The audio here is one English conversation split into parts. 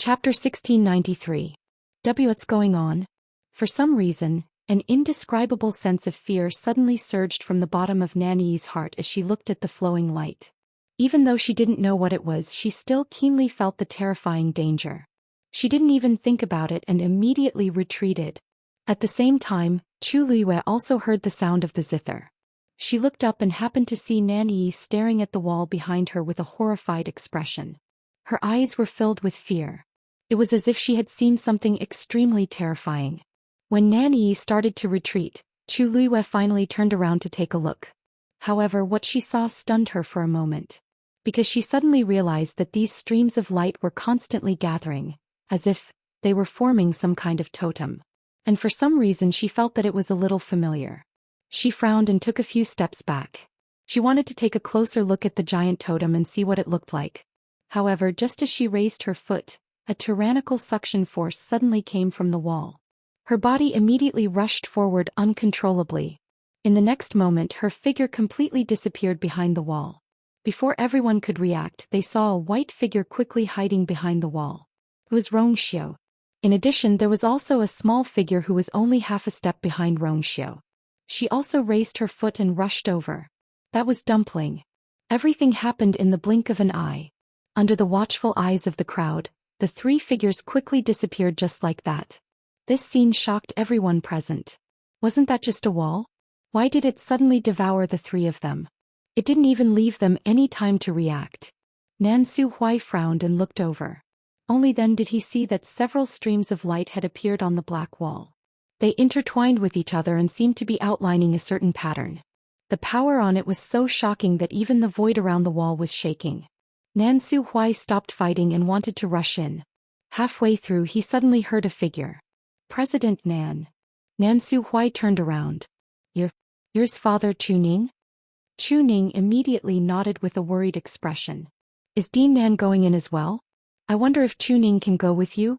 Chapter 1693. What's going on? For some reason, an indescribable sense of fear suddenly surged from the bottom of Nanyi's heart as she looked at the flowing light. Even though she didn't know what it was, she still keenly felt the terrifying danger. She didn't even think about it and immediately retreated. At the same time, Chu Luiyue also heard the sound of the zither. She looked up and happened to see Nanyi staring at the wall behind her with a horrified expression. Her eyes were filled with fear. It was as if she had seen something extremely terrifying. When Nanyi started to retreat, Chu Luiyue finally turned around to take a look. However, what she saw stunned her for a moment. Because she suddenly realized that these streams of light were constantly gathering, as if they were forming some kind of totem. And for some reason she felt that it was a little familiar. She frowned and took a few steps back. She wanted to take a closer look at the giant totem and see what it looked like. However, just as she raised her foot, a tyrannical suction force suddenly came from the wall. Her body immediately rushed forward uncontrollably. In the next moment, her figure completely disappeared behind the wall. Before everyone could react, they saw a white figure quickly hiding behind the wall. It was Rongxiu. In addition, there was also a small figure who was only half a step behind Rongxiu. She also raised her foot and rushed over. That was Dumpling. Everything happened in the blink of an eye. Under the watchful eyes of the crowd, the three figures quickly disappeared just like that. This scene shocked everyone present. Wasn't that just a wall? Why did it suddenly devour the three of them? It didn't even leave them any time to react. Nan Suhui frowned and looked over. Only then did he see that several streams of light had appeared on the black wall. They intertwined with each other and seemed to be outlining a certain pattern. The power on it was so shocking that even the void around the wall was shaking. Nan Suhui stopped fighting and wanted to rush in. Halfway through, he suddenly heard a figure. President Nan. Nan Suhui turned around. Yours father Chu Ning? Chu Ning immediately nodded with a worried expression. Is Dean Nan going in as well? I wonder if Chu Ning can go with you?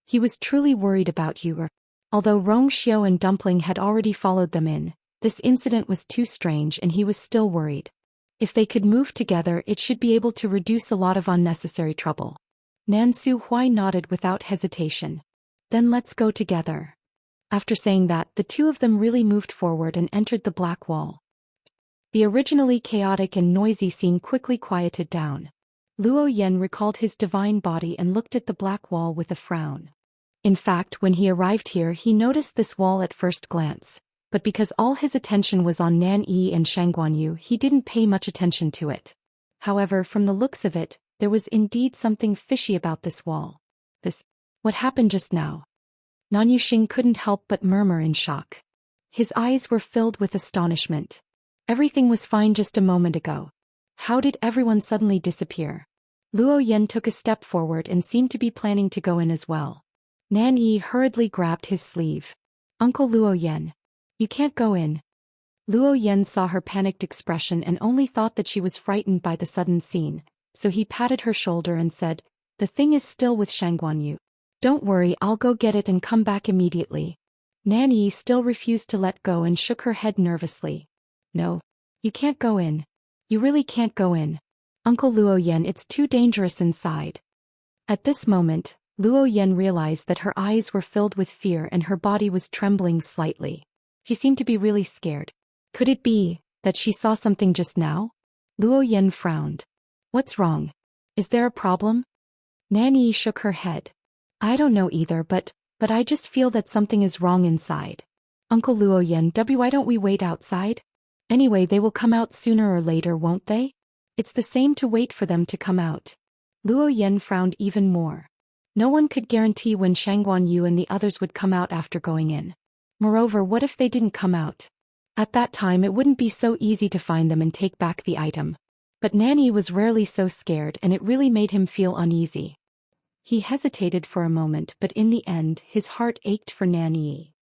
He was truly worried about you. Although Rongxiu and Dumpling had already followed them in, this incident was too strange and he was still worried. If they could move together, it should be able to reduce a lot of unnecessary trouble. Nan Suhui nodded without hesitation. Then let's go together. After saying that, the two of them really moved forward and entered the black wall. The originally chaotic and noisy scene quickly quieted down. Luo Yan recalled his divine body and looked at the black wall with a frown. In fact, when he arrived here, he noticed this wall at first glance. But because all his attention was on Nan Yi and Shangguanyu, he didn't pay much attention to it. However, from the looks of it, there was indeed something fishy about this wall. What happened just now? Nan Yuxing couldn't help but murmur in shock. His eyes were filled with astonishment. Everything was fine just a moment ago. How did everyone suddenly disappear? Luo Yan took a step forward and seemed to be planning to go in as well. Nan Yi hurriedly grabbed his sleeve. Uncle Luo Yan. You can't go in. Luo Yan saw her panicked expression and only thought that she was frightened by the sudden scene, so he patted her shoulder and said, The thing is still with Shangguanyu. Don't worry, I'll go get it and come back immediately. Nan Yi still refused to let go and shook her head nervously. No. You can't go in. You really can't go in. Uncle Luo Yan, it's too dangerous inside. At this moment, Luo Yan realized that her eyes were filled with fear and her body was trembling slightly. She seemed to be really scared. Could it be that she saw something just now? Luo Yan frowned. What's wrong? Is there a problem? Nan Yi shook her head. I don't know either, but I just feel that something is wrong inside. Uncle Luo Yan, why don't we wait outside? Anyway, they will come out sooner or later, won't they? It's the same to wait for them to come out. Luo Yan frowned even more. No one could guarantee when Shangguanyu and the others would come out after going in. Moreover, what if they didn't come out? At that time it wouldn't be so easy to find them and take back the item. But Nanny was rarely so scared and it really made him feel uneasy. He hesitated for a moment, but in the end his heart ached for Nanny.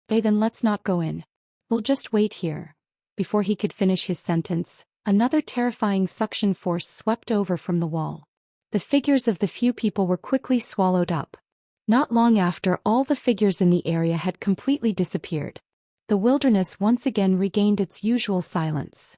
Then let's not go in. We'll just wait here. Before he could finish his sentence, another terrifying suction force swept over from the wall. The figures of the few people were quickly swallowed up. Not long after, all the figures in the area had completely disappeared. The wilderness once again regained its usual silence.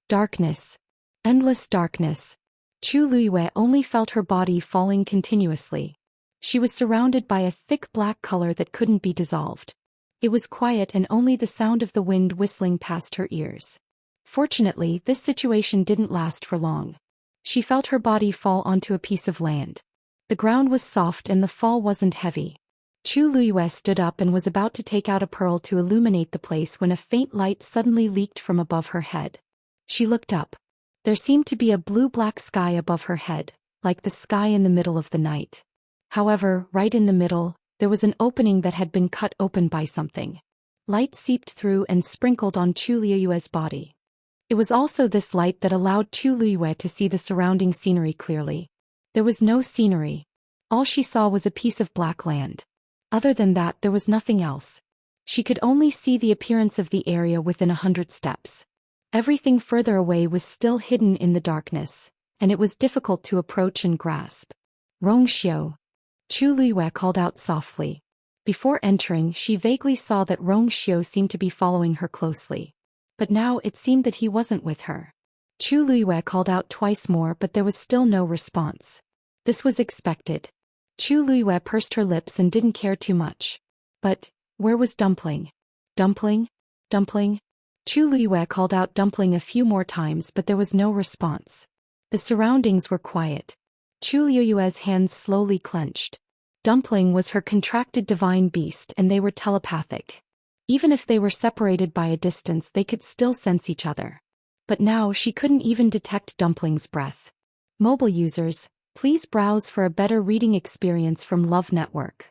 Darkness. Endless darkness. Chu Luiyue only felt her body falling continuously. She was surrounded by a thick black color that couldn't be dissolved. It was quiet and only the sound of the wind whistling past her ears. Fortunately, this situation didn't last for long. She felt her body fall onto a piece of land. The ground was soft and the fall wasn't heavy. Chu Luiyue stood up and was about to take out a pearl to illuminate the place when a faint light suddenly leaked from above her head. She looked up. There seemed to be a blue-black sky above her head, like the sky in the middle of the night. However, right in the middle, there was an opening that had been cut open by something. Light seeped through and sprinkled on Chu Luiyue's body. It was also this light that allowed Chu Luiyue to see the surrounding scenery clearly. There was no scenery. All she saw was a piece of black land. Other than that, there was nothing else. She could only see the appearance of the area within 100 steps. Everything further away was still hidden in the darkness, and it was difficult to approach and grasp. Rongxiu. Chu Luiyue called out softly. Before entering, she vaguely saw that Rongxiu seemed to be following her closely. But now it seemed that he wasn't with her. Chu Luiyue called out twice more, but there was still no response. This was expected. Chu Luiyue pursed her lips and didn't care too much. But, where was Dumpling? Dumpling? Dumpling? Chu Luiyue called out Dumpling a few more times, but there was no response. The surroundings were quiet. Chu Luiyue's hands slowly clenched. Dumpling was her contracted divine beast and they were telepathic. Even if they were separated by a distance, they could still sense each other. But now she couldn't even detect Dumpling's breath. Mobile users, please browse for a better reading experience from Love Network.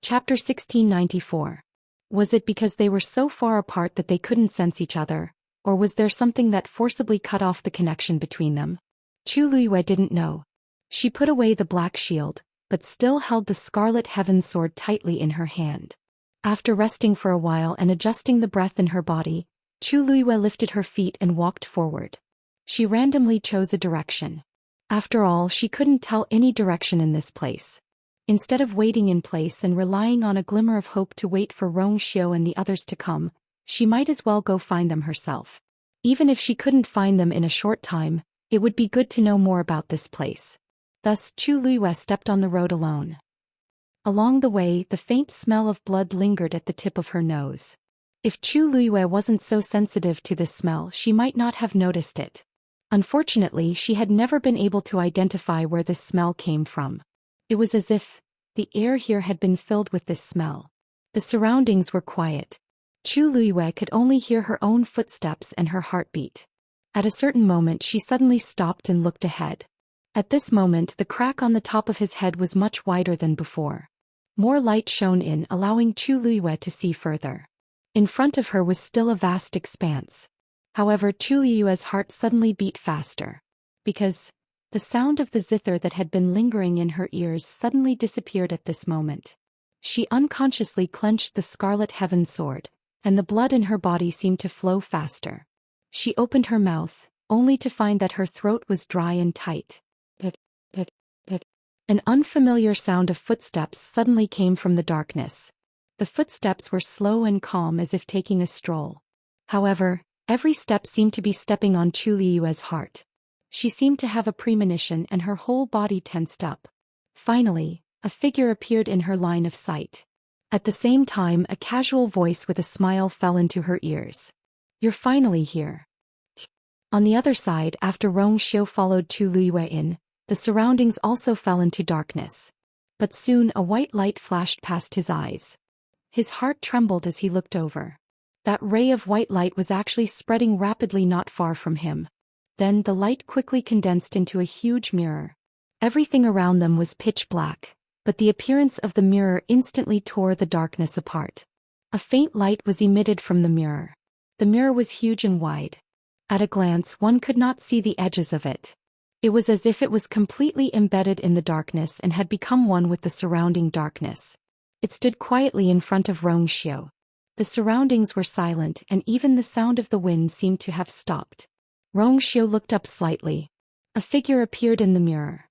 Chapter 1694. Was it because they were so far apart that they couldn't sense each other, or was there something that forcibly cut off the connection between them? Chu Luiyue didn't know. She put away the black shield, but still held the scarlet heaven sword tightly in her hand. After resting for a while and adjusting the breath in her body, Chu Luiyue lifted her feet and walked forward. She randomly chose a direction. After all, she couldn't tell any direction in this place. Instead of waiting in place and relying on a glimmer of hope to wait for Rongxiu and the others to come, she might as well go find them herself. Even if she couldn't find them in a short time, it would be good to know more about this place. Thus Chu Luiyue stepped on the road alone. Along the way, the faint smell of blood lingered at the tip of her nose. If Chu Luiyue wasn't so sensitive to this smell, she might not have noticed it. Unfortunately, she had never been able to identify where this smell came from. It was as if the air here had been filled with this smell. The surroundings were quiet. Chu Luiyue could only hear her own footsteps and her heartbeat. At a certain moment, she suddenly stopped and looked ahead. At this moment, the crack on the top of his head was much wider than before. More light shone in, allowing Chu Luiyue to see further. In front of her was still a vast expanse. However, Chu Luiyue's heart suddenly beat faster. Because the sound of the zither that had been lingering in her ears suddenly disappeared at this moment. She unconsciously clenched the scarlet heaven sword, and the blood in her body seemed to flow faster. She opened her mouth, only to find that her throat was dry and tight. An unfamiliar sound of footsteps suddenly came from the darkness. The footsteps were slow and calm as if taking a stroll. However, every step seemed to be stepping on Chu Luiyue's heart. She seemed to have a premonition and her whole body tensed up. Finally, a figure appeared in her line of sight. At the same time, a casual voice with a smile fell into her ears. "You're finally here." On the other side, after Rongxiu followed Chu Luiyue in, the surroundings also fell into darkness. But soon a white light flashed past his eyes. His heart trembled as he looked over. That ray of white light was actually spreading rapidly not far from him. Then the light quickly condensed into a huge mirror. Everything around them was pitch black, but the appearance of the mirror instantly tore the darkness apart. A faint light was emitted from the mirror. The mirror was huge and wide. At a glance, one could not see the edges of it. It was as if it was completely embedded in the darkness and had become one with the surrounding darkness. It stood quietly in front of Rongxiu. The surroundings were silent and even the sound of the wind seemed to have stopped. Rongxiu looked up slightly. A figure appeared in the mirror.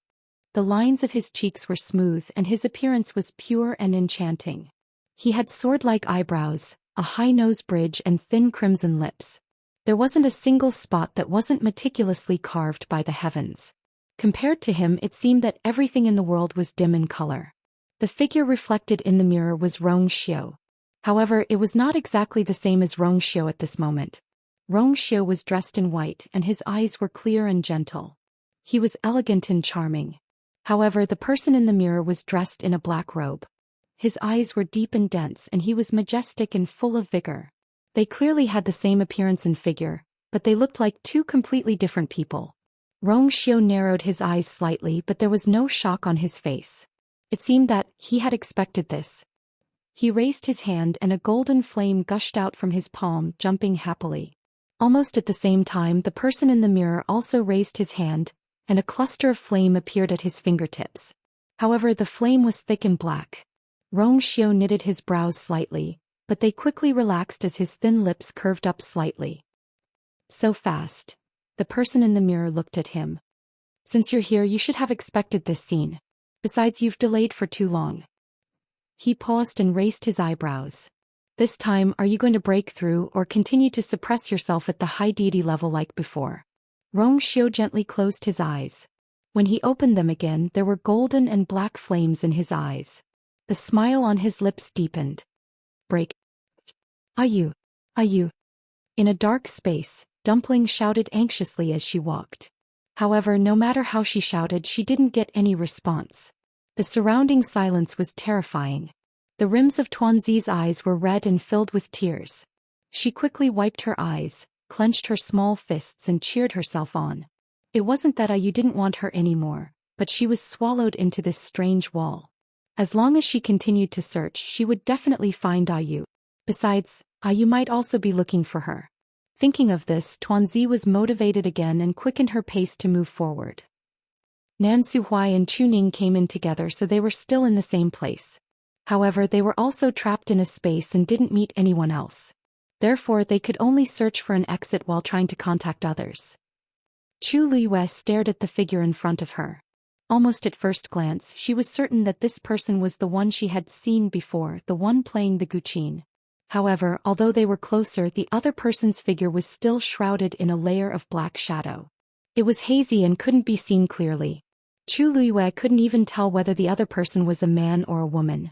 The lines of his cheeks were smooth and his appearance was pure and enchanting. He had sword-like eyebrows, a high nose bridge and thin crimson lips. There wasn't a single spot that wasn't meticulously carved by the heavens. Compared to him, it seemed that everything in the world was dim in color. The figure reflected in the mirror was Rong Xiu. However, it was not exactly the same as Rong Xiu at this moment. Rong Xiu was dressed in white and his eyes were clear and gentle. He was elegant and charming. However, the person in the mirror was dressed in a black robe. His eyes were deep and dense and he was majestic and full of vigor. They clearly had the same appearance and figure, but they looked like two completely different people. Rong Xiu narrowed his eyes slightly, but there was no shock on his face. It seemed that he had expected this. He raised his hand and a golden flame gushed out from his palm, jumping happily. Almost at the same time, the person in the mirror also raised his hand, and a cluster of flame appeared at his fingertips. However, the flame was thick and black. Rong Xiu knitted his brows slightly, but they quickly relaxed as his thin lips curved up slightly. So fast. The person in the mirror looked at him. Since you're here, you should have expected this scene. Besides, you've delayed for too long. He paused and raised his eyebrows. This time, are you going to break through or continue to suppress yourself at the high deity level like before? Rong Xiu gently closed his eyes. When he opened them again, there were golden and black flames in his eyes. The smile on his lips deepened. Break. Are you? In a dark space, Dumpling shouted anxiously as she walked. However, no matter how she shouted, she didn't get any response. The surrounding silence was terrifying. The rims of Tuanzi's eyes were red and filled with tears. She quickly wiped her eyes, clenched her small fists and cheered herself on. It wasn't that Ayu didn't want her anymore, but she was swallowed into this strange wall. As long as she continued to search, she would definitely find Ayu. Besides, Ayu might also be looking for her. Thinking of this, Tuanzi was motivated again and quickened her pace to move forward. Nan Suhuai and Chuning came in together, so they were still in the same place. However, they were also trapped in a space and didn't meet anyone else. Therefore, they could only search for an exit while trying to contact others. Chu Liyue stared at the figure in front of her. Almost at first glance, she was certain that this person was the one she had seen before, the one playing the guqin. However, although they were closer, the other person's figure was still shrouded in a layer of black shadow. It was hazy and couldn't be seen clearly. Chu Liyue couldn't even tell whether the other person was a man or a woman.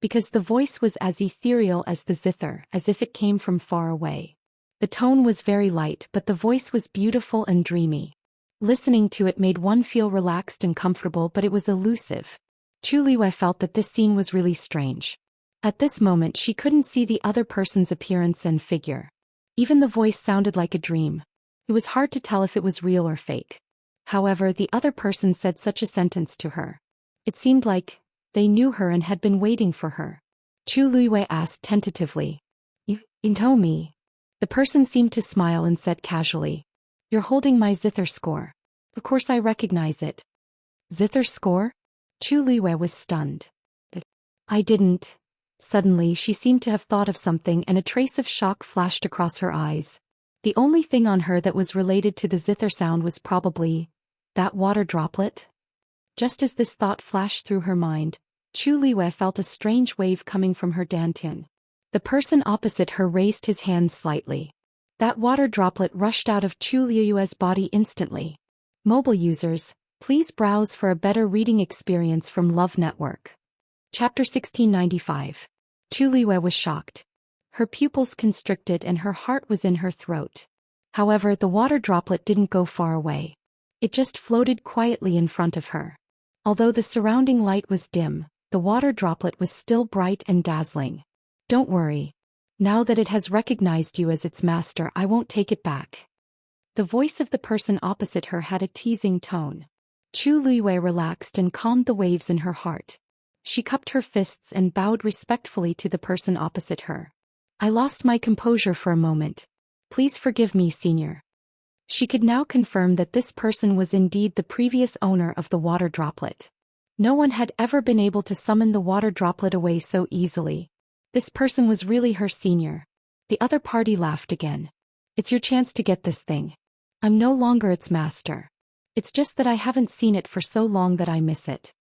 Because the voice was as ethereal as the zither, as if it came from far away. The tone was very light, but the voice was beautiful and dreamy. Listening to it made one feel relaxed and comfortable, but it was elusive. Chu Liyue felt that this scene was really strange. At this moment, she couldn't see the other person's appearance and figure. Even the voice sounded like a dream. It was hard to tell if it was real or fake. However, the other person said such a sentence to her. It seemed like they knew her and had been waiting for her. Chu Liyue asked tentatively. You know me? The person seemed to smile and said casually. You're holding my zither score. Of course I recognize it. Zither score? Chu Liyue was stunned. I didn't. Suddenly, she seemed to have thought of something and a trace of shock flashed across her eyes. The only thing on her that was related to the zither sound was probably that water droplet. Just as this thought flashed through her mind, Chu Liyue felt a strange wave coming from her dantian. The person opposite her raised his hand slightly. That water droplet rushed out of Chu Liyue's body instantly. Mobile users, please browse for a better reading experience from Love Network. Chapter 1695. Chu Liyue was shocked. Her pupils constricted and her heart was in her throat. However, the water droplet didn't go far away. It just floated quietly in front of her. Although the surrounding light was dim, the water droplet was still bright and dazzling. Don't worry. Now that it has recognized you as its master, I won't take it back. The voice of the person opposite her had a teasing tone. Chu Liyue relaxed and calmed the waves in her heart. She cupped her fists and bowed respectfully to the person opposite her. I lost my composure for a moment. Please forgive me, senior. She could now confirm that this person was indeed the previous owner of the water droplet. No one had ever been able to summon the water droplet away so easily. This person was really her senior. The other party laughed again. It's your chance to get this thing. I'm no longer its master. It's just that I haven't seen it for so long that I miss it.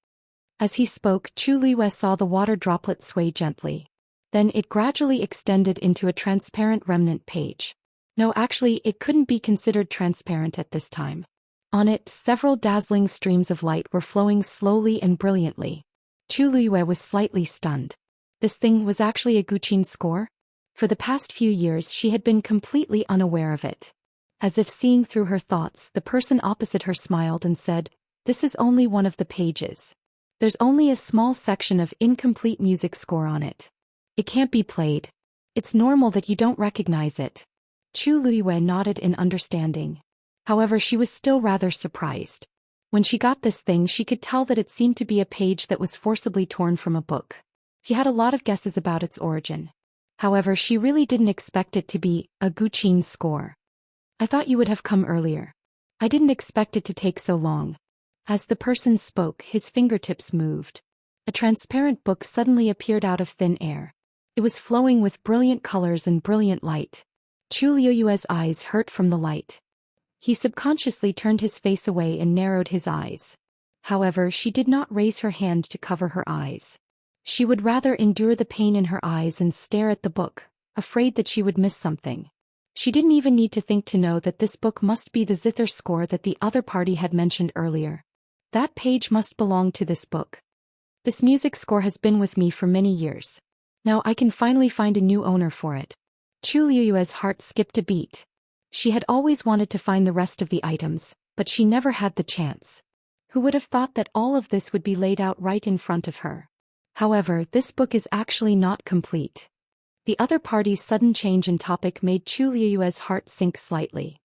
As he spoke, Chu Liyue saw the water droplet sway gently. Then it gradually extended into a transparent remnant page. No, actually, it couldn't be considered transparent at this time. On it, several dazzling streams of light were flowing slowly and brilliantly. Chu Luiyue was slightly stunned. This thing was actually a Guqin score? For the past few years she had been completely unaware of it. As if seeing through her thoughts, the person opposite her smiled and said, "This is only one of the pages. There's only a small section of incomplete music score on it. It can't be played. It's normal that you don't recognize it." Chu Luiyue nodded in understanding. However, she was still rather surprised. When she got this thing, she could tell that it seemed to be a page that was forcibly torn from a book. She had a lot of guesses about its origin. However, she really didn't expect it to be a Guqin score. "I thought you would have come earlier. I didn't expect it to take so long." As the person spoke, his fingertips moved. A transparent book suddenly appeared out of thin air. It was flowing with brilliant colors and brilliant light. Chu Luiyue's eyes hurt from the light. He subconsciously turned his face away and narrowed his eyes. However, she did not raise her hand to cover her eyes. She would rather endure the pain in her eyes and stare at the book, afraid that she would miss something. She didn't even need to think to know that this book must be the zither score that the other party had mentioned earlier. That page must belong to this book. This music score has been with me for many years. Now I can finally find a new owner for it. Chu Luiyue's heart skipped a beat. She had always wanted to find the rest of the items, but she never had the chance. Who would have thought that all of this would be laid out right in front of her? However, this book is actually not complete. The other party's sudden change in topic made Chu Luiyue's heart sink slightly.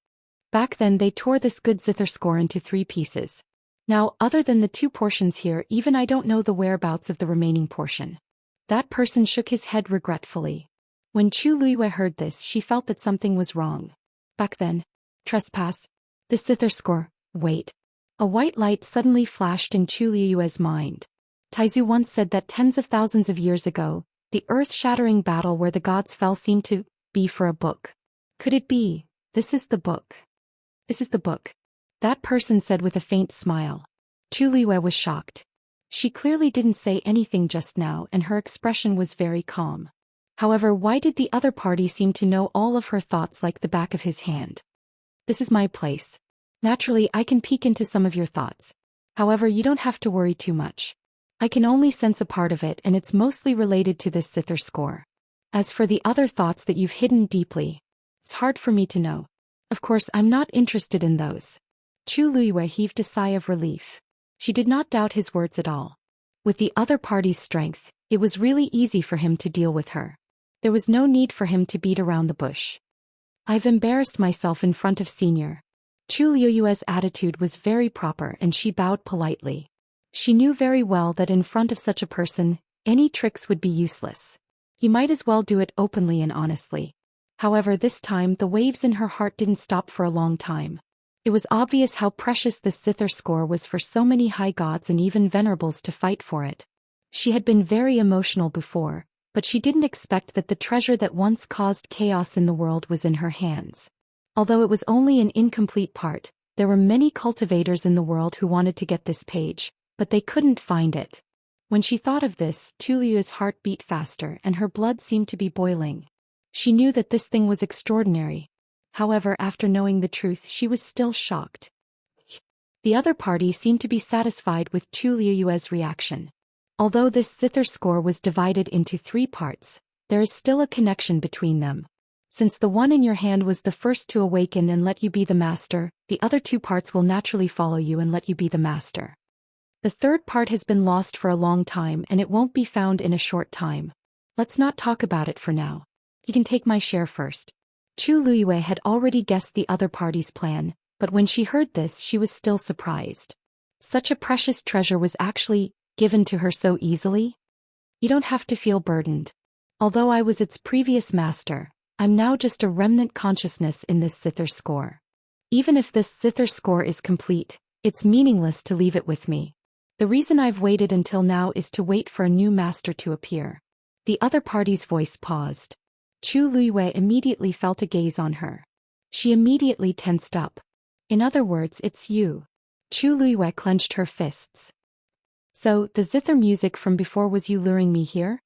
Back then they tore this good zither score into 3 pieces. Now, other than the 2 portions here, even I don't know the whereabouts of the remaining portion. That person shook his head regretfully. When Chu Luiyue heard this, she felt that something was wrong. Back then. Trespass. This zither score. Wait. A white light suddenly flashed in Chu Luiyue's mind. Taizu once said that tens of thousands of years ago, the earth-shattering battle where the gods fell seemed to be for a book. Could it be? This is the book. This is the book. That person said with a faint smile. Chu Luiyue was shocked. She clearly didn't say anything just now and her expression was very calm. However, why did the other party seem to know all of her thoughts like the back of his hand? This is my place. Naturally, I can peek into some of your thoughts. However, you don't have to worry too much. I can only sense a part of it and it's mostly related to this zither score. As for the other thoughts that you've hidden deeply, it's hard for me to know. Of course, I'm not interested in those. Chu Luiyue heaved a sigh of relief. She did not doubt his words at all. With the other party's strength, it was really easy for him to deal with her. There was no need for him to beat around the bush. "I've embarrassed myself in front of Senior." Chu Luiyue's attitude was very proper and she bowed politely. She knew very well that in front of such a person, any tricks would be useless. He might as well do it openly and honestly. However, this time the waves in her heart didn't stop for a long time. It was obvious how precious this zither score was for so many high gods and even venerables to fight for it. She had been very emotional before, but she didn't expect that the treasure that once caused chaos in the world was in her hands. Although it was only an incomplete part, there were many cultivators in the world who wanted to get this page, but they couldn't find it. When she thought of this, Chu Luiyue's heart beat faster and her blood seemed to be boiling. She knew that this thing was extraordinary. However, after knowing the truth, she was still shocked. The other party seemed to be satisfied with Chu Luiyue's reaction. Although this zither score was divided into 3 parts, there is still a connection between them. Since the one in your hand was the first to awaken and let you be the master, the other 2 parts will naturally follow you and let you be the master. The 3rd part has been lost for a long time and it won't be found in a short time. Let's not talk about it for now. You can take my share first. Chu Luiyue had already guessed the other party's plan, but when she heard this she was still surprised. Such a precious treasure was actually given to her so easily? You don't have to feel burdened. Although I was its previous master, I'm now just a remnant consciousness in this zither score. Even if this zither score is complete, it's meaningless to leave it with me. The reason I've waited until now is to wait for a new master to appear. The other party's voice paused. Chu Luiyue immediately felt a gaze on her. She immediately tensed up. In other words, it's you. Chu Luiyue clenched her fists. So, the zither music from before was you luring me here?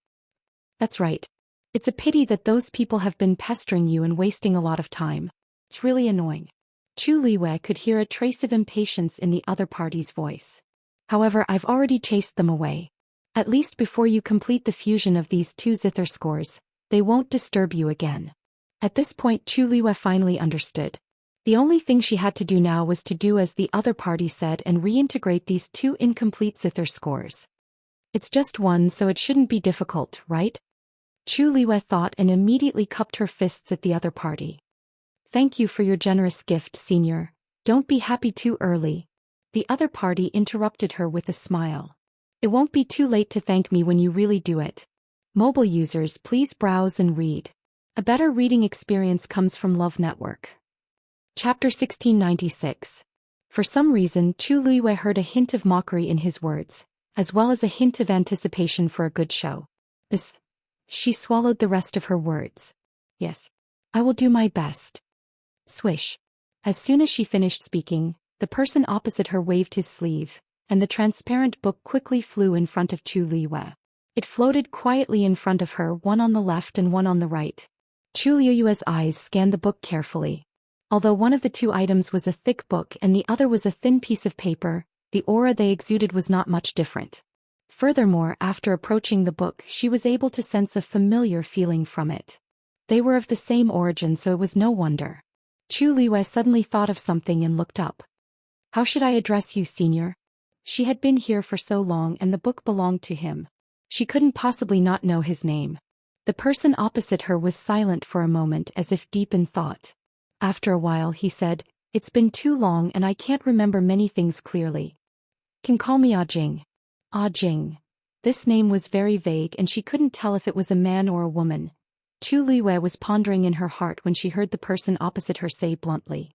That's right. It's a pity that those people have been pestering you and wasting a lot of time. It's really annoying. Chu Luiyue could hear a trace of impatience in the other party's voice. However, I've already chased them away. At least before you complete the fusion of these two zither scores, they won't disturb you again. At this point Chu Liwei finally understood. The only thing she had to do now was to do as the other party said and reintegrate these two incomplete zither scores. It's just one, so it shouldn't be difficult, right? Chu Liwei thought and immediately cupped her fists at the other party. Thank you for your generous gift, senior. Don't be happy too early. The other party interrupted her with a smile. It won't be too late to thank me when you really do it. Mobile users, please browse and read. A better reading experience comes from Love Network. Chapter 1696. For some reason, Chu Liwei heard a hint of mockery in his words, as well as a hint of anticipation for a good show. She swallowed the rest of her words. Yes. I will do my best. Swish. As soon as she finished speaking, the person opposite her waved his sleeve, and the transparent book quickly flew in front of Chu Liwei. It floated quietly in front of her, one on the left and one on the right. Chu Liwei's eyes scanned the book carefully. Although one of the two items was a thick book and the other was a thin piece of paper, the aura they exuded was not much different. Furthermore, after approaching the book, she was able to sense a familiar feeling from it. They were of the same origin, so it was no wonder. Chu Liwei suddenly thought of something and looked up. How should I address you, senior? She had been here for so long and the book belonged to him. She couldn't possibly not know his name. The person opposite her was silent for a moment as if deep in thought. After a while he said, It's been too long and I can't remember many things clearly. Can call me Jing. Jing. This name was very vague and she couldn't tell if it was a man or a woman. Chu Liwei was pondering in her heart when she heard the person opposite her say bluntly,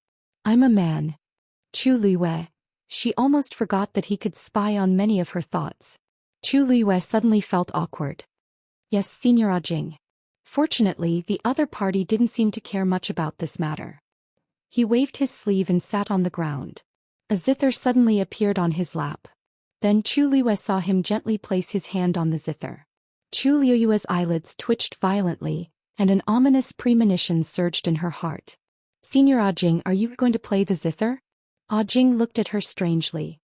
I'm a man. Chu Liwei. She almost forgot that he could spy on many of her thoughts. Chu Liwei suddenly felt awkward. Yes, Senior Jing. Fortunately, the other party didn't seem to care much about this matter. He waved his sleeve and sat on the ground. A zither suddenly appeared on his lap. Then Chu Liwei saw him gently place his hand on the zither. Chu Liwei's eyelids twitched violently, and an ominous premonition surged in her heart. Senior Jing, are you going to play the zither? Jing looked at her strangely.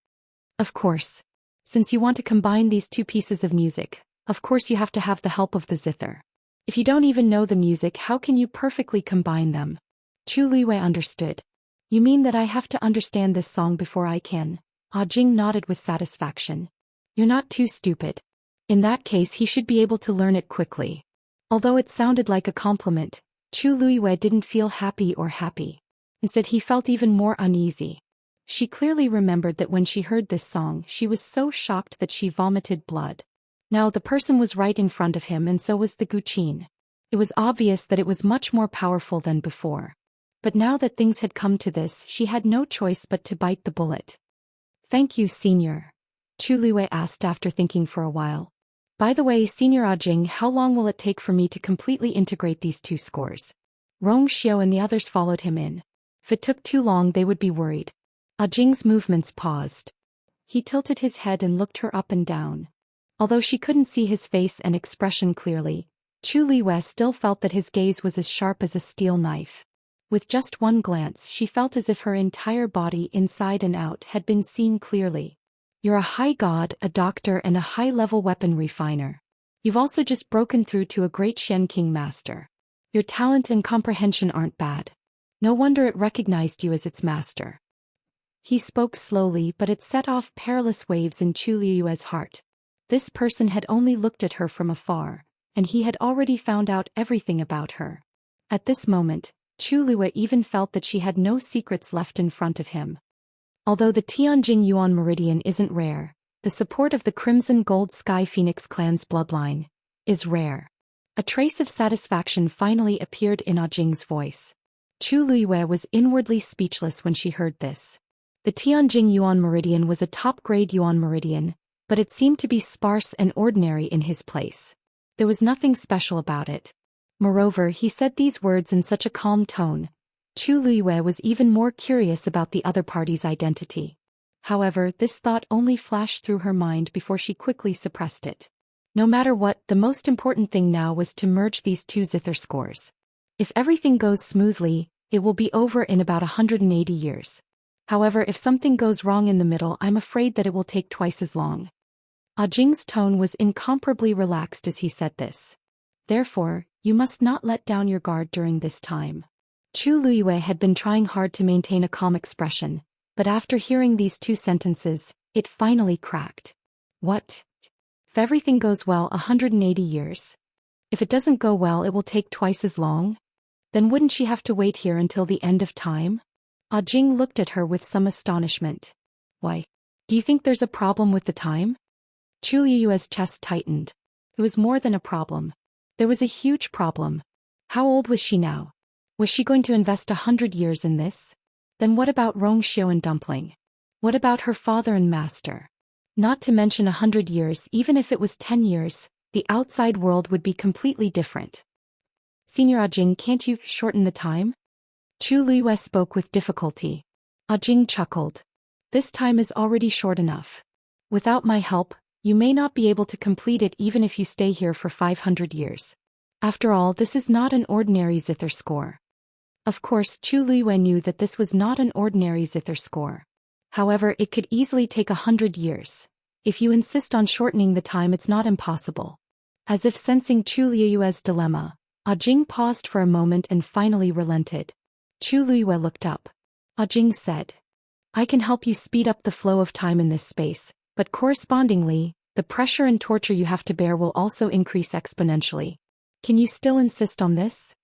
Of course. Since you want to combine these two pieces of music, of course you have to have the help of the zither. If you don't even know the music, how can you perfectly combine them? Chu Liwei understood. You mean that I have to understand this song before I can? Jing nodded with satisfaction. You're not too stupid. In that case he should be able to learn it quickly. Although it sounded like a compliment, Chu Liwei didn't feel happy. Instead he felt even more uneasy. She clearly remembered that when she heard this song she was so shocked that she vomited blood. Now the person was right in front of him and so was the guqin. It was obvious that it was much more powerful than before. But now that things had come to this, she had no choice but to bite the bullet. Thank you, Senior. Chu Liwei asked after thinking for a while. By the way, Senior Jing, how long will it take for me to completely integrate these two scores? Rong Xiao and the others followed him in. If it took too long they would be worried. Jing's movements paused. He tilted his head and looked her up and down. Although she couldn't see his face and expression clearly, Chu Liwei still felt that his gaze was as sharp as a steel knife. With just one glance she felt as if her entire body inside and out had been seen clearly. You're a high god, a doctor and a high-level weapon refiner. You've also just broken through to a great Shen King master. Your talent and comprehension aren't bad. No wonder it recognized you as its master. He spoke slowly, but it set off perilous waves in Chu Liue's heart. This person had only looked at her from afar, and he had already found out everything about her. At this moment, Chu Liwei even felt that she had no secrets left in front of him. Although the Tianjing Yuan Meridian isn't rare, the support of the Crimson Gold Sky Phoenix clan's bloodline is rare. A trace of satisfaction finally appeared in Jing's voice. Chu Liwei was inwardly speechless when she heard this. The Tianjing Yuan Meridian was a top-grade Yuan Meridian, but it seemed to be sparse and ordinary in his place. There was nothing special about it. Moreover, he said these words in such a calm tone. Chu Liwei was even more curious about the other party's identity. However, this thought only flashed through her mind before she quickly suppressed it. No matter what, the most important thing now was to merge these two zither scores. If everything goes smoothly, it will be over in about 180 years. However, if something goes wrong in the middle, I'm afraid that it will take twice as long. Jing's tone was incomparably relaxed as he said this. Therefore, you must not let down your guard during this time. Chu Luiyue had been trying hard to maintain a calm expression, but after hearing these two sentences, it finally cracked. What? If everything goes well 180 years. If it doesn't go well it will take twice as long? Then wouldn't she have to wait here until the end of time? Jing looked at her with some astonishment. Why? Do you think there's a problem with the time? Chu Liyue's chest tightened. It was more than a problem. There was a huge problem. How old was she now? Was she going to invest 100 years in this? Then what about Rongxiu and Dumpling? What about her father and master? Not to mention 100 years, even if it was 10 years, the outside world would be completely different. Senior Jing, can't you shorten the time? Chu Liyue spoke with difficulty. Jing chuckled. This time is already short enough. Without my help, you may not be able to complete it even if you stay here for 500 years. After all, this is not an ordinary zither score. Of course, Chu Liyue knew that this was not an ordinary zither score. However, it could easily take 100 years. If you insist on shortening the time, it's not impossible. As if sensing Chu Liyue's dilemma, Jing paused for a moment and finally relented. Chu Liyue looked up. Jing said, I can help you speed up the flow of time in this space, but correspondingly, the pressure and torture you have to bear will also increase exponentially. Can you still insist on this?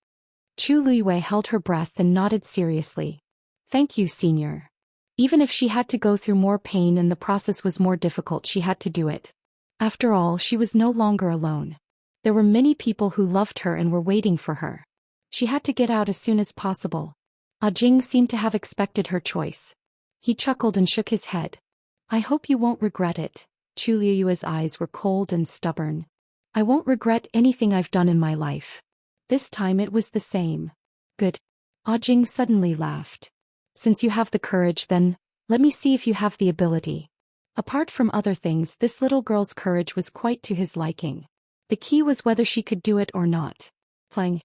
Chu Liyue held her breath and nodded seriously. Thank you, senior. Even if she had to go through more pain and the process was more difficult, she had to do it. After all, she was no longer alone. There were many people who loved her and were waiting for her. She had to get out as soon as possible. Jing seemed to have expected her choice. He chuckled and shook his head. I hope you won't regret it. Chu Liyue's eyes were cold and stubborn. I won't regret anything I've done in my life. This time it was the same. Good. Jing suddenly laughed. Since you have the courage, then, let me see if you have the ability. Apart from other things, this little girl's courage was quite to his liking. The key was whether she could do it or not. Plang.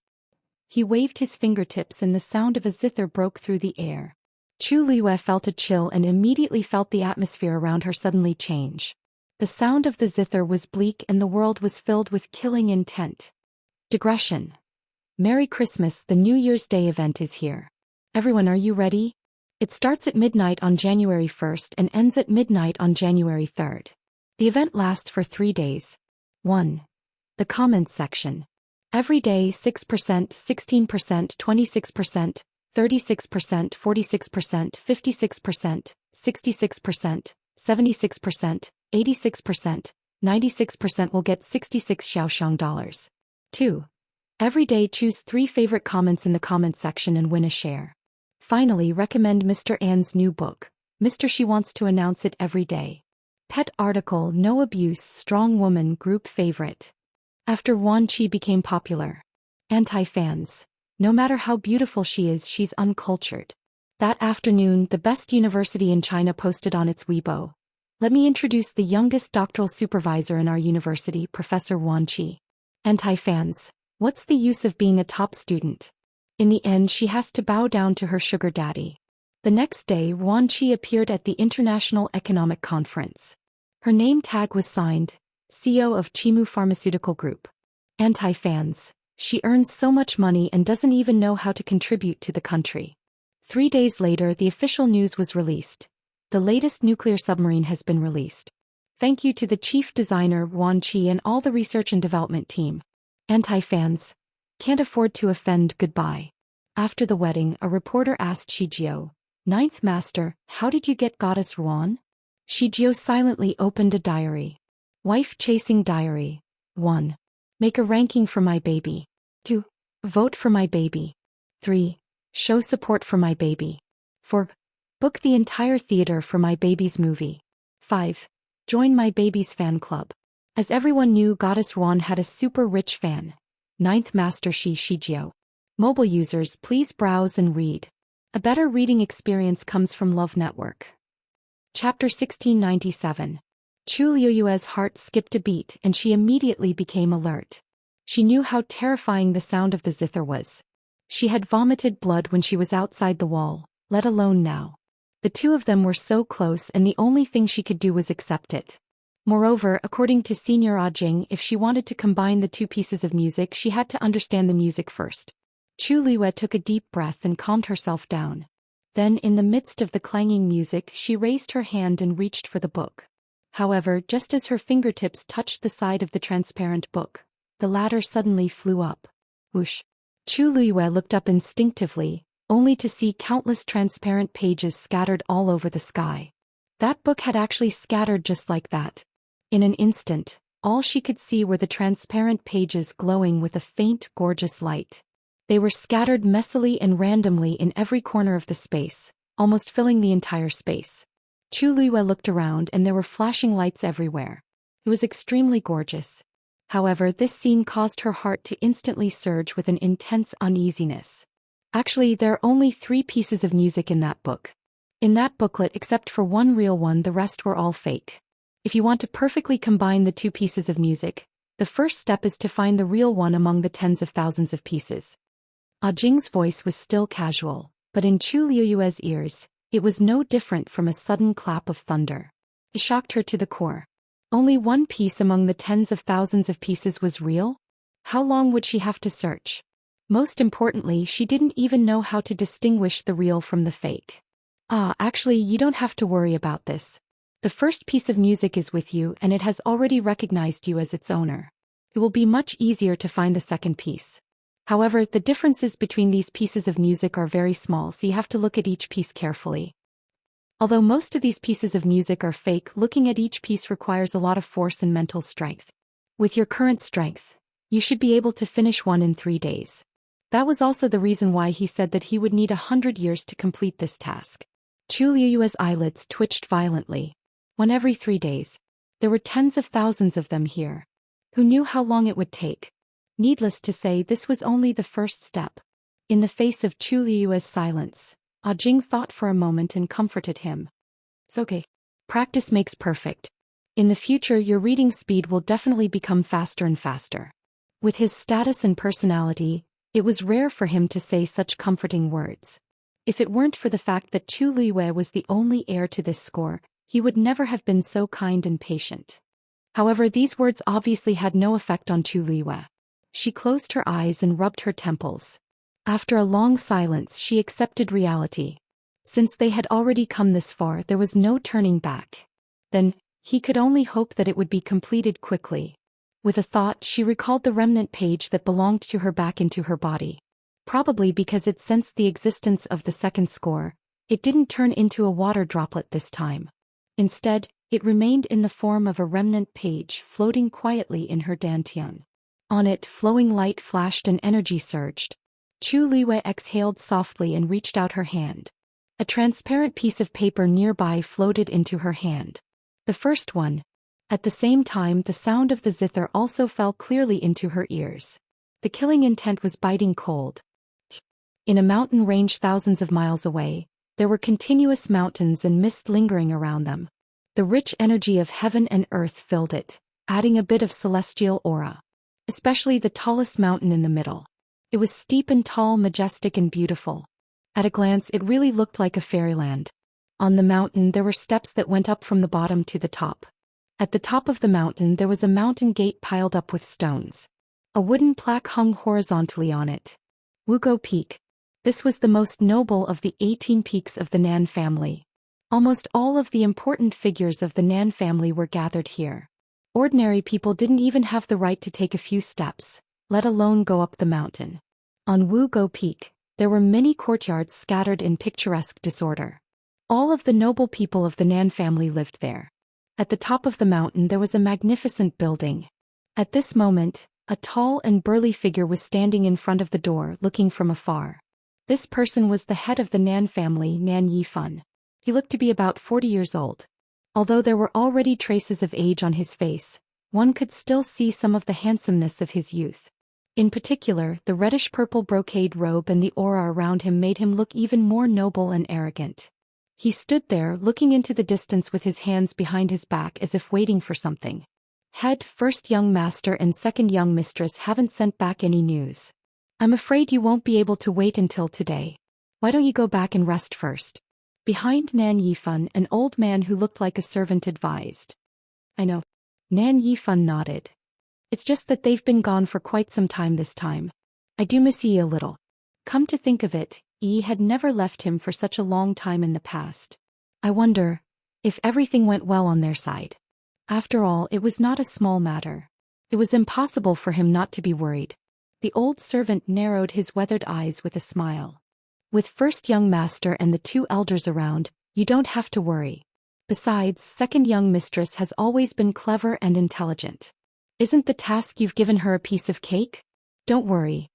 He waved his fingertips and the sound of a zither broke through the air. Chu Liyue felt a chill and immediately felt the atmosphere around her suddenly change. The sound of the zither was bleak and the world was filled with killing intent. Digression. Merry Christmas, the New Year's Day event is here. Everyone, are you ready? It starts at midnight on January 1st and ends at midnight on January 3rd. The event lasts for 3 days. 1. The comments section. Every day 6%, 16%, 26%, 36%, 46%, 56%, 66%, 76%, 86%, 96% will get 66 Xiaoxiang dollars. 2. Every day choose 3 favorite comments in the comments section and win a share. Finally, recommend Mr. An's new book. Mr. She wants to announce it every day. Pet article, no abuse, strong woman, group favorite. After Wan Qi became popular. Anti-fans. No matter how beautiful she is, she's uncultured. That afternoon, the best university in China posted on its Weibo. Let me introduce the youngest doctoral supervisor in our university, Professor Wan Qi. Anti-fans. What's the use of being a top student? In the end, she has to bow down to her sugar daddy. The next day, Wan Qi appeared at the International Economic Conference. Her name tag was signed, CEO of Qimu Pharmaceutical Group. Anti-fans. She earns so much money and doesn't even know how to contribute to the country. 3 days later, the official news was released. The latest nuclear submarine has been released. Thank you to the chief designer, Wan Qi, and all the research and development team. Anti-fans. Can't afford to offend, goodbye. After the wedding, a reporter asked Shijiao, Ninth Master, how did you get Goddess Ruan? Shijiao silently opened a diary. Wife chasing diary. 1. Make a ranking for my baby. 2. Vote for my baby. 3. Show support for my baby. 4. Book the entire theater for my baby's movie. 5. Join my baby's fan club. As everyone knew, Goddess Ruan had a super rich fan. Ninth Master Shijiao. Mobile users, please browse and read. A better reading experience comes from Love Network. Chapter 1697. Chu Liyue's heart skipped a beat and she immediately became alert. She knew how terrifying the sound of the zither was. She had vomited blood when she was outside the wall, let alone now. The two of them were so close and the only thing she could do was accept it. Moreover, according to Senior Ajing, if she wanted to combine the two pieces of music, she had to understand the music first. Chu Liyue took a deep breath and calmed herself down. Then, in the midst of the clanging music, she raised her hand and reached for the book. However, just as her fingertips touched the side of the transparent book, the latter suddenly flew up. Whoosh! Chu Liyue looked up instinctively, only to see countless transparent pages scattered all over the sky. That book had actually scattered just like that. In an instant, all she could see were the transparent pages glowing with a faint, gorgeous light. They were scattered messily and randomly in every corner of the space, almost filling the entire space. Chu Liyue looked around and there were flashing lights everywhere. It was extremely gorgeous. However, this scene caused her heart to instantly surge with an intense uneasiness. Actually, there are only 3 pieces of music in that book. In that booklet, except for one real one, the rest were all fake. If you want to perfectly combine the 2 pieces of music, the first step is to find the real one among the tens of thousands of pieces. Jing's voice was still casual, but in Chu Liyue's ears, it was no different from a sudden clap of thunder. It shocked her to the core. Only one piece among the tens of thousands of pieces was real? How long would she have to search? Most importantly, she didn't even know how to distinguish the real from the fake. Actually, you don't have to worry about this. The first piece of music is with you and it has already recognized you as its owner. It will be much easier to find the second piece. However, the differences between these pieces of music are very small, so you have to look at each piece carefully. Although most of these pieces of music are fake, looking at each piece requires a lot of force and mental strength. With your current strength, you should be able to finish one in 3 days. That was also the reason why he said that he would need 100 years to complete this task. Chu Liyue's eyelids twitched violently. One every 3 days. There were tens of thousands of them here. Who knew how long it would take? Needless to say, this was only the first step. In the face of Chu Liyue's silence, Jing thought for a moment and comforted him. It's okay. Practice makes perfect. In the future, your reading speed will definitely become faster and faster. With his status and personality, it was rare for him to say such comforting words. If it weren't for the fact that Chu Liyue was the only heir to this score, he would never have been so kind and patient. However, these words obviously had no effect on Chu Liyue. She closed her eyes and rubbed her temples. After a long silence, she accepted reality. Since they had already come this far, there was no turning back. Then, he could only hope that it would be completed quickly. With a thought, she recalled the remnant page that belonged to her back into her body. Probably because it sensed the existence of the second score, it didn't turn into a water droplet this time. Instead, it remained in the form of a remnant page floating quietly in her dantian. On it, flowing light flashed and energy surged. Chu Liyue exhaled softly and reached out her hand. A transparent piece of paper nearby floated into her hand. The first one. At the same time, the sound of the zither also fell clearly into her ears. The killing intent was biting cold. In a mountain range thousands of miles away, there were continuous mountains and mist lingering around them. The rich energy of heaven and earth filled it, adding a bit of celestial aura. Especially the tallest mountain in the middle. It was steep and tall, majestic and beautiful. At a glance, it really looked like a fairyland. On the mountain, there were steps that went up from the bottom to the top. At the top of the mountain, there was a mountain gate piled up with stones. A wooden plaque hung horizontally on it. Wugo Peak. This was the most noble of the 18 peaks of the Nan family. Almost all of the important figures of the Nan family were gathered here. Ordinary people didn't even have the right to take a few steps, let alone go up the mountain. On Wugo Peak, there were many courtyards scattered in picturesque disorder. All of the noble people of the Nan family lived there. At the top of the mountain there was a magnificent building. At this moment, a tall and burly figure was standing in front of the door, looking from afar. This person was the head of the Nan family, Nan Yifan. He looked to be about 40 years old. Although there were already traces of age on his face, one could still see some of the handsomeness of his youth. In particular, the reddish-purple brocade robe and the aura around him made him look even more noble and arrogant. He stood there, looking into the distance with his hands behind his back as if waiting for something. Head, first young master and second young mistress haven't sent back any news. I'm afraid you won't be able to wait until today. Why don't you go back and rest first? Behind Nan Yifan, an old man who looked like a servant advised. I know. Nan Yifan nodded. It's just that they've been gone for quite some time this time. I do miss Yi a little. Come to think of it, Yi had never left him for such a long time in the past. I wonder if everything went well on their side. After all, it was not a small matter. It was impossible for him not to be worried. The old servant narrowed his weathered eyes with a smile. With first young master and the two elders around, you don't have to worry. Besides, second young mistress has always been clever and intelligent. Isn't the task you've given her a piece of cake? Don't worry.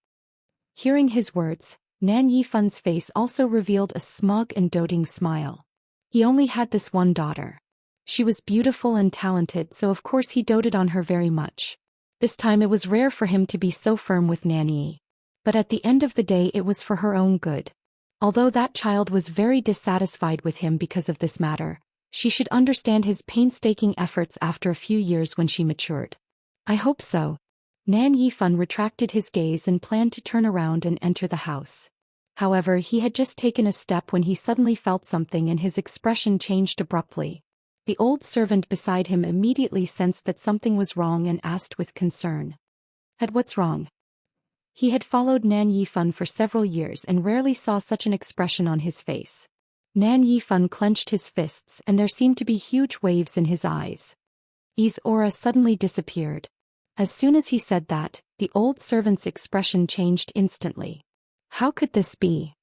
Hearing his words, Nan Yifan's face also revealed a smug and doting smile. He only had this one daughter. She was beautiful and talented, so of course he doted on her very much. This time it was rare for him to be so firm with Nan Yi. But at the end of the day it was for her own good. Although that child was very dissatisfied with him because of this matter, she should understand his painstaking efforts after a few years when she matured. I hope so. Nan Yifan retracted his gaze and planned to turn around and enter the house. However, he had just taken a step when he suddenly felt something and his expression changed abruptly. The old servant beside him immediately sensed that something was wrong and asked with concern. What's wrong? He had followed Nan Yifan for several years and rarely saw such an expression on his face. Nan Yifan clenched his fists and there seemed to be huge waves in his eyes. Yi's aura suddenly disappeared. As soon as he said that, the old servant's expression changed instantly. How could this be?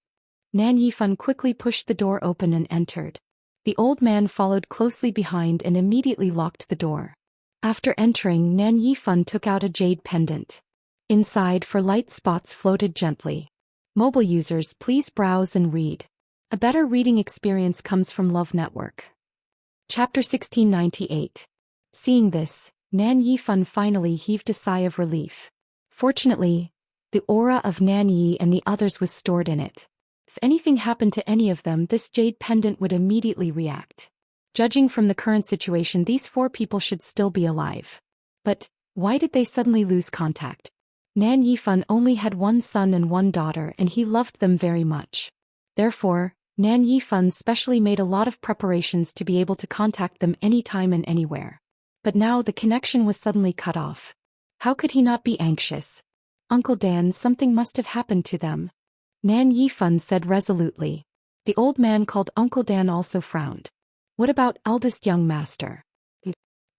Nan Yifan quickly pushed the door open and entered. The old man followed closely behind and immediately locked the door. After entering, Nan Yifan took out a jade pendant. Inside, 4 light spots floated gently. Mobile users, please browse and read. A better reading experience comes from Love Network. Chapter 1698. Seeing this, Nan Yifan finally heaved a sigh of relief. Fortunately, the aura of Nan Yi and the others was stored in it. If anything happened to any of them, this jade pendant would immediately react. Judging from the current situation, these 4 people should still be alive. But why did they suddenly lose contact? Nan Yifan only had 1 son and 1 daughter and he loved them very much. Therefore, Nan Yifan specially made a lot of preparations to be able to contact them anytime and anywhere. But now the connection was suddenly cut off. How could he not be anxious? Uncle Dan, something must have happened to them. Nan Yifan said resolutely. The old man called Uncle Dan also frowned. What about eldest young master?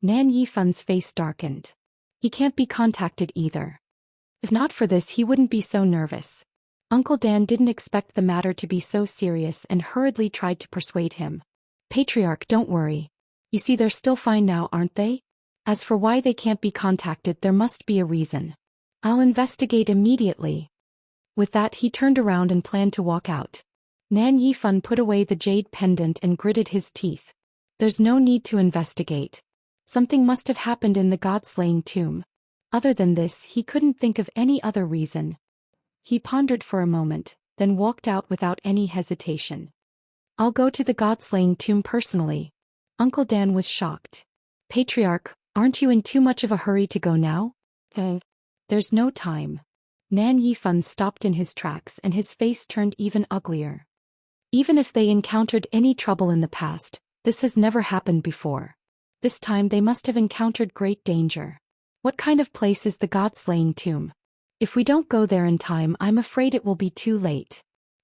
Nan Yifan's face darkened. He can't be contacted either. If not for this, he wouldn't be so nervous. Uncle Dan didn't expect the matter to be so serious and hurriedly tried to persuade him. Patriarch, don't worry. You see, they're still fine now, aren't they? As for why they can't be contacted, there must be a reason. I'll investigate immediately. With that, he turned around and planned to walk out. Nan Yifan put away the jade pendant and gritted his teeth. There's no need to investigate. Something must have happened in the god-slaying tomb. Other than this, he couldn't think of any other reason. He pondered for a moment, then walked out without any hesitation. I'll go to the god-slaying tomb personally. Uncle Dan was shocked. Patriarch, aren't you in too much of a hurry to go now? There's no time. Nan Yifan stopped in his tracks and his face turned even uglier. Even if they encountered any trouble in the past, this has never happened before. This time they must have encountered great danger. What kind of place is the god-slaying tomb? If we don't go there in time, I'm afraid it will be too late.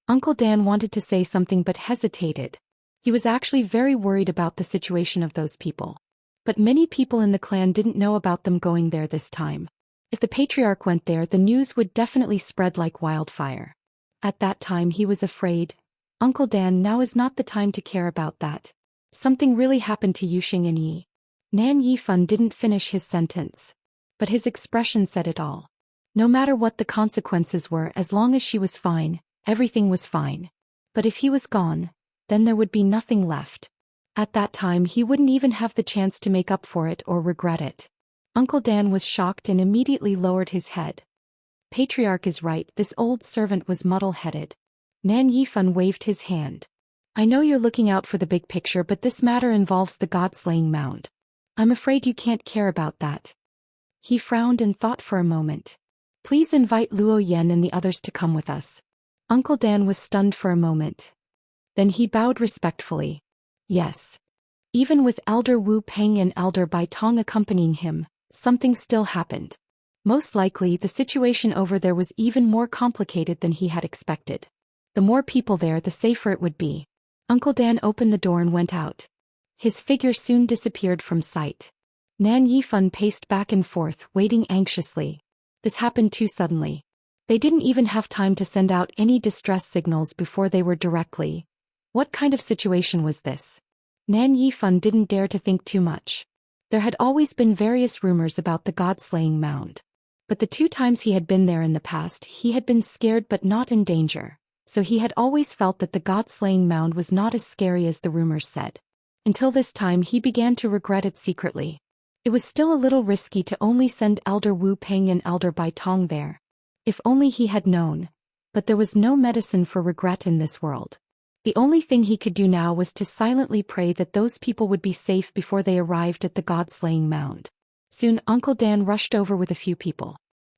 Uncle Dan wanted to say something but hesitated. He was actually very worried about the situation of those people. But many people in the clan didn't know about them going there this time. If the patriarch went there, the news would definitely spread like wildfire. At that time he was afraid. Uncle Dan, now is not the time to care about that. Something really happened to Yuxing and Yi. Nan Yifan didn't finish his sentence. But his expression said it all. No matter what the consequences were, as long as she was fine, everything was fine. But if he was gone, then there would be nothing left. At that time he wouldn't even have the chance to make up for it or regret it. Uncle Dan was shocked and immediately lowered his head. Patriarch is right, this old servant was muddle-headed. Nan Yifan waved his hand. I know you're looking out for the big picture, but this matter involves the god-slaying mound. I'm afraid you can't care about that. He frowned and thought for a moment. Please invite Luo Yan and the others to come with us. Uncle Dan was stunned for a moment. Then he bowed respectfully. Yes. Even with Elder Wu Peng and Elder Bai Tong accompanying him, something still happened. Most likely the situation over there was even more complicated than he had expected. The more people there, the safer it would be. Uncle Dan opened the door and went out. His figure soon disappeared from sight. Nan Yifan paced back and forth, waiting anxiously. This happened too suddenly. They didn't even have time to send out any distress signals before they were directly. What kind of situation was this? Nan Yifan didn't dare to think too much. There had always been various rumors about the god-slaying mound. But the 2 times he had been there in the past, he had been scared but not in danger. So he had always felt that the god-slaying mound was not as scary as the rumors said. Until this time he began to regret it secretly. It was still a little risky to only send Elder Wu Peng and Elder Bai Tong there. If only he had known. But there was no medicine for regret in this world. The only thing he could do now was to silently pray that those people would be safe before they arrived at the god-slaying mound. Soon Uncle Dan rushed over with a few people.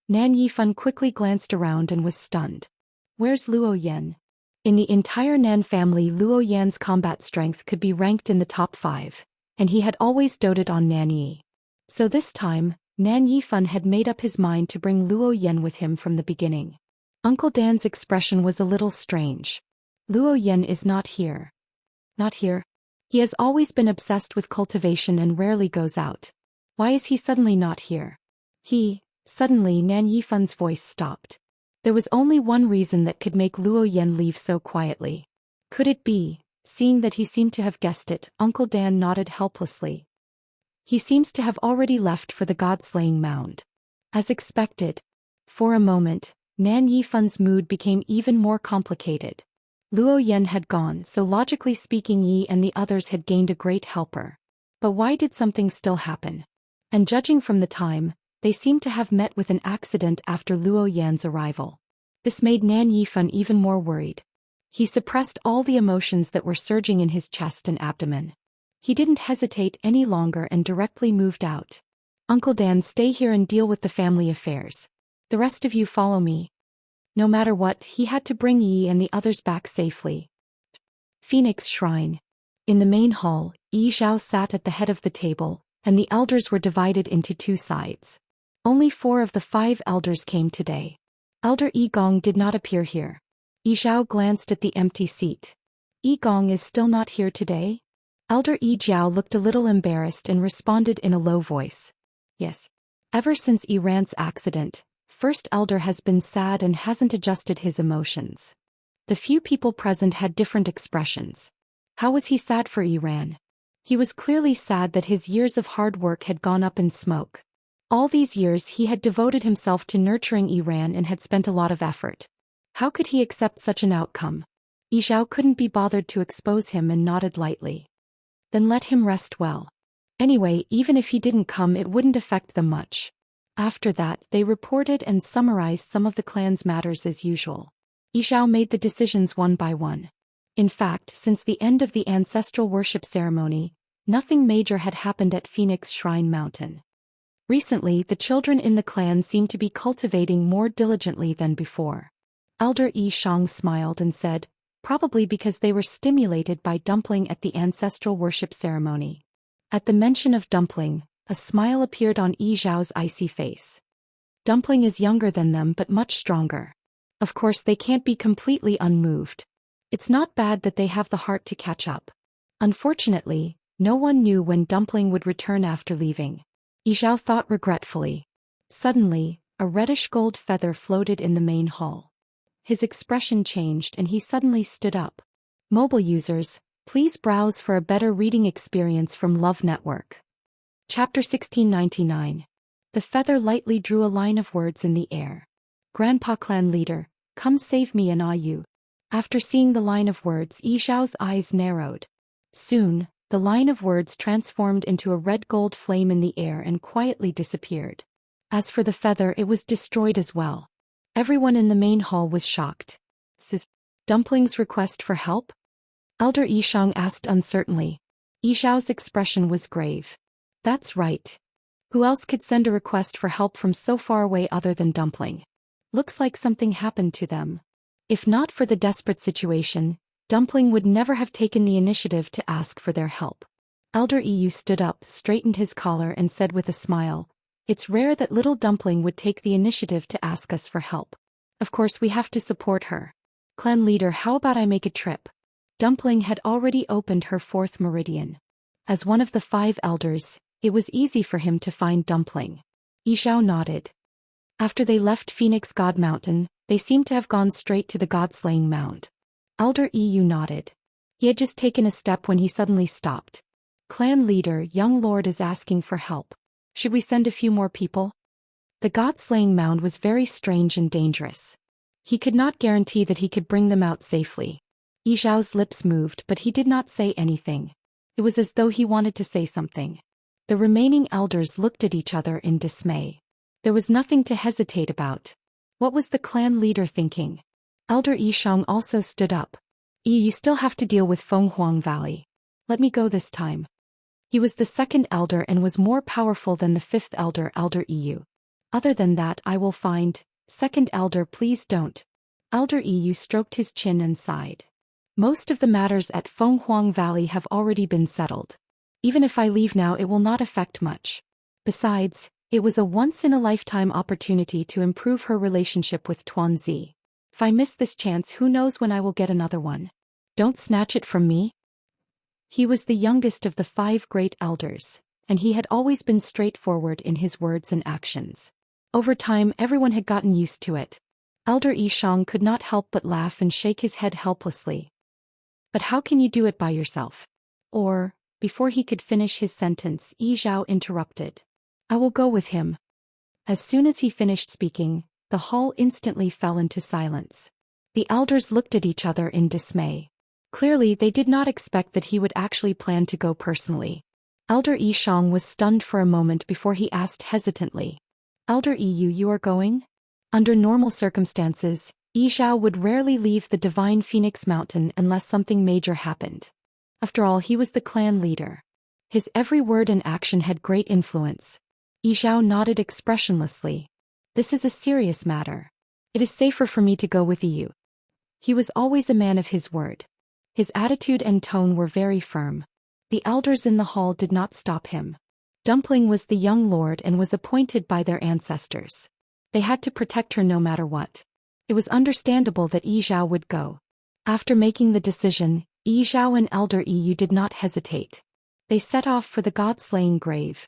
Nan Yifan quickly glanced around and was stunned. Where's Luo Yan? In the entire Nan family, Luo Yan's combat strength could be ranked in the top 5, and he had always doted on Nan Yi. So this time, Nan Yifan had made up his mind to bring Luo Yan with him from the beginning. Uncle Dan's expression was a little strange. Luo Yan is not here. Not here? He has always been obsessed with cultivation and rarely goes out. Why is he suddenly not here? Suddenly Nan Yifan's voice stopped. There was only one reason that could make Luo Yan leave so quietly. Could it be, seeing that he seemed to have guessed it, Uncle Dan nodded helplessly. He seems to have already left for the god-slaying mound. As expected. For a moment, Nan Yifan's mood became even more complicated. Luo Yan had gone, so logically speaking Yi and the others had gained a great helper. But why did something still happen? And judging from the time, they seemed to have met with an accident after Luo Yan's arrival. This made Nan Yifan even more worried. He suppressed all the emotions that were surging in his chest and abdomen. He didn't hesitate any longer and directly moved out. Uncle Dan, stay here and deal with the family affairs. The rest of you follow me. No matter what, he had to bring Yi and the others back safely. Phoenix Shrine. In the main hall, Yi Zhao sat at the head of the table, and the elders were divided into 2 sides. Only 4 of the 5 elders came today. Elder Yi Gong did not appear here. Yi Zhao glanced at the empty seat. Yi Gong is still not here today? Elder Yi Jiao looked a little embarrassed and responded in a low voice. Yes. Ever since Iran's accident, First Elder has been sad and hasn't adjusted his emotions. The few people present had different expressions. How was he sad for Iran? He was clearly sad that his years of hard work had gone up in smoke. All these years he had devoted himself to nurturing Iran and had spent a lot of effort. How could he accept such an outcome? Yi Zhao couldn't be bothered to expose him and nodded lightly. Then let him rest well. Anyway, even if he didn't come, it wouldn't affect them much. After that, they reported and summarized some of the clan's matters as usual. Yi Zhao made the decisions one by one. In fact, since the end of the ancestral worship ceremony, nothing major had happened at Phoenix Shrine Mountain. Recently, the children in the clan seemed to be cultivating more diligently than before. Elder Yi Shang smiled and said, probably because they were stimulated by Dumpling at the ancestral worship ceremony. At the mention of Dumpling, a smile appeared on Yi Zhao's icy face. Dumpling is younger than them but much stronger. Of course they can't be completely unmoved. It's not bad that they have the heart to catch up. Unfortunately, no one knew when Dumpling would return after leaving. Yi Zhao thought regretfully. Suddenly, a reddish gold feather floated in the main hall. His expression changed and he suddenly stood up. Mobile users, please browse for a better reading experience from Love Network. Chapter 1699. The feather lightly drew a line of words in the air. Grandpa Clan Leader, come save me and you. After seeing the line of words, Yi Zhao's eyes narrowed. Soon, the line of words transformed into a red-gold flame in the air and quietly disappeared. As for the feather, it was destroyed as well. Everyone in the main hall was shocked. Dumpling's request for help? Elder Yi Shang asked uncertainly. Yi Zhao's expression was grave. That's right. Who else could send a request for help from so far away other than Dumpling? Looks like something happened to them. If not for the desperate situation, Dumpling would never have taken the initiative to ask for their help. Elder EU stood up, straightened his collar and said with a smile, "It's rare that little dumpling would take the initiative to ask us for help. Of course we have to support her. Clan leader, how about I make a trip?" Dumpling had already opened her 4th meridian. As one of the 5 elders, it was easy for him to find Dumpling. Yizhao nodded. After they left Phoenix God Mountain, they seemed to have gone straight to the God-slaying mound. Elder EU nodded. He had just taken a step when he suddenly stopped. "Clan leader, young lord is asking for help. Should we send a few more people?" The God-slaying mound was very strange and dangerous. He could not guarantee that he could bring them out safely. Yizhao's lips moved, but he did not say anything. It was as though he wanted to say something. The remaining elders looked at each other in dismay. There was nothing to hesitate about. What was the clan leader thinking? Elder Yishang also stood up. You still have to deal with Fenghuang Valley. Let me go this time." He was the 2nd elder and was more powerful than the 5th elder, Elder EU. "Other than that I will find." "2nd elder, please don't." Elder EU stroked his chin and sighed. "Most of the matters at Fenghuang Valley have already been settled. Even if I leave now it will not affect much. Besides, it was a once-in-a-lifetime opportunity to improve her relationship with Tuanzi. If I miss this chance, who knows when I will get another one. Don't snatch it from me." He was the youngest of the 5 great elders, and he had always been straightforward in his words and actions. Over time everyone had gotten used to it. Elder Yishang could not help but laugh and shake his head helplessly. "But how can you do it by yourself?" Or, before he could finish his sentence, Yizhao interrupted. "I will go with him." As soon as he finished speaking, the hall instantly fell into silence. The elders looked at each other in dismay. Clearly they did not expect that he would actually plan to go personally. Elder Yishang was stunned for a moment before he asked hesitantly, "Elder EU, you are going?" Under normal circumstances, Yizhao would rarely leave the Divine Phoenix Mountain unless something major happened. After all, he was the clan leader. His every word and action had great influence. Yizhao nodded expressionlessly. "This is a serious matter. It is safer for me to go with you." He was always a man of his word. His attitude and tone were very firm. The elders in the hall did not stop him. Dumpling was the young lord and was appointed by their ancestors. They had to protect her no matter what. It was understandable that Yizhao would go. After making the decision, Yizhao and Elder EU did not hesitate. They set off for the god-slaying grave.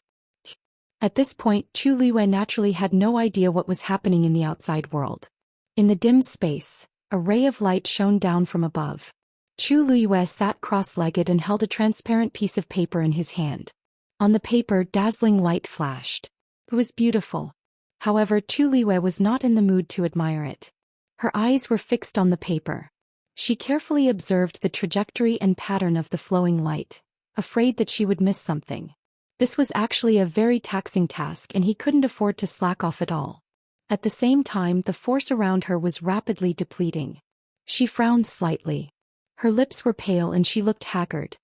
At this point, Chu Liwei naturally had no idea what was happening in the outside world. In the dim space, a ray of light shone down from above. Chu Liwei sat cross-legged and held a transparent piece of paper in his hand. On the paper, dazzling light flashed. It was beautiful. However, Chu Liwei was not in the mood to admire it. Her eyes were fixed on the paper. She carefully observed the trajectory and pattern of the flowing light, afraid that she would miss something. This was actually a very taxing task and he couldn't afford to slack off at all. At the same time, the force around her was rapidly depleting. She frowned slightly. Her lips were pale and she looked haggard.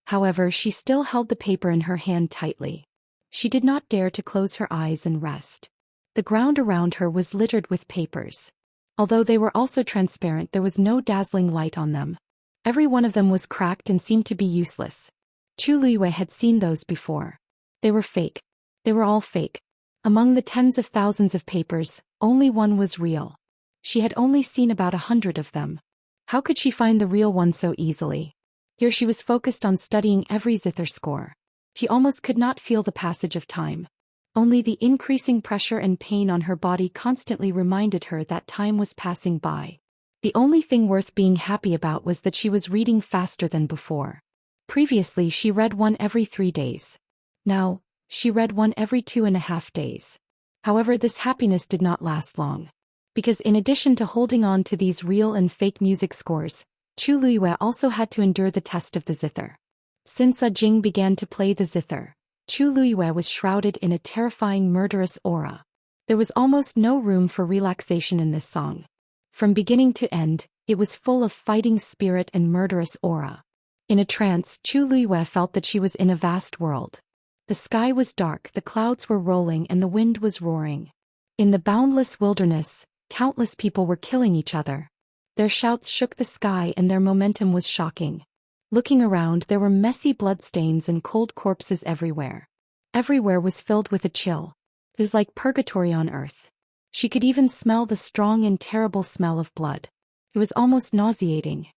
However, she still held the paper in her hand tightly. She did not dare to close her eyes and rest. The ground around her was littered with papers. Although they were also transparent, there was no dazzling light on them. Every one of them was cracked and seemed to be useless. Chu Liwei had seen those before. They were fake. They were all fake. Among the tens of thousands of papers, only one was real. She had only seen about 100 of them. How could she find the real one so easily? Here she was focused on studying every zither score. She almost could not feel the passage of time. Only the increasing pressure and pain on her body constantly reminded her that time was passing by. The only thing worth being happy about was that she was reading faster than before. Previously she read one every 3 days. Now, she read one every 2.5 days. However, this happiness did not last long. Because in addition to holding on to these real and fake music scores, Chu Liwei also had to endure the test of the zither. Since Jing began to play the zither, Chu Liwei was shrouded in a terrifying murderous aura. There was almost no room for relaxation in this song. From beginning to end, it was full of fighting spirit and murderous aura. In a trance, Chu Liwei felt that she was in a vast world. The sky was dark, the clouds were rolling and the wind was roaring. In the boundless wilderness, countless people were killing each other. Their shouts shook the sky and their momentum was shocking. Looking around, there were messy bloodstains and cold corpses everywhere. Everywhere was filled with a chill. It was like purgatory on earth. She could even smell the strong and terrible smell of blood. It was almost nauseating.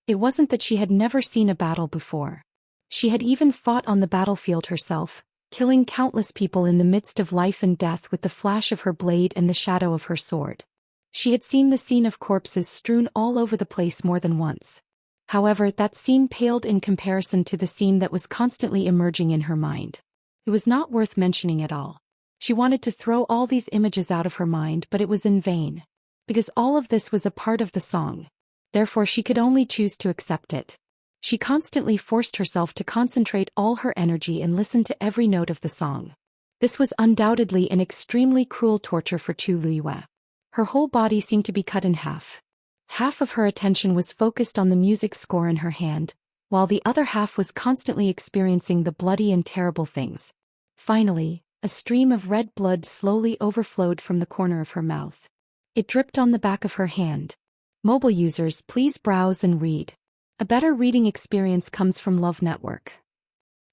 It wasn't that she had never seen a battle before. She had even fought on the battlefield herself, killing countless people in the midst of life and death with the flash of her blade and the shadow of her sword. She had seen the scene of corpses strewn all over the place more than once. However, that scene paled in comparison to the scene that was constantly emerging in her mind. It was not worth mentioning at all. She wanted to throw all these images out of her mind, but it was in vain. Because all of this was a part of the song. Therefore she could only choose to accept it. She constantly forced herself to concentrate all her energy and listen to every note of the song. This was undoubtedly an extremely cruel torture for Chu Luiyue. Her whole body seemed to be cut in half. Half of her attention was focused on the music score in her hand, while the other half was constantly experiencing the bloody and terrible things. Finally, a stream of red blood slowly overflowed from the corner of her mouth. It dripped on the back of her hand. Mobile users, please browse and read. A better reading experience comes from Love Network.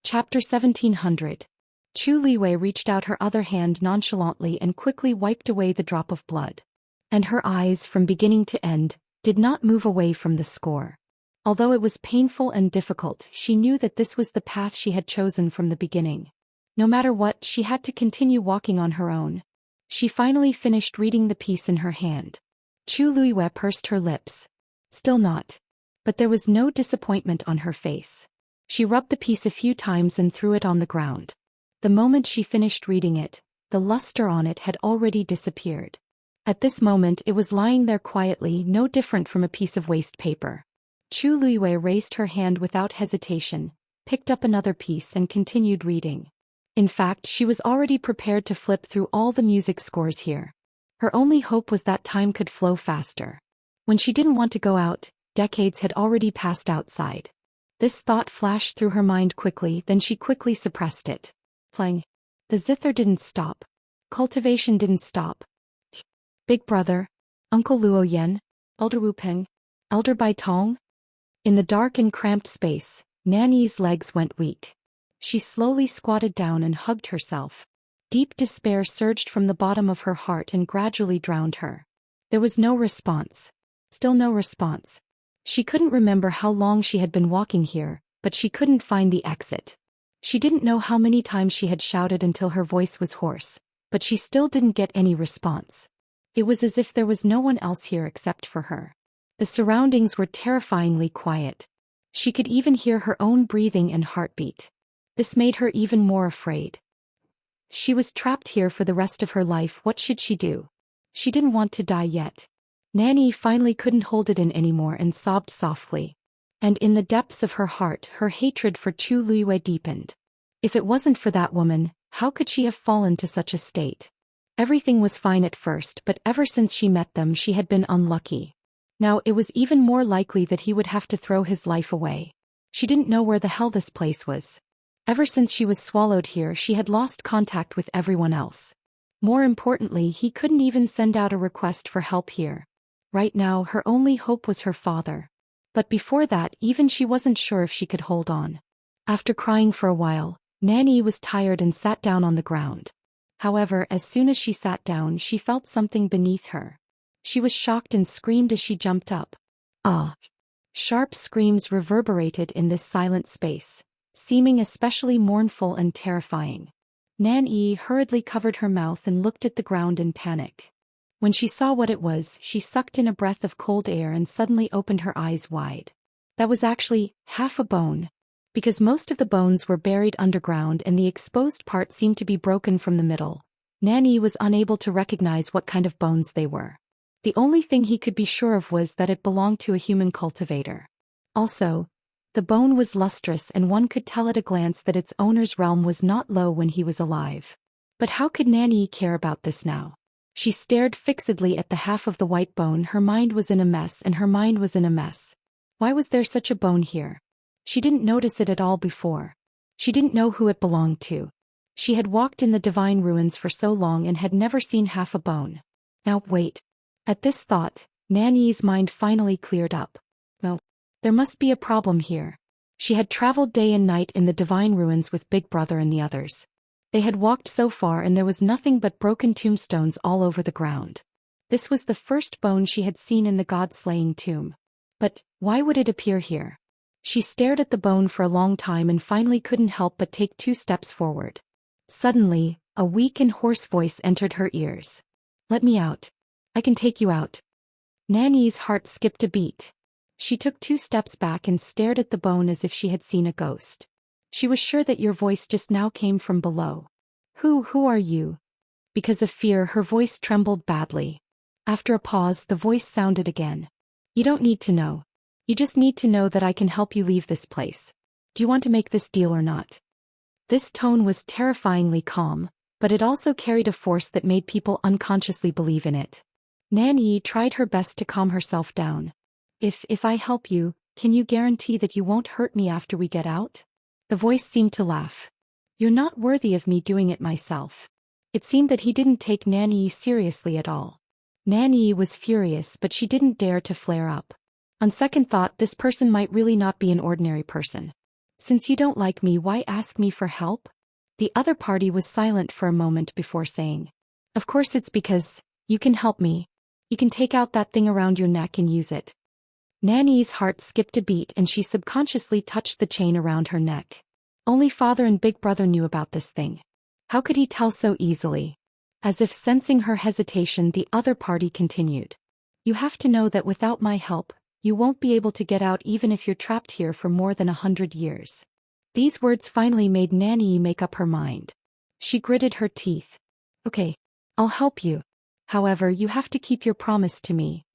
Chapter 1700. Chu Liwei reached out her other hand nonchalantly and quickly wiped away the drop of blood. And her eyes, from beginning to end, did not move away from the score. Although it was painful and difficult, she knew that this was the path she had chosen from the beginning. No matter what, she had to continue walking on her own. She finally finished reading the piece in her hand. Chu Luiyue pursed her lips. Still not. But there was no disappointment on her face. She rubbed the piece a few times and threw it on the ground. The moment she finished reading it, the luster on it had already disappeared. At this moment it was lying there quietly, no different from a piece of waste paper. Chu Luiyue raised her hand without hesitation, picked up another piece and continued reading. In fact, she was already prepared to flip through all the music scores here. Her only hope was that time could flow faster. When she didn't want to go out, decades had already passed outside. This thought flashed through her mind quickly, then she quickly suppressed it. Playing. The zither didn't stop. Cultivation didn't stop. Big Brother, Uncle Luo Yen, Elder Wu Peng, Elder Bai Tong. In the dark and cramped space, Nanny's legs went weak. She slowly squatted down and hugged herself. Deep despair surged from the bottom of her heart and gradually drowned her. There was no response. Still no response. She couldn't remember how long she had been walking here, but she couldn't find the exit. She didn't know how many times she had shouted until her voice was hoarse, but she still didn't get any response. It was as if there was no one else here except for her. The surroundings were terrifyingly quiet. She could even hear her own breathing and heartbeat. This made her even more afraid. She was trapped here for the rest of her life. What should she do? She didn't want to die yet. Nanny finally couldn't hold it in anymore and sobbed softly. And in the depths of her heart, her hatred for Chu Luiyue deepened. If it wasn't for that woman, how could she have fallen to such a state? Everything was fine at first, but ever since she met them she had been unlucky. Now it was even more likely that he would have to throw his life away. She didn't know where the hell this place was. Ever since she was swallowed here, she had lost contact with everyone else. More importantly, he couldn't even send out a request for help here. Right now, her only hope was her father. But before that, even she wasn't sure if she could hold on. After crying for a while, Nanny was tired and sat down on the ground. However, as soon as she sat down, she felt something beneath her. She was shocked and screamed as she jumped up. Ah! Sharp screams reverberated in this silent space, seeming especially mournful and terrifying. Nan-yi hurriedly covered her mouth and looked at the ground in panic. When she saw what it was, she sucked in a breath of cold air and suddenly opened her eyes wide. That was actually half a bone. Because most of the bones were buried underground and the exposed part seemed to be broken from the middle, Nan-yi was unable to recognize what kind of bones they were. The only thing he could be sure of was that it belonged to a human cultivator. Also, the bone was lustrous and one could tell at a glance that its owner's realm was not low when he was alive. But how could Nan-yi care about this now? She stared fixedly at the half of the white bone. Her mind was in a mess and her mind was in a mess. Why was there such a bone here? She didn't notice it at all before. She didn't know who it belonged to. She had walked in the divine ruins for so long and had never seen half a bone. Now wait. At this thought, Nan-yi's mind finally cleared up. No. There must be a problem here. She had traveled day and night in the divine ruins with Big Brother and the others. They had walked so far and there was nothing but broken tombstones all over the ground. This was the first bone she had seen in the god-slaying tomb. But why would it appear here? She stared at the bone for a long time and finally couldn't help but take 2 steps forward. Suddenly, a weak and hoarse voice entered her ears. "Let me out. I can take you out." Nanny's heart skipped a beat. She took 2 steps back and stared at the bone as if she had seen a ghost. "She was sure that your voice just now came from below. Who are you?" Because of fear, her voice trembled badly. After a pause, the voice sounded again. "You don't need to know. You just need to know that I can help you leave this place. Do you want to make this deal or not?" This tone was terrifyingly calm, but it also carried a force that made people unconsciously believe in it. Nanny tried her best to calm herself down. If I help you, can you guarantee that you won't hurt me after we get out?" The voice seemed to laugh. "You're not worthy of me doing it myself." It seemed that he didn't take Nanny seriously at all. Nanny was furious, but she didn't dare to flare up. On second thought, this person might really not be an ordinary person. "Since you don't like me, why ask me for help?" The other party was silent for a moment before saying, "Of course it's because you can help me. You can take out that thing around your neck and use it." Nanny's heart skipped a beat and she subconsciously touched the chain around her neck. Only Father and Big Brother knew about this thing. How could he tell so easily? As if sensing her hesitation, the other party continued. "You have to know that without my help, you won't be able to get out even if you're trapped here for more than 100 years. These words finally made Nanny make up her mind. She gritted her teeth. "Okay, I'll help you. However, you have to keep your promise to me."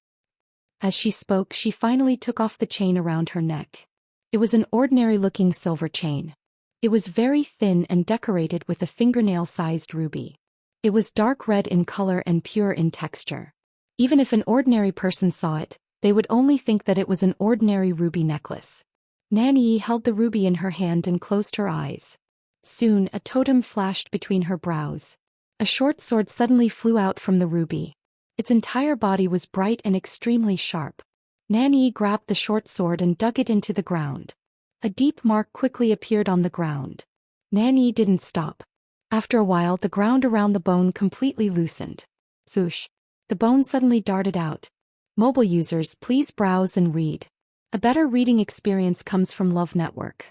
As she spoke, she finally took off the chain around her neck. It was an ordinary-looking silver chain. It was very thin and decorated with a fingernail-sized ruby. It was dark red in color and pure in texture. Even if an ordinary person saw it, they would only think that it was an ordinary ruby necklace. Nanny held the ruby in her hand and closed her eyes. Soon, a totem flashed between her brows. A short sword suddenly flew out from the ruby. Its entire body was bright and extremely sharp. Nanny grabbed the short sword and dug it into the ground. A deep mark quickly appeared on the ground. Nanny didn't stop. After a while, the ground around the bone completely loosened. Swoosh! The bone suddenly darted out. Mobile users, please browse and read. A better reading experience comes from Love Network.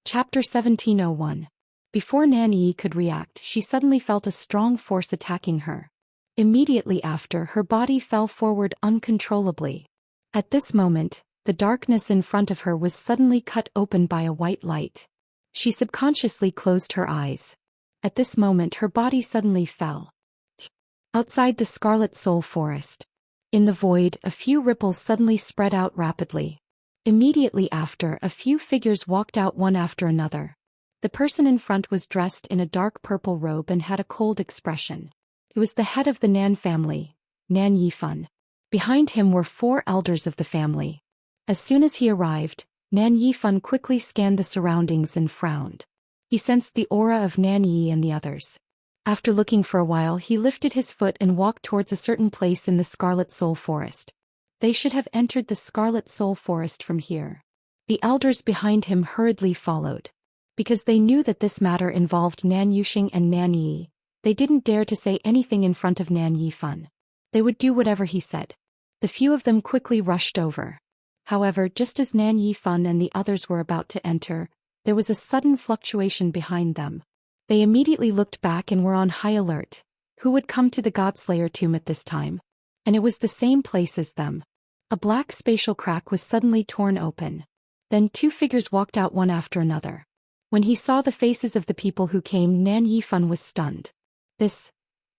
Chapter 1701. Before Nanny could react, she suddenly felt a strong force attacking her. Immediately after, her body fell forward uncontrollably. At this moment, the darkness in front of her was suddenly cut open by a white light. She subconsciously closed her eyes. At this moment, her body suddenly fell. Outside the Scarlet Soul Forest. In the void, a few ripples suddenly spread out rapidly. Immediately after, a few figures walked out one after another. The person in front was dressed in a dark purple robe and had a cold expression. It was the head of the Nan family, Nan Yifan. Behind him were 4 elders of the family. As soon as he arrived, Nan Yifan quickly scanned the surroundings and frowned. He sensed the aura of Nan Yi and the others. After looking for a while, he lifted his foot and walked towards a certain place in the Scarlet Soul Forest. They should have entered the Scarlet Soul Forest from here. The elders behind him hurriedly followed. Because they knew that this matter involved Nan Yuxing and Nan Yi, they didn't dare to say anything in front of Nan Yifan. They would do whatever he said. The few of them quickly rushed over. However, just as Nan Yifan and the others were about to enter, there was a sudden fluctuation behind them. They immediately looked back and were on high alert. Who would come to the Godslayer tomb at this time? And it was the same place as them. A black spatial crack was suddenly torn open. Then 2 figures walked out one after another. When he saw the faces of the people who came, Nan Yifan was stunned.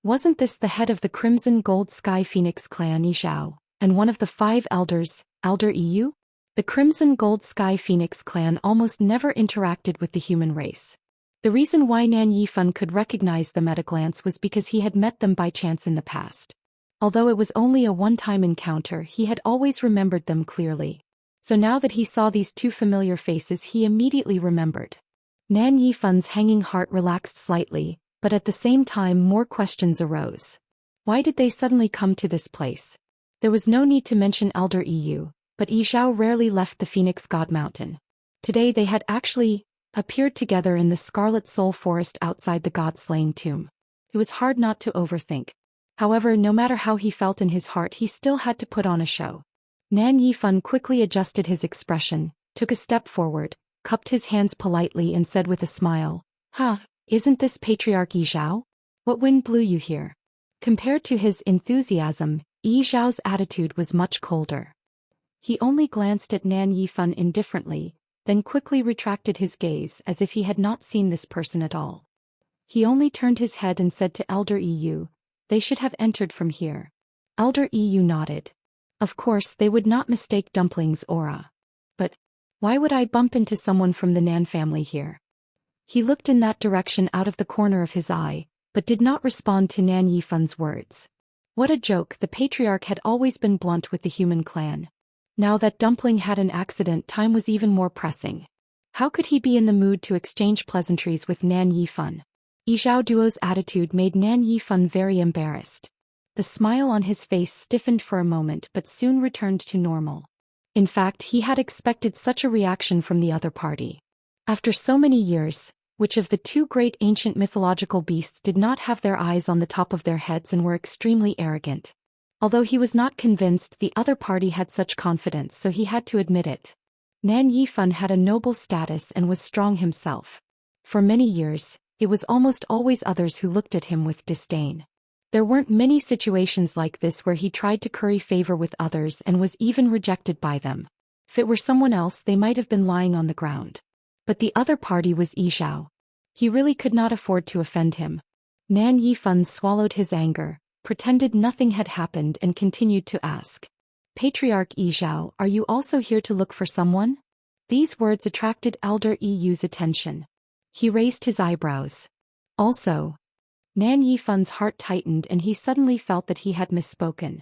Wasn't this the head of the Crimson Gold Sky Phoenix clan Yizhao, and one of the 5 elders, Elder Yu? The Crimson Gold Sky Phoenix clan almost never interacted with the human race. The reason why Nan Yifan could recognize them at a glance was because he had met them by chance in the past. Although it was only a one-time encounter, he had always remembered them clearly. So now that he saw these 2 familiar faces, he immediately remembered. Nan Yifan's hanging heart relaxed slightly, but at the same time more questions arose. Why did they suddenly come to this place? There was no need to mention Elder Yu, but Yizhao rarely left the Phoenix God Mountain. Today they had actually appeared together in the Scarlet Soul Forest outside the God-slaying tomb. It was hard not to overthink. However, no matter how he felt in his heart, he still had to put on a show. Nan Yifan quickly adjusted his expression, took a step forward, cupped his hands politely and said with a smile, isn't this Patriarch Yi Zhao? What wind blew you here? Compared to his enthusiasm, Yi Zhao's attitude was much colder. He only glanced at Nan Yifan indifferently, then quickly retracted his gaze as if he had not seen this person at all. He only turned his head and said to Elder Yu, "They should have entered from here." Elder Yu nodded. Of course, they would not mistake Dumpling's aura. But why would I bump into someone from the Nan family here? He looked in that direction out of the corner of his eye, but did not respond to Nan Yifan's words. What a joke, the patriarch had always been blunt with the human clan. Now that Dumpling had an accident, time was even more pressing. How could he be in the mood to exchange pleasantries with Nan Yifan? Yi Zhao Duo's attitude made Nan Yifan very embarrassed. The smile on his face stiffened for a moment but soon returned to normal. In fact, he had expected such a reaction from the other party. After so many years, which of the two great ancient mythological beasts did not have their eyes on the top of their heads and were extremely arrogant? Although he was not convinced the other party had such confidence, so he had to admit it. Nan Yifan had a noble status and was strong himself. For many years, it was almost always others who looked at him with disdain. There weren't many situations like this where he tried to curry favor with others and was even rejected by them. If it were someone else, they might have been lying on the ground. But the other party was Yi Zhao. He really could not afford to offend him. Nan Yifan swallowed his anger, pretended nothing had happened and continued to ask. Patriarch Yi Zhao, are you also here to look for someone? These words attracted Elder Yu's attention. He raised his eyebrows. Also, Nan Yifan's heart tightened and he suddenly felt that he had misspoken.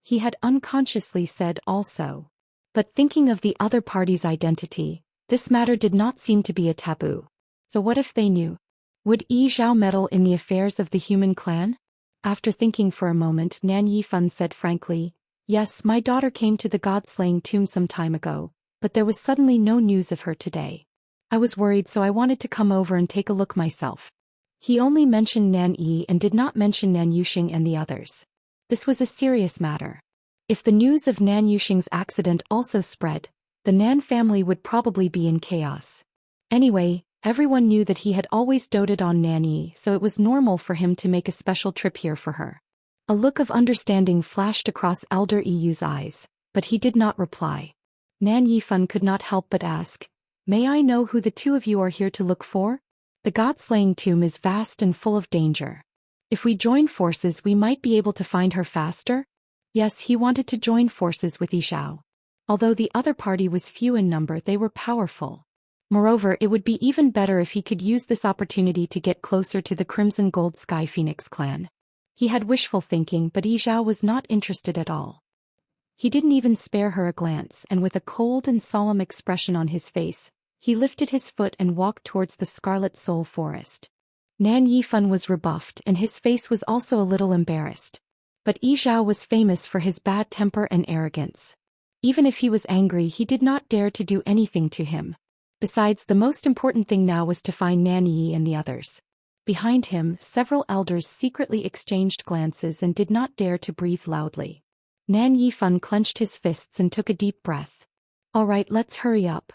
He had unconsciously said also. But thinking of the other party's identity, this matter did not seem to be a taboo. So what if they knew? Would Yi Zhao meddle in the affairs of the human clan? After thinking for a moment, Nan Yifan said frankly, "Yes, my daughter came to the god-slaying tomb some time ago, but there was suddenly no news of her today. I was worried, so I wanted to come over and take a look myself." He only mentioned Nan Yi and did not mention Nan Yuxing and the others. This was a serious matter. If the news of Nan Yuxing's accident also spread, the Nan family would probably be in chaos. Anyway, everyone knew that he had always doted on Nan Yi, so it was normal for him to make a special trip here for her. A look of understanding flashed across Elder Yu's eyes, but he did not reply. Nan Yifan could not help but ask, "May I know who the two of you are here to look for? The god-slaying tomb is vast and full of danger. If we join forces, we might be able to find her faster." Yes, he wanted to join forces with Yi Zhao. Although the other party was few in number, they were powerful. Moreover, it would be even better if he could use this opportunity to get closer to the Crimson Gold Sky Phoenix clan. He had wishful thinking, but Yi Zhao was not interested at all. He didn't even spare her a glance, and with a cold and solemn expression on his face, he lifted his foot and walked towards the Scarlet Soul Forest. Nan Yifan was rebuffed and his face was also a little embarrassed. But Yi Zhao was famous for his bad temper and arrogance. Even if he was angry, he did not dare to do anything to him. Besides, the most important thing now was to find Nan Yi and the others. Behind him, several elders secretly exchanged glances and did not dare to breathe loudly. Nan Yifan clenched his fists and took a deep breath. "All right, let's hurry up."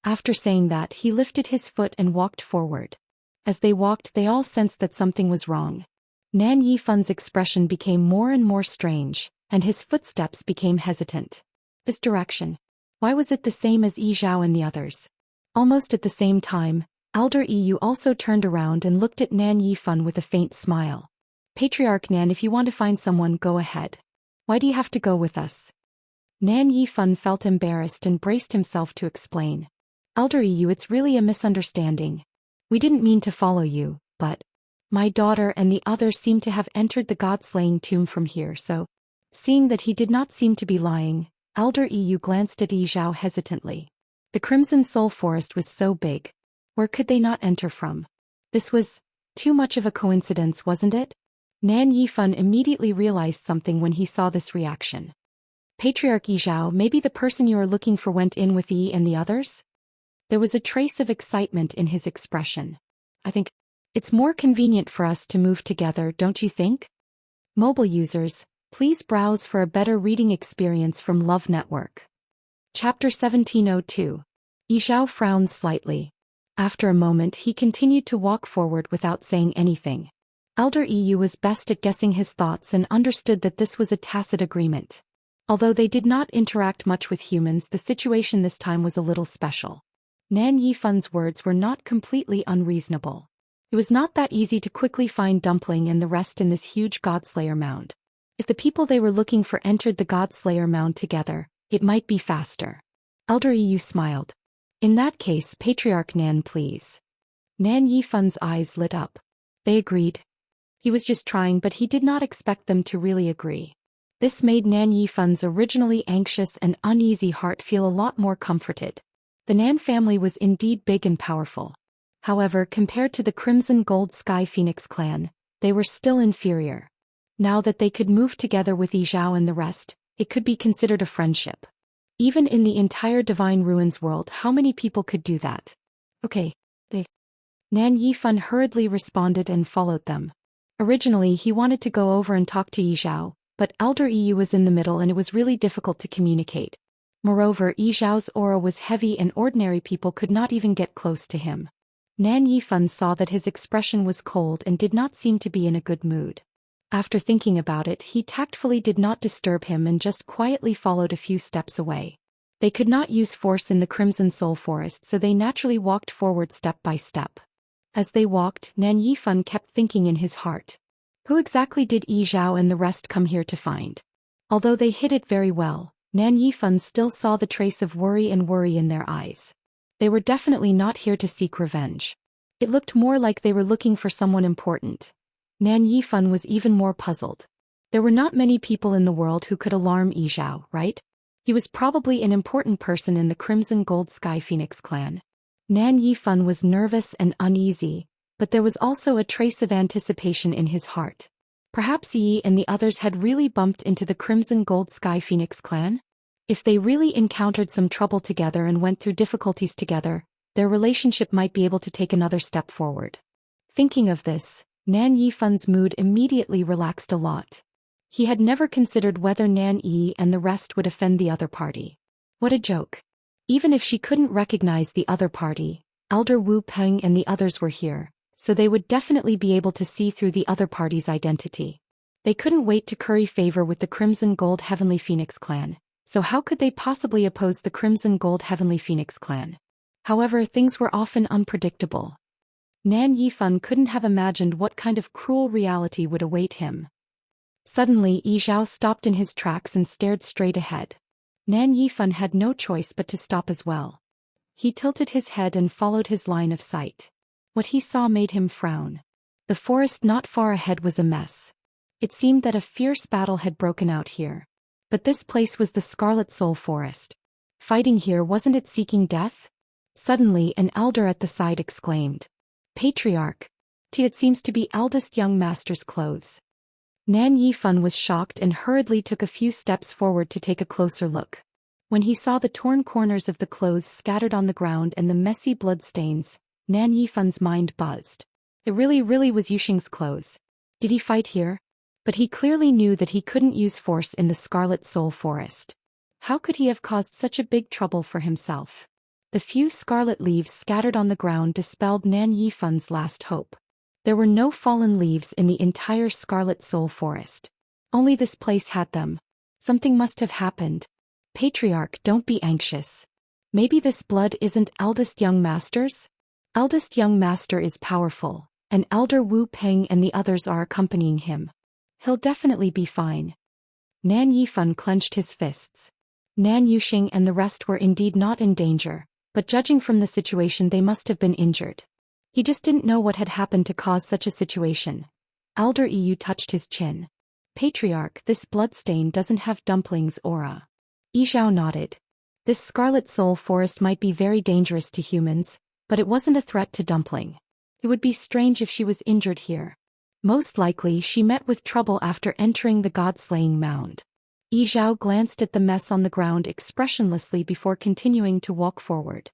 After saying that, he lifted his foot and walked forward. As they walked, they all sensed that something was wrong. Nan Yifan's expression became more and more strange, and his footsteps became hesitant. This direction. Why was it the same as Yi Zhao and the others? Almost at the same time, Elder Yu also turned around and looked at Nan Yifan with a faint smile. "Patriarch Nan, if you want to find someone, go ahead. Why do you have to go with us?" Nan Yifan felt embarrassed and braced himself to explain. "Elder Yu, it's really a misunderstanding. We didn't mean to follow you, but my daughter and the others seem to have entered the god-slaying tomb from here, so..." Seeing that he did not seem to be lying, Elder Yu glanced at Yi Zhao hesitantly. The Crimson Soul Forest was so big. Where could they not enter from? This was too much of a coincidence, wasn't it? Nan Yifan immediately realized something when he saw this reaction. "Patriarch Yi Zhao, maybe the person you are looking for went in with Yi and the others?" There was a trace of excitement in his expression. I think it's more convenient for us to move together, don't you think? Mobile users, please browse for a better reading experience from Love Network. Chapter 1702. Yizhao frowned slightly. After a moment he continued to walk forward without saying anything. Elder Yu was best at guessing his thoughts and understood that this was a tacit agreement. Although they did not interact much with humans, the situation this time was a little special. Nan Yifan's words were not completely unreasonable. It was not that easy to quickly find Dumpling and the rest in this huge Godslayer mound. If the people they were looking for entered the Godslayer mound together, it might be faster. Elder Yu smiled. In that case, Patriarch Nan, please. Nan Yifan's eyes lit up. They agreed. He was just trying, but he did not expect them to really agree. This made Nan Yifan's originally anxious and uneasy heart feel a lot more comforted. The Nan family was indeed big and powerful. However, compared to the Crimson Gold Sky Phoenix clan, they were still inferior. Now that they could move together with Yizhao and the rest, it could be considered a friendship. Even in the entire Divine Ruins world, how many people could do that? Okay, Nan Yifan hurriedly responded and followed them. Originally he wanted to go over and talk to Yizhao, but Elder Yu was in the middle and it was really difficult to communicate. Moreover, Yizhao's aura was heavy and ordinary people could not even get close to him. Nan Yifan saw that his expression was cold and did not seem to be in a good mood. After thinking about it, he tactfully did not disturb him and just quietly followed a few steps away. They could not use force in the Crimson Soul Forest, so they naturally walked forward step by step. As they walked, Nan Yifan kept thinking in his heart. Who exactly did Yizhao and the rest come here to find? Although they hid it very well, Nan Yifan still saw the trace of worry in their eyes. They were definitely not here to seek revenge. It looked more like they were looking for someone important. Nan Yifan was even more puzzled. There were not many people in the world who could alarm Yizhao, right? He was probably an important person in the Crimson Gold Sky Phoenix clan. Nan Yifan was nervous and uneasy, but there was also a trace of anticipation in his heart. Perhaps Yi and the others had really bumped into the Crimson Gold Sky Phoenix clan? If they really encountered some trouble together and went through difficulties together, their relationship might be able to take another step forward. Thinking of this, Nan Yifan's mood immediately relaxed a lot. He had never considered whether Nan Yi and the rest would offend the other party. What a joke. Even if she couldn't recognize the other party, Elder Wu Peng and the others were here, so they would definitely be able to see through the other party's identity. They couldn't wait to curry favor with the Crimson Gold Heavenly Phoenix clan, so how could they possibly oppose the Crimson Gold Heavenly Phoenix clan? However, things were often unpredictable. Nan Yifan couldn't have imagined what kind of cruel reality would await him. Suddenly Yizhao stopped in his tracks and stared straight ahead. Nan Yifan had no choice but to stop as well. He tilted his head and followed his line of sight. What he saw made him frown. The forest not far ahead was a mess. It seemed that a fierce battle had broken out here. But this place was the Scarlet Soul Forest. Fighting here, wasn't it seeking death? Suddenly an elder at the side exclaimed. Patriarch. It seems to be eldest young master's clothes. Nan Yifan was shocked and hurriedly took a few steps forward to take a closer look. When he saw the torn corners of the clothes scattered on the ground and the messy bloodstains, Nan Yifan's mind buzzed. It really was Yuxing's clothes. Did he fight here? But he clearly knew that he couldn't use force in the Scarlet Soul Forest. How could he have caused such a big trouble for himself? The few scarlet leaves scattered on the ground dispelled Nan Yifan's last hope. There were no fallen leaves in the entire Scarlet Soul Forest. Only this place had them. Something must have happened. Patriarch, don't be anxious. Maybe this blood isn't eldest young master's? Eldest young master is powerful, and Elder Wu Peng and the others are accompanying him. He'll definitely be fine. Nan Yifan clenched his fists. Nan Yuxing and the rest were indeed not in danger, but judging from the situation they must have been injured. He just didn't know what had happened to cause such a situation. Elder Yu touched his chin. Patriarch, this bloodstain doesn't have Dumpling's aura. Yizhao nodded. This Scarlet Soul Forest might be very dangerous to humans, but it wasn't a threat to Dumpling. It would be strange if she was injured here. Most likely she met with trouble after entering the God-slaying mound. Yizhao glanced at the mess on the ground expressionlessly before continuing to walk forward.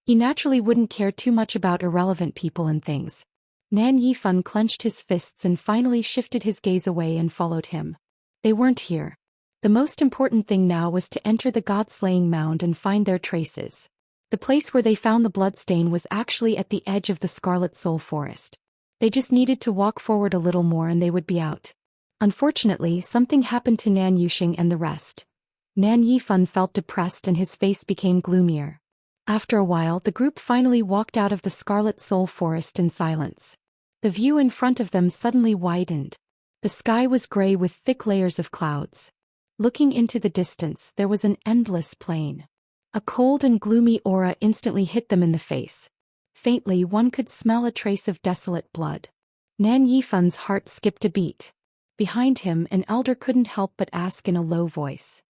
He naturally wouldn't care too much about irrelevant people and things. Nan Yifan clenched his fists and finally shifted his gaze away and followed him. They weren't here. The most important thing now was to enter the god-slaying mound and find their traces. The place where they found the bloodstain was actually at the edge of the Scarlet Soul Forest. They just needed to walk forward a little more and they would be out. Unfortunately, something happened to Nan Yuxing and the rest. Nan Yifan felt depressed and his face became gloomier. After a while, the group finally walked out of the Scarlet Soul Forest in silence. The view in front of them suddenly widened. The sky was gray with thick layers of clouds. Looking into the distance, there was an endless plain. A cold and gloomy aura instantly hit them in the face. Faintly, one could smell a trace of desolate blood. Nan Yifan's heart skipped a beat. Behind him, an elder couldn't help but ask in a low voice.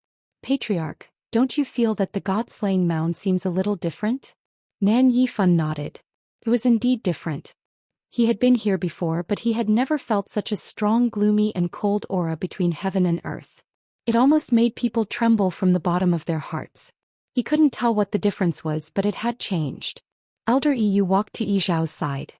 "Patriarch, don't you feel that the god-slaying mound seems a little different?" Nan Yifan nodded. It was indeed different. He had been here before, but he had never felt such a strong, gloomy and cold aura between heaven and earth. It almost made people tremble from the bottom of their hearts. He couldn't tell what the difference was, but it had changed. Elder Yu walked to Yizhao's side.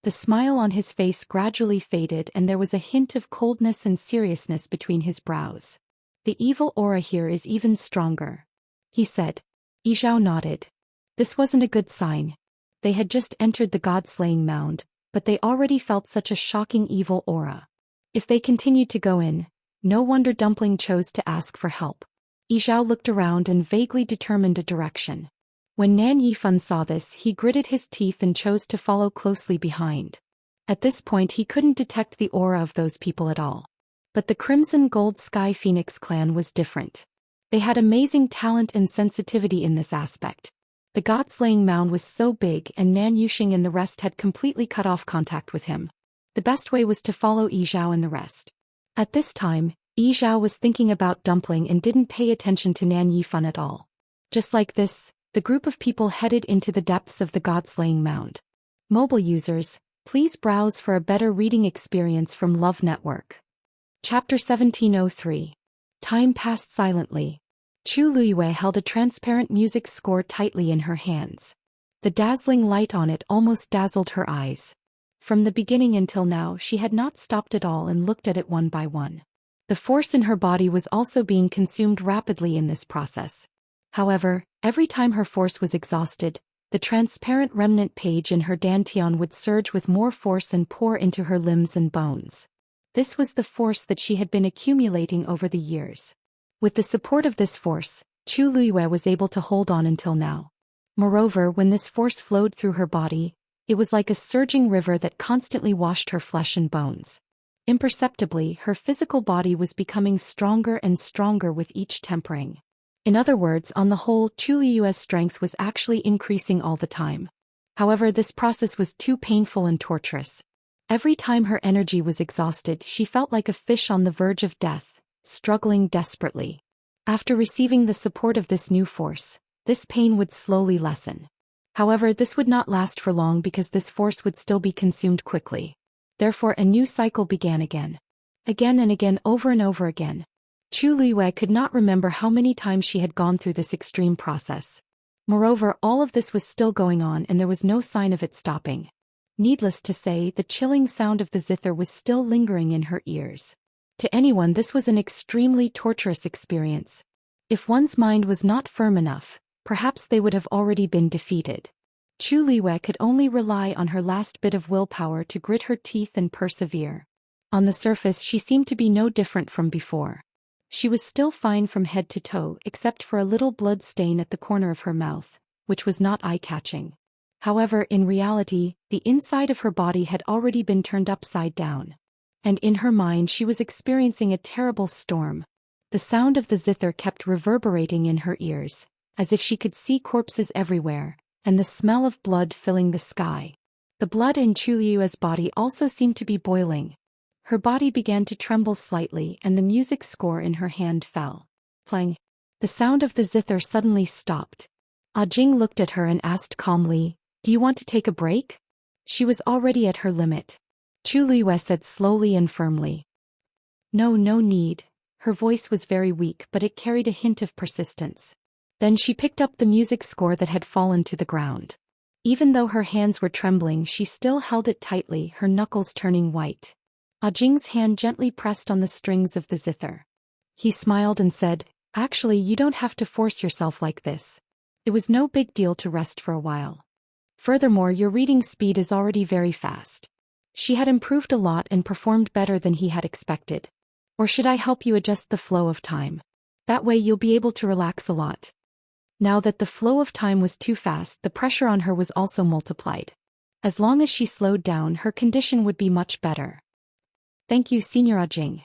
The smile on his face gradually faded and there was a hint of coldness and seriousness between his brows. "The evil aura here is even stronger," he said. Yizhao nodded. This wasn't a good sign. They had just entered the god-slaying mound, but they already felt such a shocking evil aura. If they continued to go in, no wonder Dumpling chose to ask for help. Yizhao looked around and vaguely determined a direction. When Nan Yifan saw this, he gritted his teeth and chose to follow closely behind. At this point he couldn't detect the aura of those people at all. But the Crimson Gold Sky Phoenix clan was different. They had amazing talent and sensitivity in this aspect. The god-slaying mound was so big and Nan Yuxing and the rest had completely cut off contact with him. The best way was to follow Yizhao and the rest. At this time, Yizhao was thinking about Dumpling and didn't pay attention to Nan Yifan at all. Just like this, the group of people headed into the depths of the god-slaying mound. Mobile users, please browse for a better reading experience from Love Network. Chapter 1703. Time passed silently. Chu Luiyue held a transparent music score tightly in her hands. The dazzling light on it almost dazzled her eyes. From the beginning until now she had not stopped at all and looked at it one by one. The force in her body was also being consumed rapidly in this process. However, every time her force was exhausted, the transparent remnant page in her dantian would surge with more force and pour into her limbs and bones. This was the force that she had been accumulating over the years. With the support of this force, Chu Luiyue was able to hold on until now. Moreover, when this force flowed through her body, it was like a surging river that constantly washed her flesh and bones. Imperceptibly, her physical body was becoming stronger and stronger with each tempering. In other words, on the whole, Chu Luiyue's strength was actually increasing all the time. However, this process was too painful and torturous. Every time her energy was exhausted, she felt like a fish on the verge of death, struggling desperately. After receiving the support of this new force, this pain would slowly lessen. However, this would not last for long because this force would still be consumed quickly. Therefore, a new cycle began again. Again and again, over and over again. Chu Luiyue could not remember how many times she had gone through this extreme process. Moreover, all of this was still going on and there was no sign of it stopping. Needless to say, the chilling sound of the zither was still lingering in her ears. To anyone, this was an extremely torturous experience. If one's mind was not firm enough, perhaps they would have already been defeated. Chu Luiyue could only rely on her last bit of willpower to grit her teeth and persevere. On the surface, she seemed to be no different from before. She was still fine from head to toe except for a little blood stain at the corner of her mouth, which was not eye-catching. However, in reality, the inside of her body had already been turned upside down. And in her mind she was experiencing a terrible storm. The sound of the zither kept reverberating in her ears, as if she could see corpses everywhere, and the smell of blood filling the sky. The blood in Chu Luiyue's body also seemed to be boiling. Her body began to tremble slightly and the music score in her hand fell. Playing. The sound of the zither suddenly stopped. Jing looked at her and asked calmly, "Do you want to take a break?" She was already at her limit. Chu Luiyue said slowly and firmly. No need." Her voice was very weak but it carried a hint of persistence. Then she picked up the music score that had fallen to the ground. Even though her hands were trembling, she still held it tightly, her knuckles turning white. Jing's hand gently pressed on the strings of the zither. He smiled and said, "Actually, you don't have to force yourself like this. It was no big deal to rest for a while. Furthermore, your reading speed is already very fast." She had improved a lot and performed better than he had expected. "Or should I help you adjust the flow of time? That way you'll be able to relax a lot." Now that the flow of time was too fast, the pressure on her was also multiplied. As long as she slowed down, her condition would be much better. "Thank you, Señora Jing.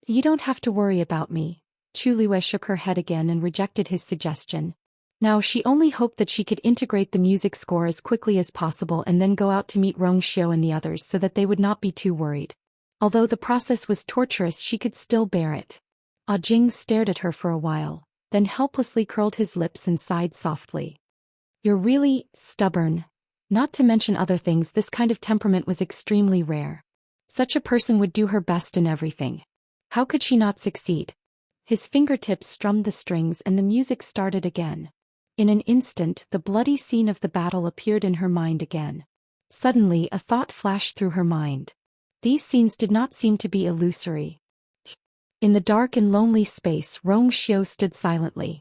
You don't have to worry about me." Chu Liwei shook her head again and rejected his suggestion. Now she only hoped that she could integrate the music score as quickly as possible and then go out to meet Rong Xiao and the others so that they would not be too worried. Although the process was torturous, she could still bear it. Jing stared at her for a while, then helplessly curled his lips and sighed softly. "You're really stubborn. Not to mention other things, this kind of temperament was extremely rare. Such a person would do her best in everything. How could she not succeed?" His fingertips strummed the strings and the music started again. In an instant, the bloody scene of the battle appeared in her mind again. Suddenly, a thought flashed through her mind. These scenes did not seem to be illusory. In the dark and lonely space, Rong Xiao stood silently.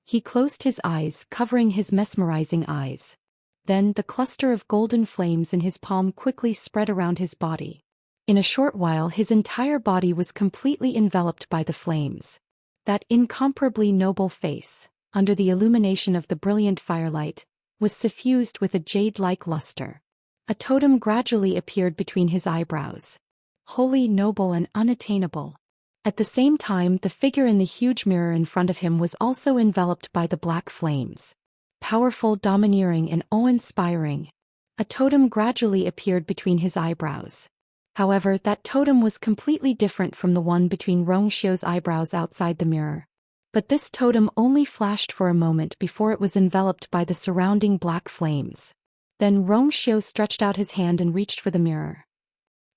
He closed his eyes, covering his mesmerizing eyes. Then, the cluster of golden flames in his palm quickly spread around his body. In a short while, his entire body was completely enveloped by the flames. That incomparably noble face, under the illumination of the brilliant firelight, was suffused with a jade-like luster. A totem gradually appeared between his eyebrows. Holy, noble, and unattainable. At the same time, the figure in the huge mirror in front of him was also enveloped by the black flames. Powerful, domineering, and awe-inspiring. A totem gradually appeared between his eyebrows. However, that totem was completely different from the one between Rong Xiao's eyebrows outside the mirror. But this totem only flashed for a moment before it was enveloped by the surrounding black flames. Then Rong Xiao stretched out his hand and reached for the mirror.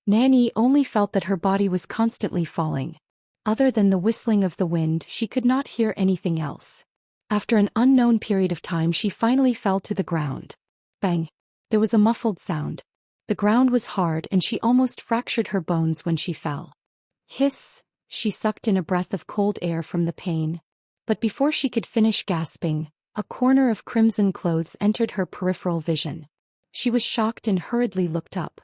Nanny only felt that her body was constantly falling. Other than the whistling of the wind, she could not hear anything else. After an unknown period of time, she finally fell to the ground. Bang! There was a muffled sound. The ground was hard and she almost fractured her bones when she fell. Hiss! She sucked in a breath of cold air from the pain. But before she could finish gasping, a corner of crimson clothes entered her peripheral vision. She was shocked and hurriedly looked up.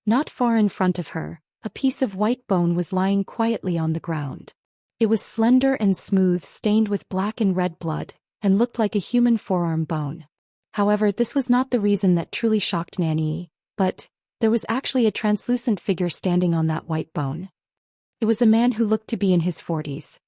Not far in front of her, a piece of white bone was lying quietly on the ground. It was slender and smooth, stained with black and red blood, and looked like a human forearm bone. However, this was not the reason that truly shocked Nanny, but there was actually a translucent figure standing on that white bone. It was a man who looked to be in his 40s.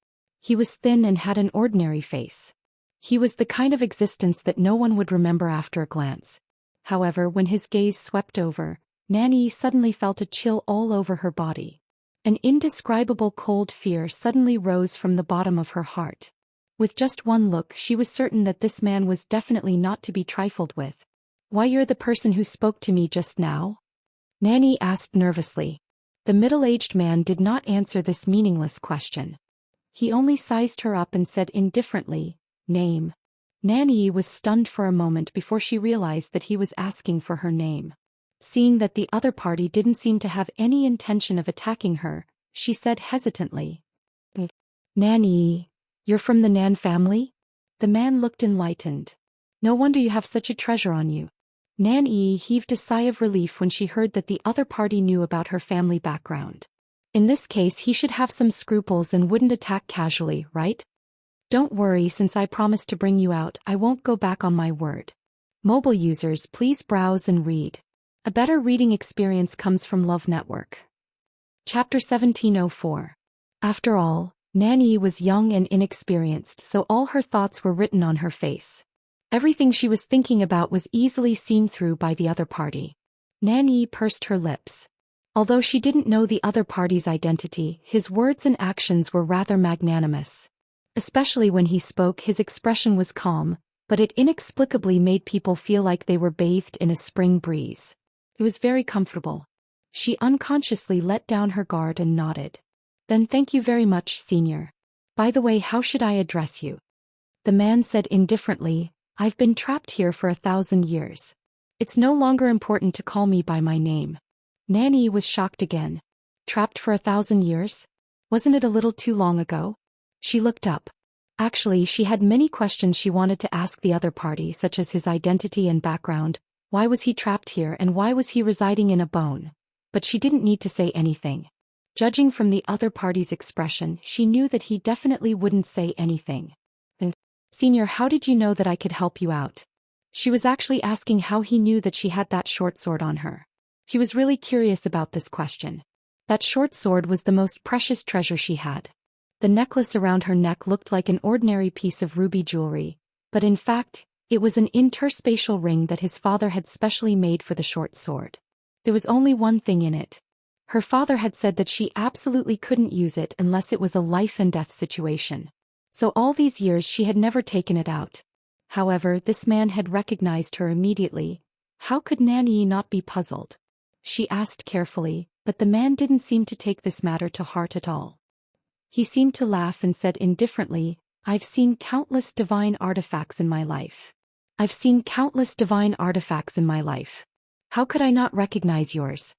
He was thin and had an ordinary face. He was the kind of existence that no one would remember after a glance. However, when his gaze swept over, Nanny suddenly felt a chill all over her body. An indescribable cold fear suddenly rose from the bottom of her heart. With just one look, she was certain that this man was definitely not to be trifled with. "Why, you're the person who spoke to me just now?" Nanny asked nervously. The middle-aged man did not answer this meaningless question. He only sized her up and said indifferently, "Name." Nanny was stunned for a moment before she realized that he was asking for her name. Seeing that the other party didn't seem to have any intention of attacking her, she said hesitantly, "Nanny, you're from the Nan family?" The man looked enlightened. "No wonder you have such a treasure on you." Nanny heaved a sigh of relief when she heard that the other party knew about her family background. In this case, he should have some scruples and wouldn't attack casually, right? "Don't worry, since I promised to bring you out, I won't go back on my word." Mobile users, please browse and read. A better reading experience comes from Love Network. Chapter 1704. After all, Nanny was young and inexperienced, so all her thoughts were written on her face. Everything she was thinking about was easily seen through by the other party. Nanny pursed her lips. Although she didn't know the other party's identity, his words and actions were rather magnanimous. Especially when he spoke, his expression was calm, but it inexplicably made people feel like they were bathed in a spring breeze. It was very comfortable. She unconsciously let down her guard and nodded. "Then thank you very much, Senior. By the way, how should I address you?" The man said indifferently, "I've been trapped here for 1,000 years. It's no longer important to call me by my name. Nanny was shocked again. Trapped for 1,000 years? Wasn't it a little too long ago? She looked up. Actually, she had many questions she wanted to ask the other party, such as his identity and background. Why was he trapped here and why was he residing in a bone? But she didn't need to say anything. Judging from the other party's expression, she knew that he definitely wouldn't say anything. Senior, how did you know that I could help you out? She was actually asking how he knew that she had that short sword on her. He was really curious about this question. That short sword was the most precious treasure she had. The necklace around her neck looked like an ordinary piece of ruby jewelry, but in fact, it was an interspatial ring that his father had specially made for the short sword. There was only one thing in it. Her father had said that she absolutely couldn't use it unless it was a life and death situation. So all these years she had never taken it out. However, this man had recognized her immediately. How could Nanny not be puzzled? She asked carefully, but the man didn't seem to take this matter to heart at all. He seemed to laugh and said indifferently, I've seen countless divine artifacts in my life. I've seen countless divine artifacts in my life. How could I not recognize yours?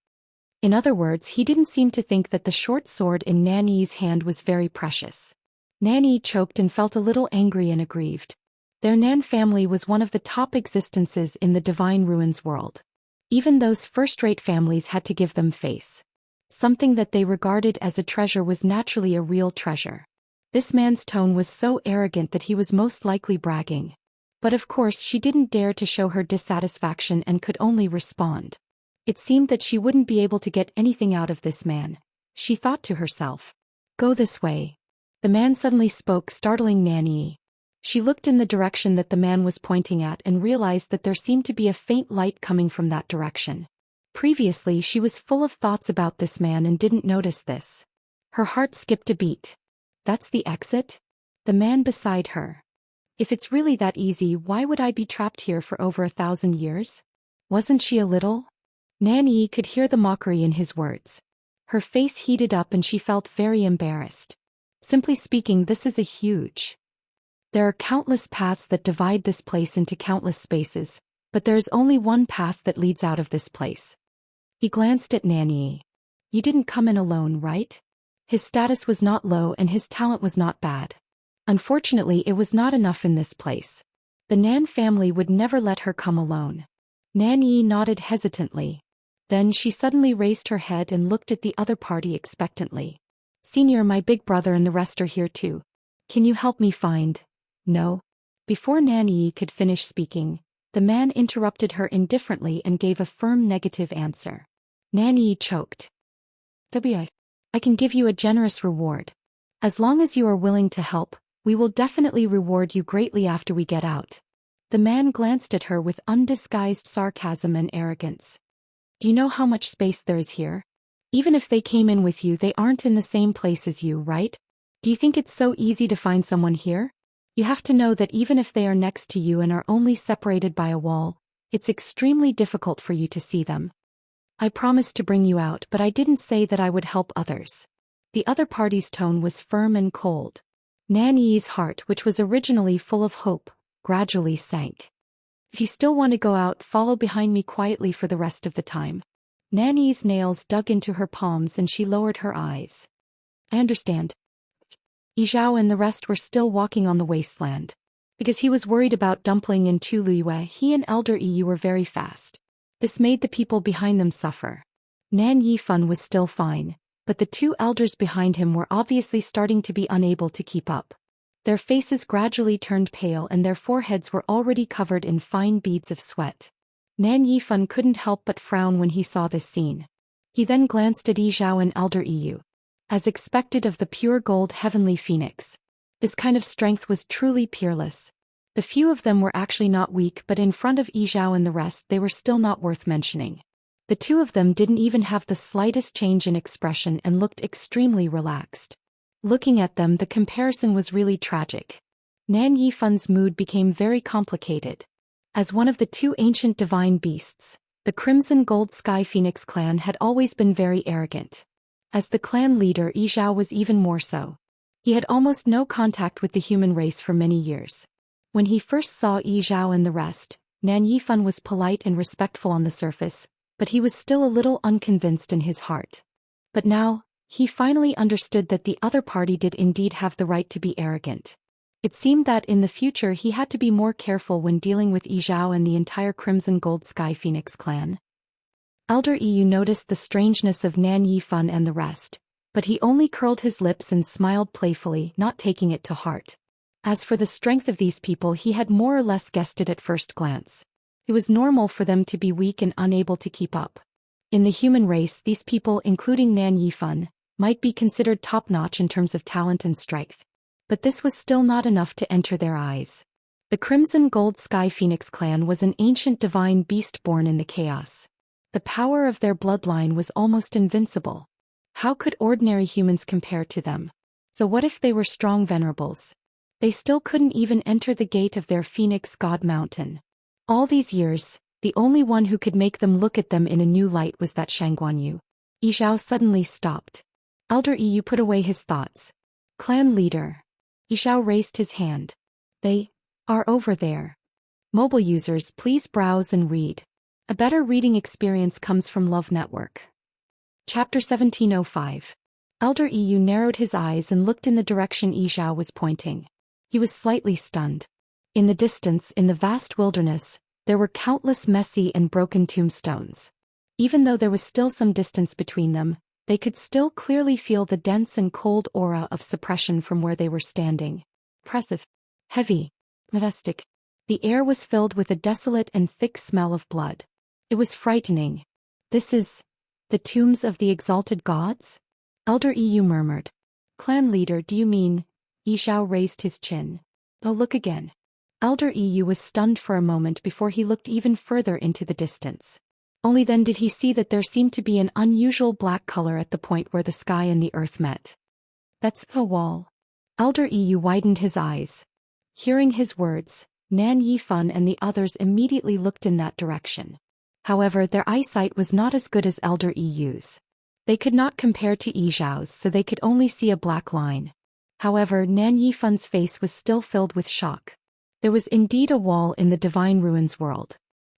In other words, he didn't seem to think that the short sword in Nanny's hand was very precious. Nanny choked and felt a little angry and aggrieved. Their Nan family was one of the top existences in the Divine Ruins world. Even those first-rate families had to give them face. Something that they regarded as a treasure was naturally a real treasure. This man's tone was so arrogant that he was most likely bragging. But of course she didn't dare to show her dissatisfaction and could only respond. It seemed that she wouldn't be able to get anything out of this man. She thought to herself. Go this way. The man suddenly spoke, startling Nanny. She looked in the direction that the man was pointing at and realized that there seemed to be a faint light coming from that direction. Previously she was full of thoughts about this man and didn't notice this. Her heart skipped a beat. That's the exit? The man beside her. If it's really that easy, why would I be trapped here for over 1,000 years? Wasn't she a little? Nanny could hear the mockery in his words. Her face heated up and she felt very embarrassed. Simply speaking, this is a huge. There are countless paths that divide this place into countless spaces, but there is only one path that leads out of this place. He glanced at Nanny. You didn't come in alone, right? His status was not low and his talent was not bad. Unfortunately, it was not enough in this place. The Nan family would never let her come alone. Nanny nodded hesitantly. Then she suddenly raised her head and looked at the other party expectantly. Senior, my big brother and the rest are here too. Can you help me find? No. Before Nanny could finish speaking, the man interrupted her indifferently and gave a firm negative answer. Nanny choked. I can give you a generous reward. As long as you are willing to help, we will definitely reward you greatly after we get out. The man glanced at her with undisguised sarcasm and arrogance. Do you know how much space there is here? Even if they came in with you, they aren't in the same place as you, right? Do you think it's so easy to find someone here? You have to know that even if they are next to you and are only separated by a wall, it's extremely difficult for you to see them. I promised to bring you out, but I didn't say that I would help others. The other party's tone was firm and cold. Nanny's heart, which was originally full of hope, gradually sank. If you still want to go out, follow behind me quietly for the rest of the time. Nanny's nails dug into her palms and she lowered her eyes. I understand. Zhou and the rest were still walking on the wasteland. Because he was worried about Dumpling and Tuliyue, he and Elder Yu were very fast. This made the people behind them suffer. Nan Yifan was still fine, but the two elders behind him were obviously starting to be unable to keep up. Their faces gradually turned pale and their foreheads were already covered in fine beads of sweat. Nan Yifan couldn't help but frown when he saw this scene. He then glanced at Zhou and Elder Yu. As expected of the pure gold heavenly phoenix, this kind of strength was truly peerless. The few of them were actually not weak, but in front of Zhou and the rest they were still not worth mentioning. The two of them didn't even have the slightest change in expression and looked extremely relaxed. Looking at them, the comparison was really tragic. Nan Yifan's mood became very complicated. As one of the two ancient divine beasts, the Crimson Gold Sky Phoenix clan had always been very arrogant. As the clan leader, Zhou was even more so. He had almost no contact with the human race for many years. When he first saw Zhou and the rest, Nan Yifan was polite and respectful on the surface, but he was still a little unconvinced in his heart. But now, he finally understood that the other party did indeed have the right to be arrogant. It seemed that in the future he had to be more careful when dealing with Yi Zhao and the entire Crimson Gold Sky Phoenix clan. Elder Yu noticed the strangeness of Nan Yifan and the rest, but he only curled his lips and smiled playfully, not taking it to heart. As for the strength of these people, he had more or less guessed it at first glance. It was normal for them to be weak and unable to keep up. In the human race, these people, including Nan Yifan, might be considered top-notch in terms of talent and strength. But this was still not enough to enter their eyes. The Crimson Gold Sky Phoenix clan was an ancient divine beast born in the chaos. The power of their bloodline was almost invincible. How could ordinary humans compare to them? So what if they were strong venerables? They still couldn't even enter the gate of their Phoenix God Mountain. All these years, the only one who could make them look at them in a new light was that Shangguanyu. Yi Zhao suddenly stopped. Elder Yu put away his thoughts. Clan leader. Yi Zhao raised his hand. They are over there. Mobile users, please browse and read. A better reading experience comes from Love Network. Chapter 1705. Elder Yu narrowed his eyes and looked in the direction Yi Zhao was pointing. He was slightly stunned. In the distance, in the vast wilderness, there were countless messy and broken tombstones. Even though there was still some distance between them, they could still clearly feel the dense and cold aura of suppression from where they were standing. Oppressive. Heavy. Majestic. The air was filled with a desolate and thick smell of blood. It was frightening. This is the tombs of the exalted gods? Elder Yu murmured. Clan leader, do you mean? Yi Zhao raised his chin. Oh, look again. Elder Yu was stunned for a moment before he looked even further into the distance. Only then did he see that there seemed to be an unusual black color at the point where the sky and the earth met. That's a wall. Elder Yu widened his eyes. Hearing his words, Nan Yifan and the others immediately looked in that direction. However, their eyesight was not as good as Elder Yu's. They could not compare to Yi Zhao's, so they could only see a black line. However, Nan Yifan's face was still filled with shock. There was indeed a wall in the Divine Ruins world.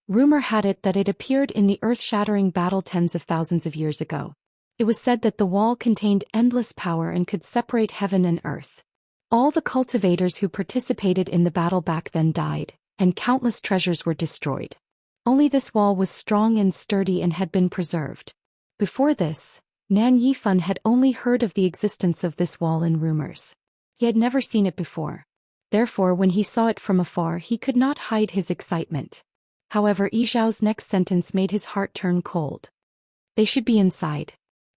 Rumor had it that it appeared in the earth-shattering battle tens of thousands of years ago. It was said that the wall contained endless power and could separate heaven and earth. All the cultivators who participated in the battle back then died, and countless treasures were destroyed. Only this wall was strong and sturdy and had been preserved. Before this, Nan Yifan had only heard of the existence of this wall in rumors. He had never seen it before. Therefore, when he saw it from afar, he could not hide his excitement. However, Yi Zhao's next sentence made his heart turn cold. They should be inside.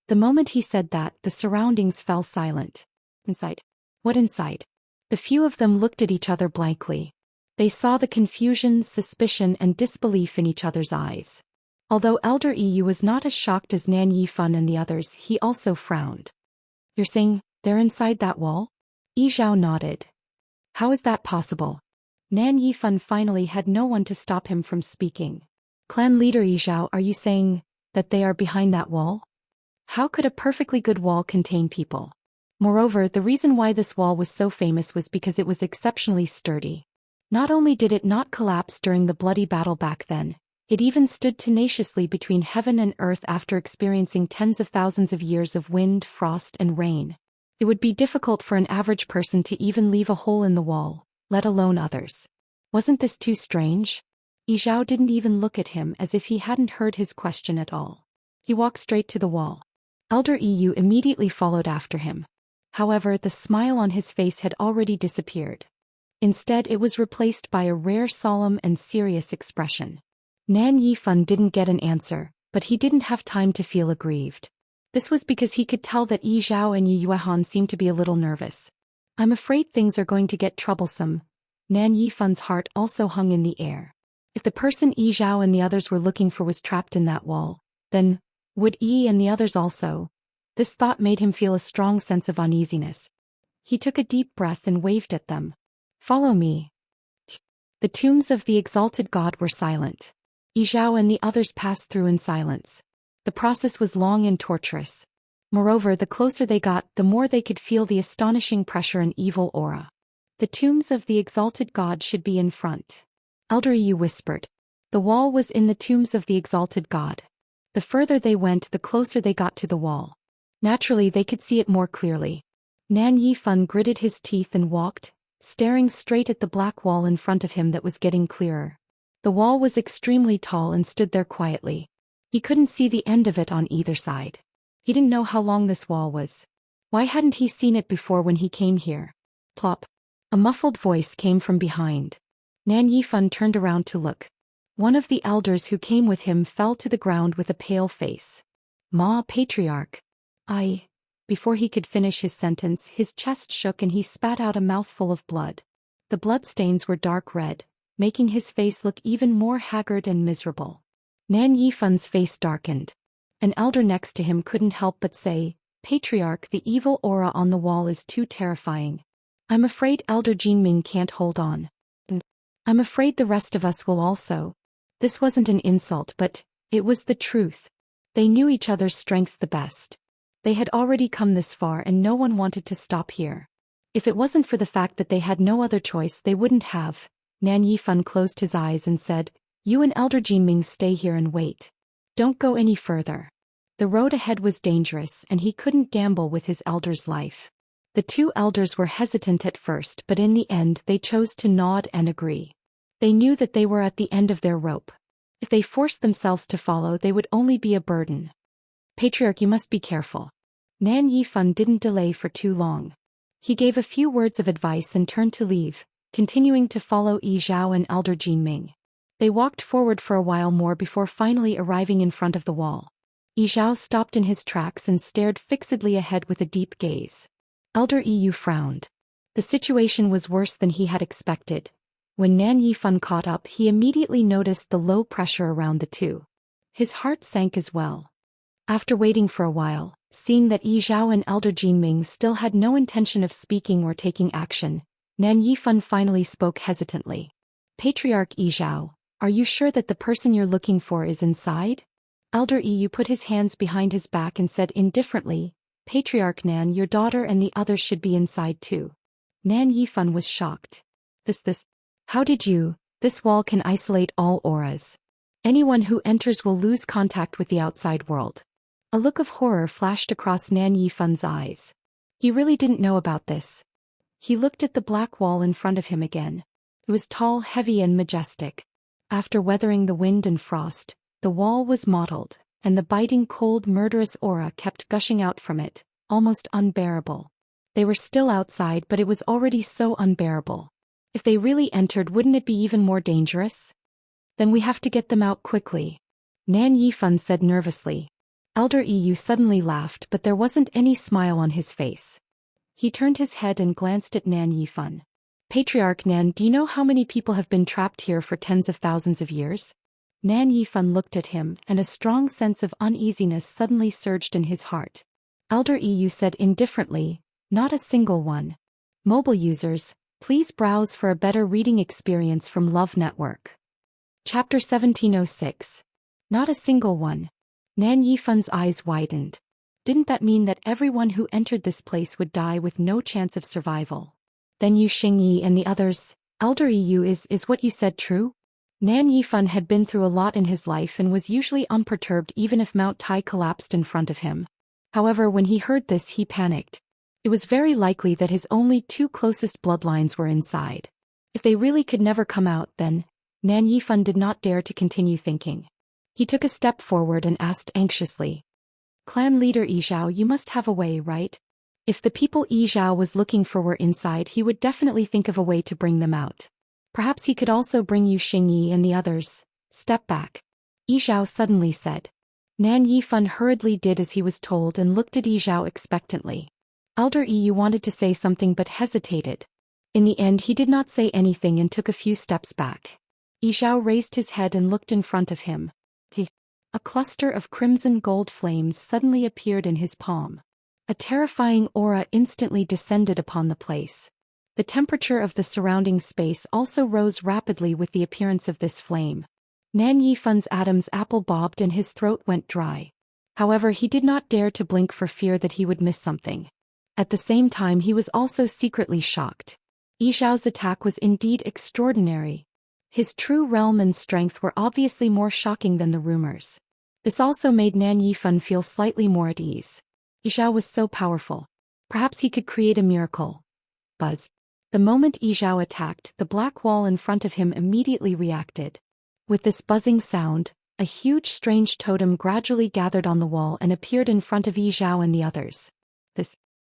The moment he said that, the surroundings fell silent. Inside? What inside? The few of them looked at each other blankly. They saw the confusion, suspicion, and disbelief in each other's eyes. Although Elder Yu was not as shocked as Nan Yifan and the others, he also frowned. You're saying they're inside that wall? Yi Zhao nodded. How is that possible? Nan Yifan finally had no one to stop him from speaking. Clan leader Yi Zhao, are you saying that they are behind that wall? How could a perfectly good wall contain people? Moreover, the reason why this wall was so famous was because it was exceptionally sturdy. Not only did it not collapse during the bloody battle back then, it even stood tenaciously between heaven and earth after experiencing tens of thousands of years of wind, frost, and rain. It would be difficult for an average person to even leave a hole in the wall, let alone others. Wasn't this too strange? Yi Zhao didn't even look at him as if he hadn't heard his question at all. He walked straight to the wall. Elder Yu immediately followed after him. However, the smile on his face had already disappeared. Instead, it was replaced by a rare solemn and serious expression. Nan Yifan didn't get an answer, but he didn't have time to feel aggrieved. This was because he could tell that Yi Zhao and Yu Yuehan seemed to be a little nervous. I'm afraid things are going to get troublesome. Nan Yifan's heart also hung in the air. If the person Yi Zhao and the others were looking for was trapped in that wall, then would Yi and the others also? This thought made him feel a strong sense of uneasiness. He took a deep breath and waved at them. Follow me. The tombs of the exalted god were silent. Yi Zhao and the others passed through in silence. The process was long and torturous. Moreover, the closer they got, the more they could feel the astonishing pressure and evil aura. The tombs of the exalted god should be in front. Elder Yu whispered. The wall was in the tombs of the exalted god. The further they went, the closer they got to the wall. Naturally, they could see it more clearly. Nan Yifan gritted his teeth and walked, staring straight at the black wall in front of him that was getting clearer. The wall was extremely tall and stood there quietly. He couldn't see the end of it on either side. He didn't know how long this wall was. Why hadn't he seen it before when he came here? Plop. A muffled voice came from behind. Nan Yifan turned around to look. One of the elders who came with him fell to the ground with a pale face. Ma, Patriarch. Before he could finish his sentence, his chest shook and he spat out a mouthful of blood. The bloodstains were dark red, making his face look even more haggard and miserable. Nan Yifan's face darkened. An elder next to him couldn't help but say, Patriarch, the evil aura on the wall is too terrifying. I'm afraid Elder Jinming can't hold on. I'm afraid the rest of us will also. This wasn't an insult, but it was the truth. They knew each other's strength the best. They had already come this far and no one wanted to stop here. If it wasn't for the fact that they had no other choice, they wouldn't have. Nan Yifan closed his eyes and said, You and Elder Jinming stay here and wait. Don't go any further. The road ahead was dangerous and he couldn't gamble with his elder's life. The two elders were hesitant at first, but in the end they chose to nod and agree. They knew that they were at the end of their rope. If they forced themselves to follow, they would only be a burden. Patriarch, you must be careful. Nan Yifan didn't delay for too long. He gave a few words of advice and turned to leave, continuing to follow Yi Zhao and Elder Jinming. They walked forward for a while more before finally arriving in front of the wall. Yi Zhao stopped in his tracks and stared fixedly ahead with a deep gaze. Elder Yu frowned. The situation was worse than he had expected. When Nan Yifan caught up, he immediately noticed the low pressure around the two. His heart sank as well. After waiting for a while, seeing that Yi Zhao and Elder Jinming still had no intention of speaking or taking action, Nan Yifan finally spoke hesitantly. Patriarch Yi Zhao, are you sure that the person you're looking for is inside? Elder Yu put his hands behind his back and said indifferently, Patriarch Nan, your daughter and the others should be inside too. Nan Yifan was shocked. How did you? This wall can isolate all auras. Anyone who enters will lose contact with the outside world. A look of horror flashed across Nan Yifan's eyes. He really didn't know about this. He looked at the black wall in front of him again. It was tall, heavy and majestic. After weathering the wind and frost, the wall was mottled, and the biting cold murderous aura kept gushing out from it, almost unbearable. They were still outside, but it was already so unbearable. If they really entered, wouldn't it be even more dangerous? Then we have to get them out quickly. Nan Yifan said nervously. Elder Yu suddenly laughed, but there wasn't any smile on his face. He turned his head and glanced at Nan Yifan. Patriarch Nan, do you know how many people have been trapped here for tens of thousands of years? Nan Yifan looked at him, and a strong sense of uneasiness suddenly surged in his heart. Elder Yu said indifferently, Not a single one. Mobile users, please browse for a better reading experience from Love Network. Chapter 1706. Not a single one. Nan Yifan's eyes widened. Didn't that mean that everyone who entered this place would die with no chance of survival? Then Yu Xingyi and the others, Elder Yu, is what you said true? Nan Yifan had been through a lot in his life and was usually unperturbed even if Mount Tai collapsed in front of him. However, when he heard this, he panicked. It was very likely that his only two closest bloodlines were inside. If they really could never come out, then Nan Yifan did not dare to continue thinking. He took a step forward and asked anxiously. Clan leader Yi Zhao, you must have a way, right? If the people Yi Zhao was looking for were inside, he would definitely think of a way to bring them out. Perhaps he could also bring Yu Xingyi and the others. Step back. Yi Zhao suddenly said. Nan Yifan hurriedly did as he was told and looked at Yi Zhao expectantly. Elder Yu wanted to say something but hesitated. In the end, he did not say anything and took a few steps back. Yi Zhao raised his head and looked in front of him. A cluster of crimson gold flames suddenly appeared in his palm. A terrifying aura instantly descended upon the place. The temperature of the surrounding space also rose rapidly with the appearance of this flame. Nan Yifan's Adam's apple bobbed and his throat went dry. However, he did not dare to blink for fear that he would miss something. At the same time, he was also secretly shocked. Yi Zhao's attack was indeed extraordinary. His true realm and strength were obviously more shocking than the rumors. This also made Nan Yifan feel slightly more at ease. Yizhao was so powerful. Perhaps he could create a miracle. Buzz. The moment Yizhao attacked, the black wall in front of him immediately reacted. With this buzzing sound, a huge strange totem gradually gathered on the wall and appeared in front of Yizhao and the others.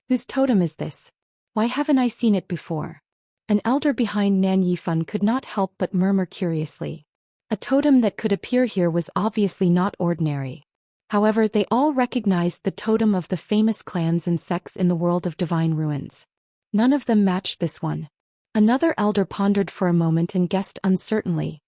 Whose totem is this? Why haven't I seen it before? An elder behind Nan Yifan could not help but murmur curiously. A totem that could appear here was obviously not ordinary. However, they all recognized the totem of the famous clans and sects in the world of divine ruins. None of them matched this one. Another elder pondered for a moment and guessed uncertainly.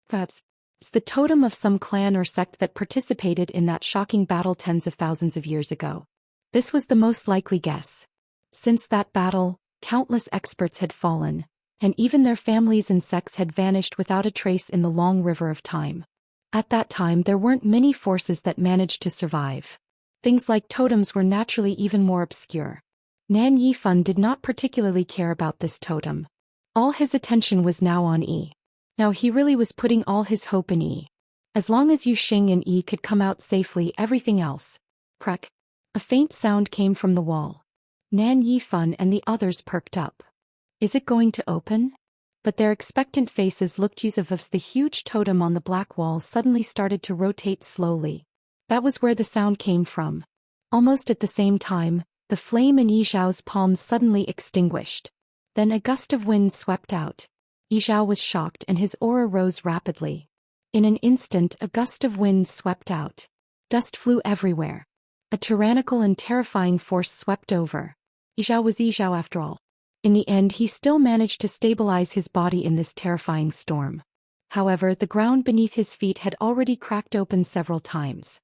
Perhaps it's the totem of some clan or sect that participated in that shocking battle tens of thousands of years ago. This was the most likely guess. Since that battle, countless experts had fallen, and even their families and sects had vanished without a trace in the long river of time. At that time there weren't many forces that managed to survive. Things like totems were naturally even more obscure. Nan Yifan did not particularly care about this totem. All his attention was now on Yi. Now he really was putting all his hope in Yi. As long as Yu Xing and Yi could come out safely, everything else. Crack. A faint sound came from the wall. Nan Yifan and the others perked up. Is it going to open? But their expectant faces looked as if the huge totem on the black wall suddenly started to rotate slowly. That was where the sound came from. Almost at the same time, the flame in Yizhao's palms suddenly extinguished. Then a gust of wind swept out. Yizhao was shocked and his aura rose rapidly. In an instant, a gust of wind swept out. Dust flew everywhere. A tyrannical and terrifying force swept over. Yizhao was Yizhao after all. In the end, he still managed to stabilize his body in this terrifying storm. However, the ground beneath his feet had already cracked open several times.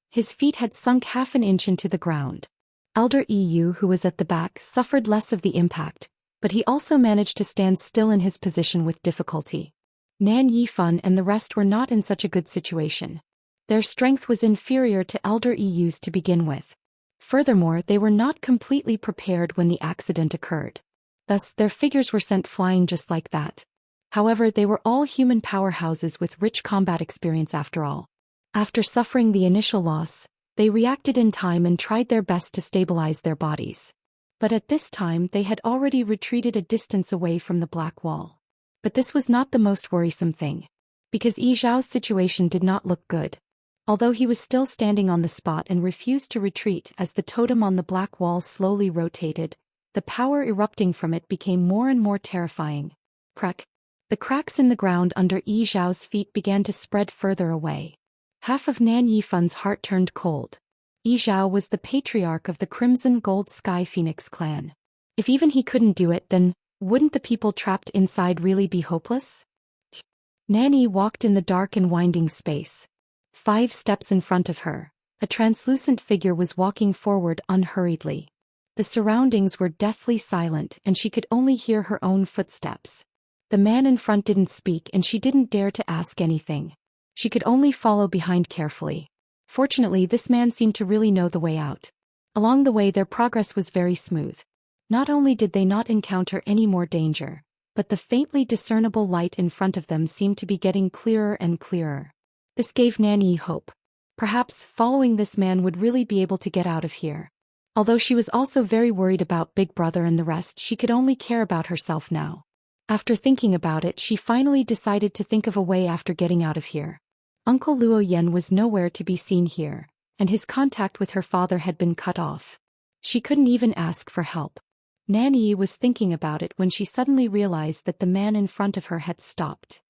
His feet had sunk half an inch into the ground. Elder EU, who was at the back, suffered less of the impact, but he also managed to stand still in his position with difficulty. Nan Yifan and the rest were not in such a good situation. Their strength was inferior to Elder EU's to begin with. Furthermore, they were not completely prepared when the accident occurred. Thus, their figures were sent flying just like that. However, they were all human powerhouses with rich combat experience after all. After suffering the initial loss, they reacted in time and tried their best to stabilize their bodies. But at this time they had already retreated a distance away from the black wall. But this was not the most worrisome thing. Because Yi Zhao's situation did not look good. Although he was still standing on the spot and refused to retreat as the totem on the black wall slowly rotated, the power erupting from it became more and more terrifying. Crack. The cracks in the ground under Yi Zhao's feet began to spread further away. Half of Nan Yifan's heart turned cold. Yi Zhao was the patriarch of the Crimson Gold Sky Phoenix clan. If even he couldn't do it, then wouldn't the people trapped inside really be hopeless? Nanny walked in the dark and winding space. 5 steps in front of her, a translucent figure was walking forward unhurriedly. The surroundings were deathly silent and she could only hear her own footsteps. The man in front didn't speak and she didn't dare to ask anything. She could only follow behind carefully. Fortunately, this man seemed to really know the way out. Along the way their progress was very smooth. Not only did they not encounter any more danger, but the faintly discernible light in front of them seemed to be getting clearer and clearer. This gave Nanny hope. Perhaps following this man would really be able to get out of here. Although she was also very worried about Big Brother and the rest, she could only care about herself now. After thinking about it, she finally decided to think of a way after getting out of here. Uncle Luo Yen was nowhere to be seen here, and his contact with her father had been cut off. She couldn't even ask for help. Nanny was thinking about it when she suddenly realized that the man in front of her had stopped.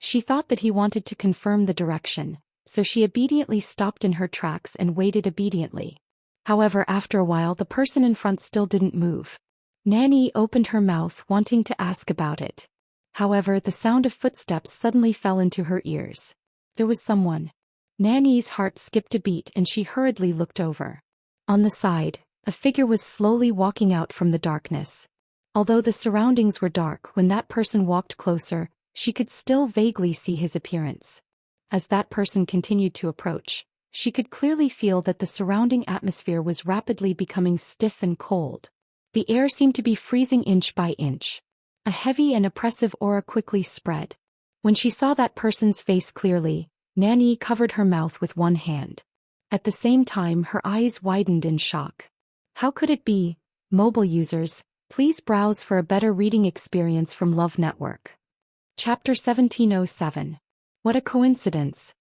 She thought that he wanted to confirm the direction, so she obediently stopped in her tracks and waited obediently. However, after a while the person in front still didn't move. Nanny opened her mouth wanting to ask about it. However, the sound of footsteps suddenly fell into her ears. There was someone. Nanny's heart skipped a beat and she hurriedly looked over. On the side, a figure was slowly walking out from the darkness. Although the surroundings were dark, when that person walked closer, she could still vaguely see his appearance. As that person continued to approach, she could clearly feel that the surrounding atmosphere was rapidly becoming stiff and cold. The air seemed to be freezing inch by inch. A heavy and oppressive aura quickly spread. When she saw that person's face clearly, Nanny covered her mouth with one hand. At the same time, her eyes widened in shock. How could it be? Mobile users, please browse for a better reading experience from Love Network. Chapter 1707. What a coincidence.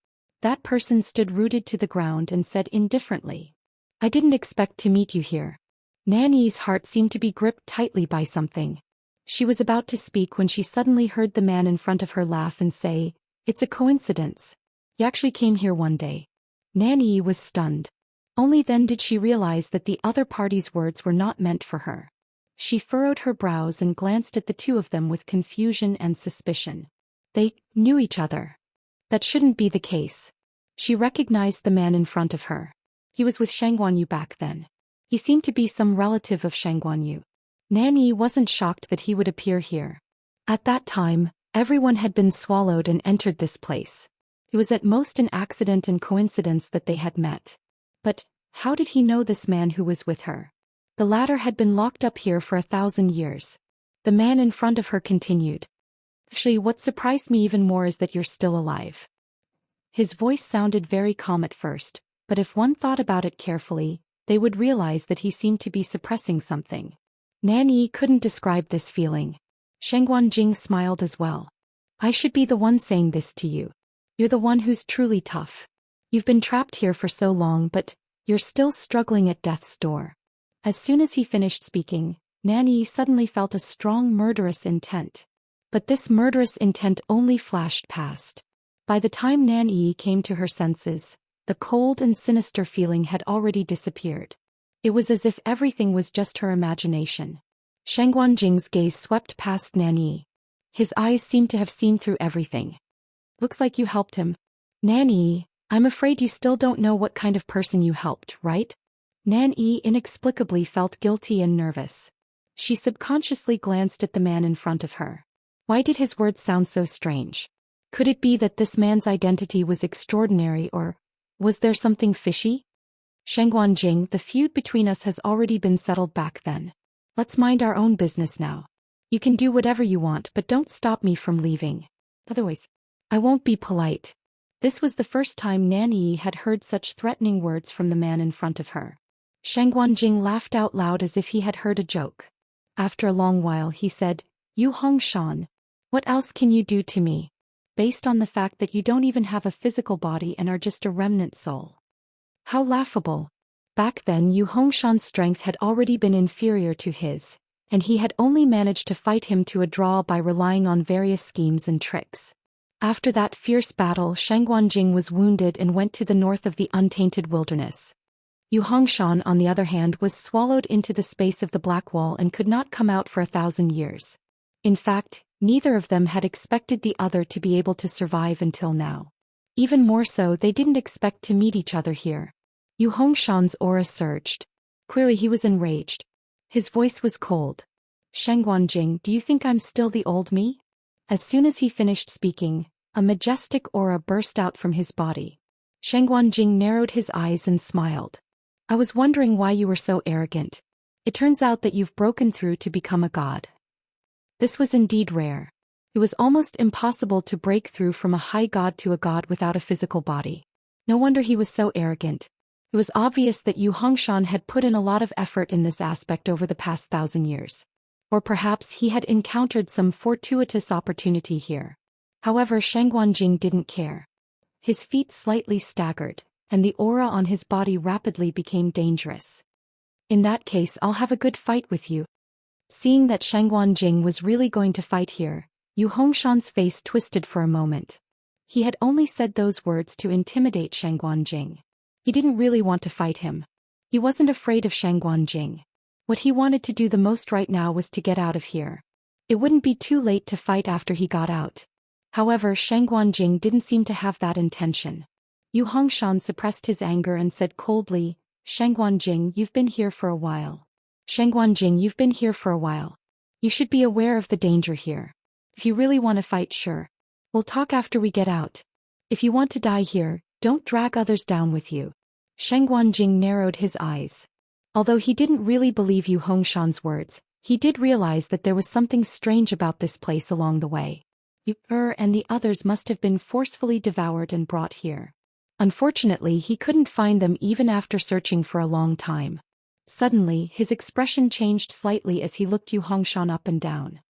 That person stood rooted to the ground and said indifferently, I didn't expect to meet you here. Nanny's heart seemed to be gripped tightly by something. She was about to speak when she suddenly heard the man in front of her laugh and say, It's a coincidence. You actually came here one day. Nanny was stunned. Only then did she realize that the other party's words were not meant for her. She furrowed her brows and glanced at the two of them with confusion and suspicion. They knew each other. That shouldn't be the case. She recognized the man in front of her. He was with Shangguanyu back then. He seemed to be some relative of Shangguanyu. Nanny wasn't shocked that he would appear here. At that time, everyone had been swallowed and entered this place. It was at most an accident and coincidence that they had met. But how did he know this man who was with her? The latter had been locked up here for 1,000 years. The man in front of her continued. Actually, what surprised me even more is that you're still alive. His voice sounded very calm at first, but if one thought about it carefully, they would realize that he seemed to be suppressing something. Nanny couldn't describe this feeling. Shangguanjing smiled as well. I should be the one saying this to you. You're the one who's truly tough. You've been trapped here for so long, but you're still struggling at death's door. As soon as he finished speaking, Nanny suddenly felt a strong murderous intent. But this murderous intent only flashed past. By the time Nanny came to her senses, the cold and sinister feeling had already disappeared. It was as if everything was just her imagination. Shangguanjing's gaze swept past Nanny. His eyes seemed to have seen through everything. Looks like you helped him. Nanny, I'm afraid you still don't know what kind of person you helped, right? Nanny inexplicably felt guilty and nervous. She subconsciously glanced at the man in front of her. Why did his words sound so strange? Could it be that this man's identity was extraordinary, or was there something fishy? Shangguanjing, the feud between us has already been settled back then. Let's mind our own business now. You can do whatever you want, but don't stop me from leaving. Otherwise, I won't be polite. This was the first time Nanny had heard such threatening words from the man in front of her. Shangguanjing laughed out loud as if he had heard a joke. After a long while he said, You Hongshan, what else can you do to me? Based on the fact that you don't even have a physical body and are just a remnant soul. How laughable. Back then Yu Hongshan's strength had already been inferior to his, and he had only managed to fight him to a draw by relying on various schemes and tricks. After that fierce battle, Shangguanjing was wounded and went to the north of the untainted wilderness. Yu Hongshan, on the other hand, was swallowed into the space of the Black Wall and could not come out for 1,000 years. In fact, neither of them had expected the other to be able to survive until now. Even more so, they didn't expect to meet each other here. Yu Hongshan's aura surged. Clearly he was enraged. His voice was cold. Shangguanjing, do you think I'm still the old me? As soon as he finished speaking, a majestic aura burst out from his body. Shangguanjing narrowed his eyes and smiled. I was wondering why you were so arrogant. It turns out that you've broken through to become a god. This was indeed rare. It was almost impossible to break through from a high god to a god without a physical body. No wonder he was so arrogant. It was obvious that Yu Hongshan had put in a lot of effort in this aspect over the past 1,000 years. Or perhaps he had encountered some fortuitous opportunity here. However, Shangguanjing didn't care. His feet slightly staggered, and the aura on his body rapidly became dangerous. In that case, I'll have a good fight with you. Seeing that Shangguanjing was really going to fight here, Yu Hongshan's face twisted for a moment. He had only said those words to intimidate Shangguanjing. He didn't really want to fight him. He wasn't afraid of Shangguanjing. What he wanted to do the most right now was to get out of here. It wouldn't be too late to fight after he got out. However, Shangguanjing didn't seem to have that intention. Yu Hongshan suppressed his anger and said coldly, Shangguanjing, you've been here for a while. Shangguanjing, you've been here for a while. You should be aware of the danger here. If you really want to fight, sure. We'll talk after we get out. If you want to die here, don't drag others down with you. Shangguanjing narrowed his eyes. Although he didn't really believe Yu Hongshan's words, he did realize that there was something strange about this place along the way. You and the others must have been forcefully devoured and brought here. Unfortunately, he couldn't find them even after searching for a long time. Suddenly, his expression changed slightly as he looked Yu Hongshan up and down.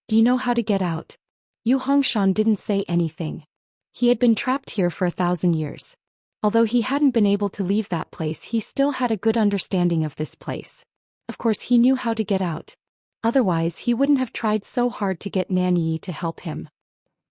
Do you know how to get out? Yu Hongshan didn't say anything. He had been trapped here for 1,000 years. Although he hadn't been able to leave that place, he still had a good understanding of this place. Of course, he knew how to get out. Otherwise, he wouldn't have tried so hard to get Nanyi to help him.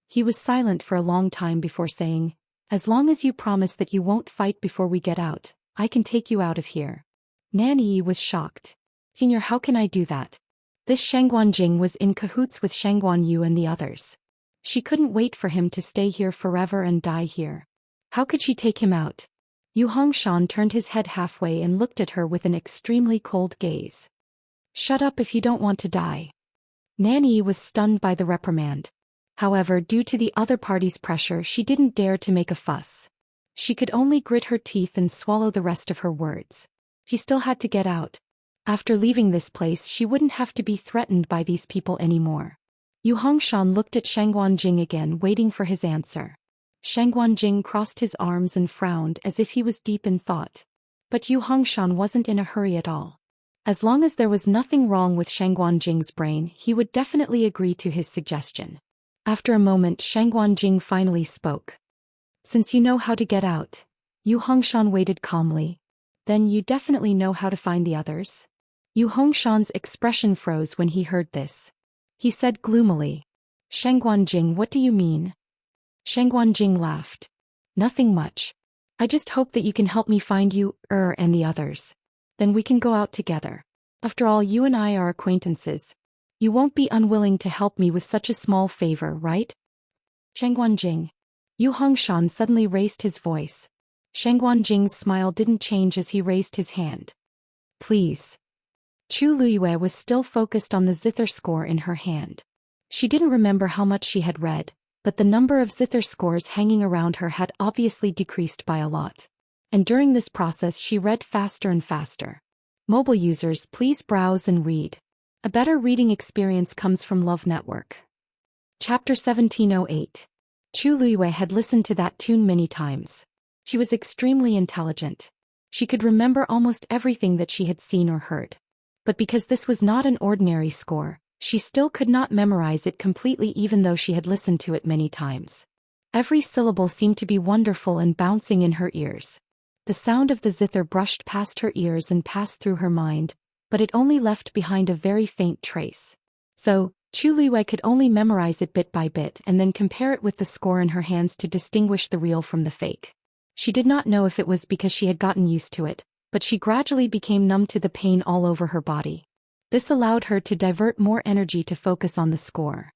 He was silent for a long time before saying, "As long as you promise that you won't fight before we get out, I can take you out of here." Nanyi was shocked. "Senior, how can I do that?" This Shangguan Jing was in cahoots with Shangguan Yu and the others. She couldn't wait for him to stay here forever and die here. How could she take him out? Yu Hongshan turned his head halfway and looked at her with an extremely cold gaze. "Shut up if you don't want to die." Nanyi was stunned by the reprimand. However, due to the other party's pressure, she didn't dare to make a fuss. She could only grit her teeth and swallow the rest of her words. She still had to get out. After leaving this place, she wouldn't have to be threatened by these people anymore. Yu Hongshan looked at Shangguan Jing again, waiting for his answer. Shangguan Jing crossed his arms and frowned as if he was deep in thought. But Yu Hongshan wasn't in a hurry at all. As long as there was nothing wrong with Shangguan Jing's brain, he would definitely agree to his suggestion. After a moment, Shangguan Jing finally spoke. "Since you know how to get out," Yu Hongshan waited calmly, "then you definitely know how to find the others?" Yu Hongshan's expression froze when he heard this. He said gloomily, "Shangguan Jing, what do you mean?" Shangguan Jing laughed. "Nothing much. I just hope that you can help me find you, and the others. Then we can go out together. After all, you and I are acquaintances. You won't be unwilling to help me with such a small favor, right?" Shangguan Jing. Yu Hongshan suddenly raised his voice. Shangguan Jing's smile didn't change as he raised his hand. "Please." Chu Luiyue was still focused on the zither score in her hand. She didn't remember how much she had read, but the number of zither scores hanging around her had obviously decreased by a lot. And during this process she read faster and faster. Mobile users, please browse and read. A better reading experience comes from Love Network. Chapter 1708. Chu Luiyue had listened to that tune many times. She was extremely intelligent. She could remember almost everything that she had seen or heard. But because this was not an ordinary score, she still could not memorize it completely even though she had listened to it many times. Every syllable seemed to be wonderful and bouncing in her ears. The sound of the zither brushed past her ears and passed through her mind, but it only left behind a very faint trace. So, Chu Luiyue could only memorize it bit by bit and then compare it with the score in her hands to distinguish the real from the fake. She did not know if it was because she had gotten used to it, but she gradually became numb to the pain all over her body. This allowed her to divert more energy to focus on the score.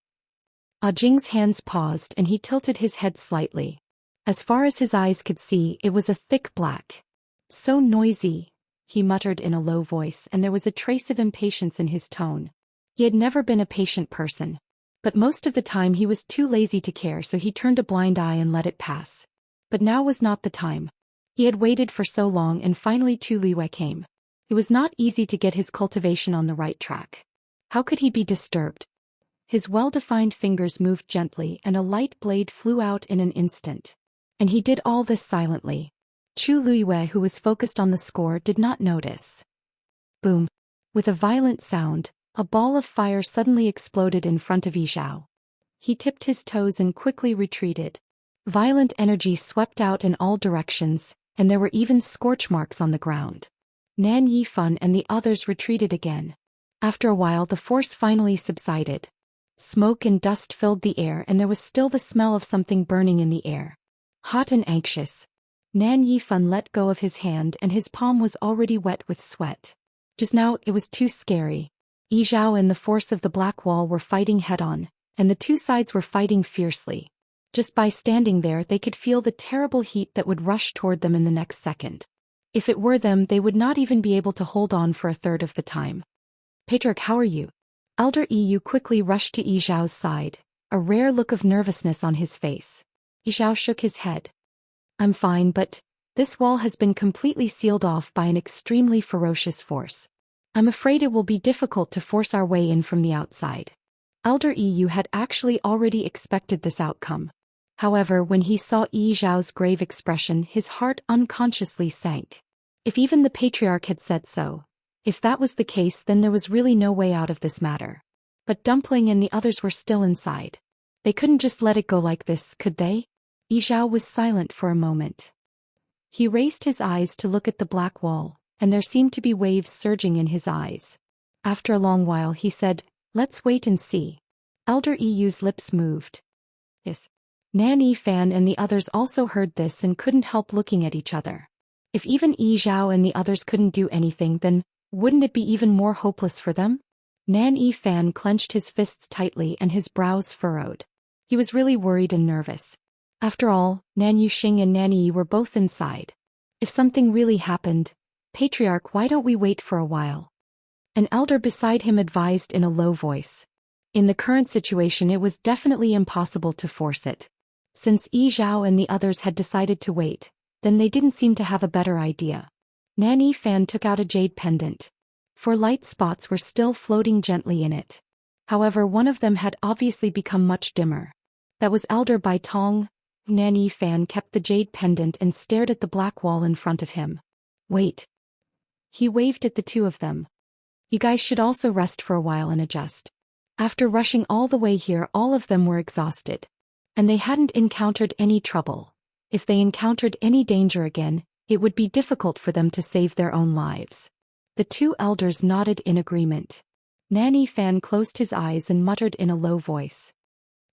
Jing's hands paused and he tilted his head slightly. As far as his eyes could see, it was a thick black. "So noisy," he muttered in a low voice, and there was a trace of impatience in his tone. He had never been a patient person. But most of the time he was too lazy to care, so he turned a blind eye and let it pass. But now was not the time. He had waited for so long and finally Chu Luiyue came. It was not easy to get his cultivation on the right track. How could he be disturbed? His well-defined fingers moved gently and a light blade flew out in an instant. And he did all this silently. Chu Luiyue, who was focused on the score, did not notice. Boom. With a violent sound, a ball of fire suddenly exploded in front of Yi Zhao. He tipped his toes and quickly retreated. Violent energy swept out in all directions, and there were even scorch marks on the ground. Nan Yifan and the others retreated again. After a while the force finally subsided. Smoke and dust filled the air and there was still the smell of something burning in the air. Hot and anxious, Nan Yifan let go of his hand and his palm was already wet with sweat. Just now it was too scary. Yi Zhao and the force of the black wall were fighting head-on, and the two sides were fighting fiercely. Just by standing there they could feel the terrible heat that would rush toward them in the next second. If it were them, they would not even be able to hold on for a third of the time. "Patriarch, how are you?" Elder Yu quickly rushed to Yi Zhao's side, a rare look of nervousness on his face. Yi Zhao shook his head. "I'm fine, but this wall has been completely sealed off by an extremely ferocious force. I'm afraid it will be difficult to force our way in from the outside." Elder Yu had actually already expected this outcome. However, when he saw Yi Zhao's grave expression, his heart unconsciously sank. If even the patriarch had said so, if that was the case, then there was really no way out of this matter. But Dumpling and the others were still inside. They couldn't just let it go like this, could they? Yi Zhao was silent for a moment. He raised his eyes to look at the black wall, and there seemed to be waves surging in his eyes. After a long while he said, "Let's wait and see." Elder Yu's lips moved. Yes. Nan Yifan and the others also heard this and couldn't help looking at each other. If even Yi Zhao and the others couldn't do anything, then wouldn't it be even more hopeless for them? Nan Yifan clenched his fists tightly and his brows furrowed. He was really worried and nervous. After all, Nan Yuxing and Nan Yi were both inside. If something really happened, Patriarch, why don't we wait for a while? An elder beside him advised in a low voice. In the current situation, it was definitely impossible to force it. Since Yi Zhao and the others had decided to wait, then they didn't seem to have a better idea. Nan Yifan took out a jade pendant. 4 light spots were still floating gently in it. However, one of them had obviously become much dimmer. That was Elder Bai Tong. Nan Yifan kept the jade pendant and stared at the black wall in front of him. Wait. He waved at the two of them. You guys should also rest for a while and adjust. After rushing all the way here, all of them were exhausted. And they hadn't encountered any trouble. If they encountered any danger again, it would be difficult for them to save their own lives. The 2 elders nodded in agreement. Nan Yifan closed his eyes and muttered in a low voice.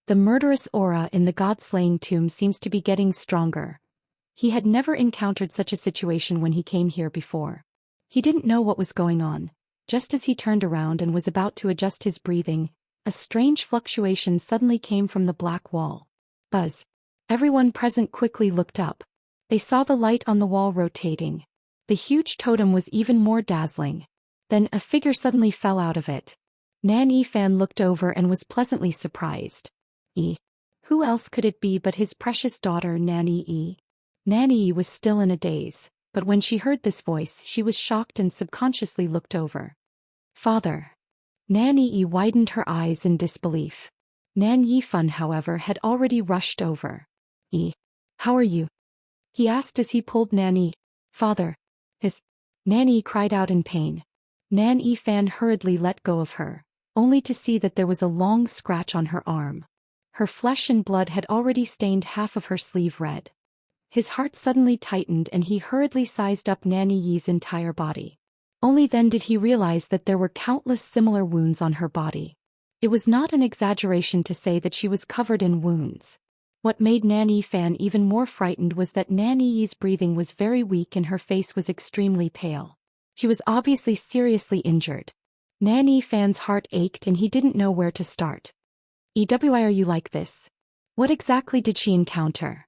The murderous aura in the god-slaying tomb seems to be getting stronger. He had never encountered such a situation when he came here before. He didn't know what was going on. Just as he turned around and was about to adjust his breathing, a strange fluctuation suddenly came from the black wall. Buzz. Everyone present quickly looked up. They saw the light on the wall rotating. The huge totem was even more dazzling. Then a figure suddenly fell out of it. Nan Yifan looked over and was pleasantly surprised. Who else could it be but his precious daughter Nanny Yi? Nanny Yi was still in a daze, but when she heard this voice she was shocked and subconsciously looked over. Father. Nanny Yi widened her eyes in disbelief. Nan Yifan, however, had already rushed over. How are you? He asked as he pulled Nanny. Father. Nanny cried out in pain. Nan Yifan hurriedly let go of her, only to see that there was a long scratch on her arm. Her flesh and blood had already stained half of her sleeve red. His heart suddenly tightened and he hurriedly sized up Nanny Yi's entire body. Only then did he realize that there were countless similar wounds on her body. It was not an exaggeration to say that she was covered in wounds. What made Nan Yifan even more frightened was that Nanny Yi's breathing was very weak and her face was extremely pale. She was obviously seriously injured. Nan Yifan's heart ached and he didn't know where to start. Why are you like this? What exactly did she encounter?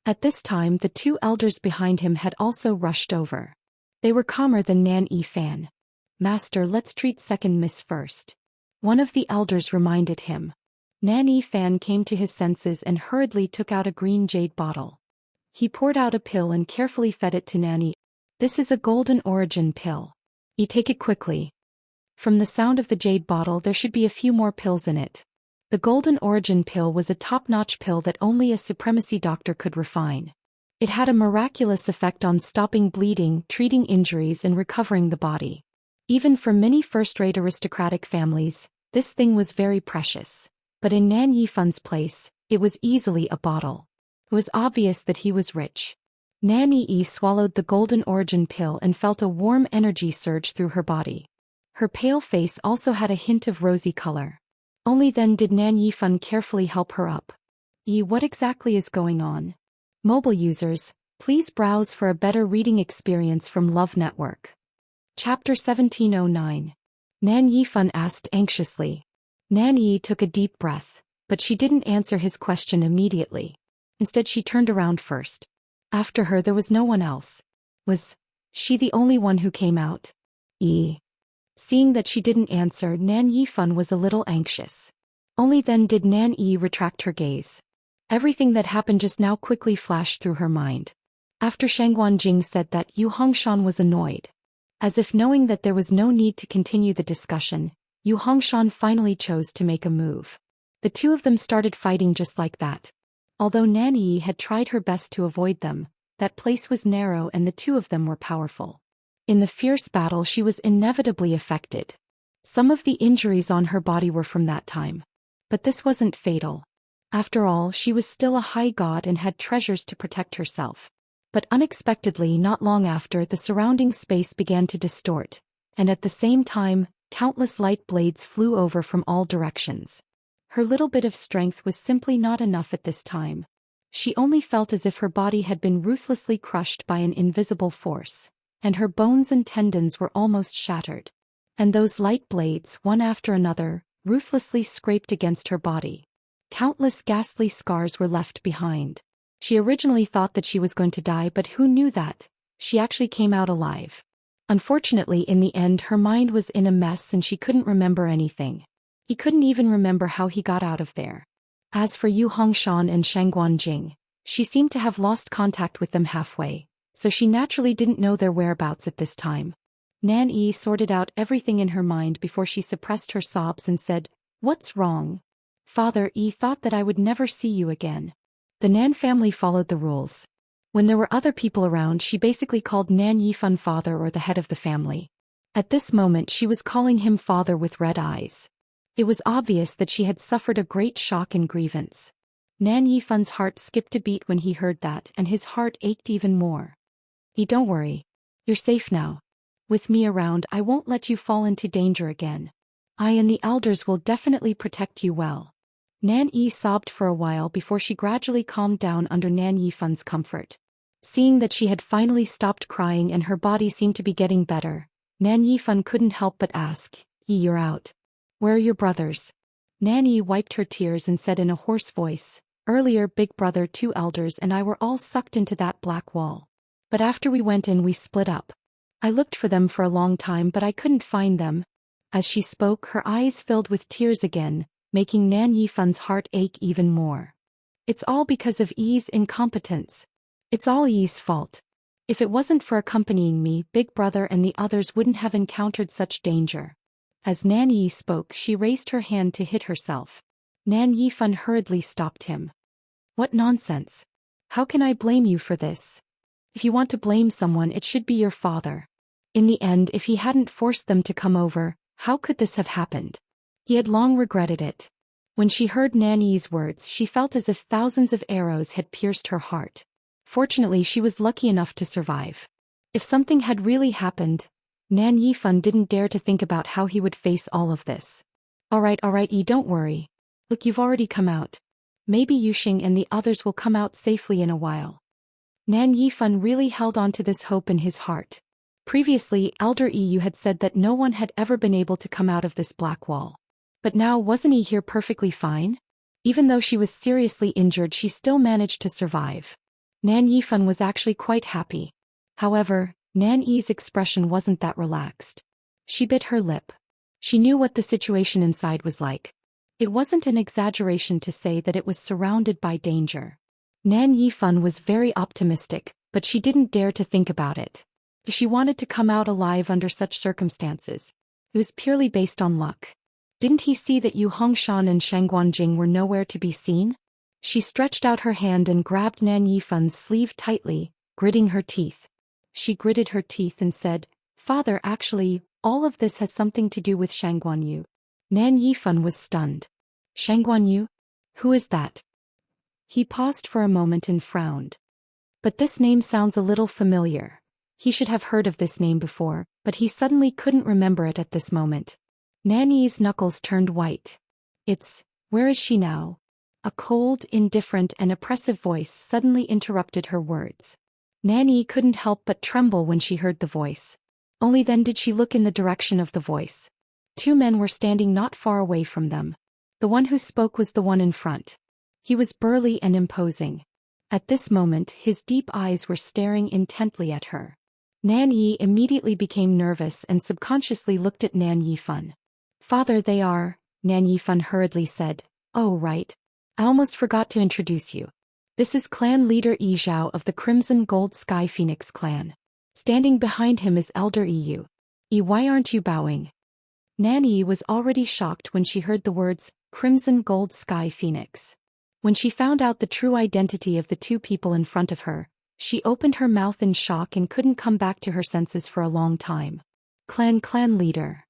At this time the 2 elders behind him had also rushed over. They were calmer than Nan Yifan. Master, let's treat second miss first. One of the elders reminded him. Nan Yifan came to his senses and hurriedly took out a green jade bottle. He poured out a pill and carefully fed it to Nanny. This is a golden origin pill. You take it quickly. From the sound of the jade bottle there should be a few more pills in it. The golden origin pill was a top-notch pill that only a supremacy doctor could refine. It had a miraculous effect on stopping bleeding, treating injuries and recovering the body. Even for many first-rate aristocratic families, this thing was very precious. But in Nan Yifan's place, it was easily a bottle. It was obvious that he was rich. Nanny Yi swallowed the golden origin pill and felt a warm energy surge through her body. Her pale face also had a hint of rosy color. Only then did Nan Yifan carefully help her up. What exactly is going on? Mobile users, please browse for a better reading experience from Love Network. Chapter 1709. Nan Yifan asked anxiously. Nan Yi took a deep breath, but she didn't answer his question immediately. Instead she turned around first. After her there was no one else. Was she the only one who came out? Seeing that she didn't answer, Nan Yifan was a little anxious. Only then did Nan Yi retract her gaze. Everything that happened just now quickly flashed through her mind. After Shangguan Jing said that, Yu Hongshan was annoyed. As if knowing that there was no need to continue the discussion, Xian finally chose to make a move. The two of them started fighting just like that. Although Nanyi had tried her best to avoid them, that place was narrow and the two of them were powerful. In the fierce battle she was inevitably affected. Some of the injuries on her body were from that time. But this wasn't fatal. After all, she was still a high god and had treasures to protect herself. But unexpectedly, not long after, the surrounding space began to distort, and at the same time, countless light blades flew over from all directions. Her little bit of strength was simply not enough at this time. She only felt as if her body had been ruthlessly crushed by an invisible force, and her bones and tendons were almost shattered. And those light blades, one after another, ruthlessly scraped against her body. Countless ghastly scars were left behind. She originally thought that she was going to die, but who knew that she actually came out alive. Unfortunately, in the end, her mind was in a mess and she couldn't remember anything. He couldn't even remember how he got out of there. As for Xian and Jing, she seemed to have lost contact with them halfway, so she naturally didn't know their whereabouts at this time. Nanyi sorted out everything in her mind before she suppressed her sobs and said, "What's wrong? Father, thought that I would never see you again." The Nan family followed the rules. When there were other people around, she basically called Nan Yifan father, or the head of the family. At this moment she was calling him father with red eyes. It was obvious that she had suffered a great shock and grievance. Nan Yifan's heart skipped a beat when he heard that, and his heart ached even more. Don't worry. You're safe now. With me around, I won't let you fall into danger again. I and the elders will definitely protect you well." Nan Yi sobbed for a while before she gradually calmed down under Nan Yifan's comfort. Seeing that she had finally stopped crying and her body seemed to be getting better, Nan Yifan couldn't help but ask, "You're out. Where are your brothers?" Nan Yi wiped her tears and said in a hoarse voice, "Earlier, Big Brother, 2 elders and I were all sucked into that black wall. But after we went in, we split up. I looked for them for a long time, but I couldn't find them." As she spoke, her eyes filled with tears again, making Nan Yifan's heart ache even more. "It's all because of Yi's incompetence. It's all Yi's fault. If it wasn't for accompanying me, Big Brother and the others wouldn't have encountered such danger." As Nan Yi spoke, she raised her hand to hit herself. Nan Yifan hurriedly stopped him. "What nonsense! How can I blame you for this? If you want to blame someone, it should be your father. In the end, if he hadn't forced them to come over, how could this have happened?" He had long regretted it. When she heard Nanyi's words, she felt as if thousands of arrows had pierced her heart. Fortunately, she was lucky enough to survive. If something had really happened, Nan Yifan didn't dare to think about how he would face all of this. All right, Yi, don't worry. Look, you've already come out. Maybe Yuxing and the others will come out safely in a while." Nan Yifan really held on to this hope in his heart. Previously, Elder Yu had said that no one had ever been able to come out of this black wall. But now, wasn't he here perfectly fine? Even though she was seriously injured, she still managed to survive. Nan Yifan was actually quite happy. However, Nan Yi's expression wasn't that relaxed. She bit her lip. She knew what the situation inside was like. It wasn't an exaggeration to say that it was surrounded by danger. Nan Yifan was very optimistic, but she didn't dare to think about it. If she wanted to come out alive under such circumstances, it was purely based on luck. Didn't he see that Xian and Jing were nowhere to be seen? She stretched out her hand and grabbed Nan Yifan's sleeve tightly, gritting her teeth. She gritted her teeth and said, "Father, actually, all of this has something to do with Yu." Nan Yifan was stunned. Yu? Who is that?" He paused for a moment and frowned. But this name sounds a little familiar. He should have heard of this name before, but he suddenly couldn't remember it at this moment. Nanny's knuckles turned white. Where is she now?" A cold, indifferent and oppressive voice suddenly interrupted her words. Nanny couldn't help but tremble when she heard the voice. Only then did she look in the direction of the voice. 2 men were standing not far away from them. The one who spoke was the one in front. He was burly and imposing. At this moment, his deep eyes were staring intently at her. Nan Yi immediately became nervous and subconsciously looked at Nan Yifan. "Father, they are," Nan Yifan hurriedly said. "Oh, right. I almost forgot to introduce you. This is clan leader Yi Zhao of the Crimson Gold Sky Phoenix clan. Standing behind him is Elder Yu. Why aren't you bowing?" Nanny was already shocked when she heard the words, Crimson Gold Sky Phoenix. When she found out the true identity of the two people in front of her, she opened her mouth in shock and couldn't come back to her senses for a long time. Clan leader.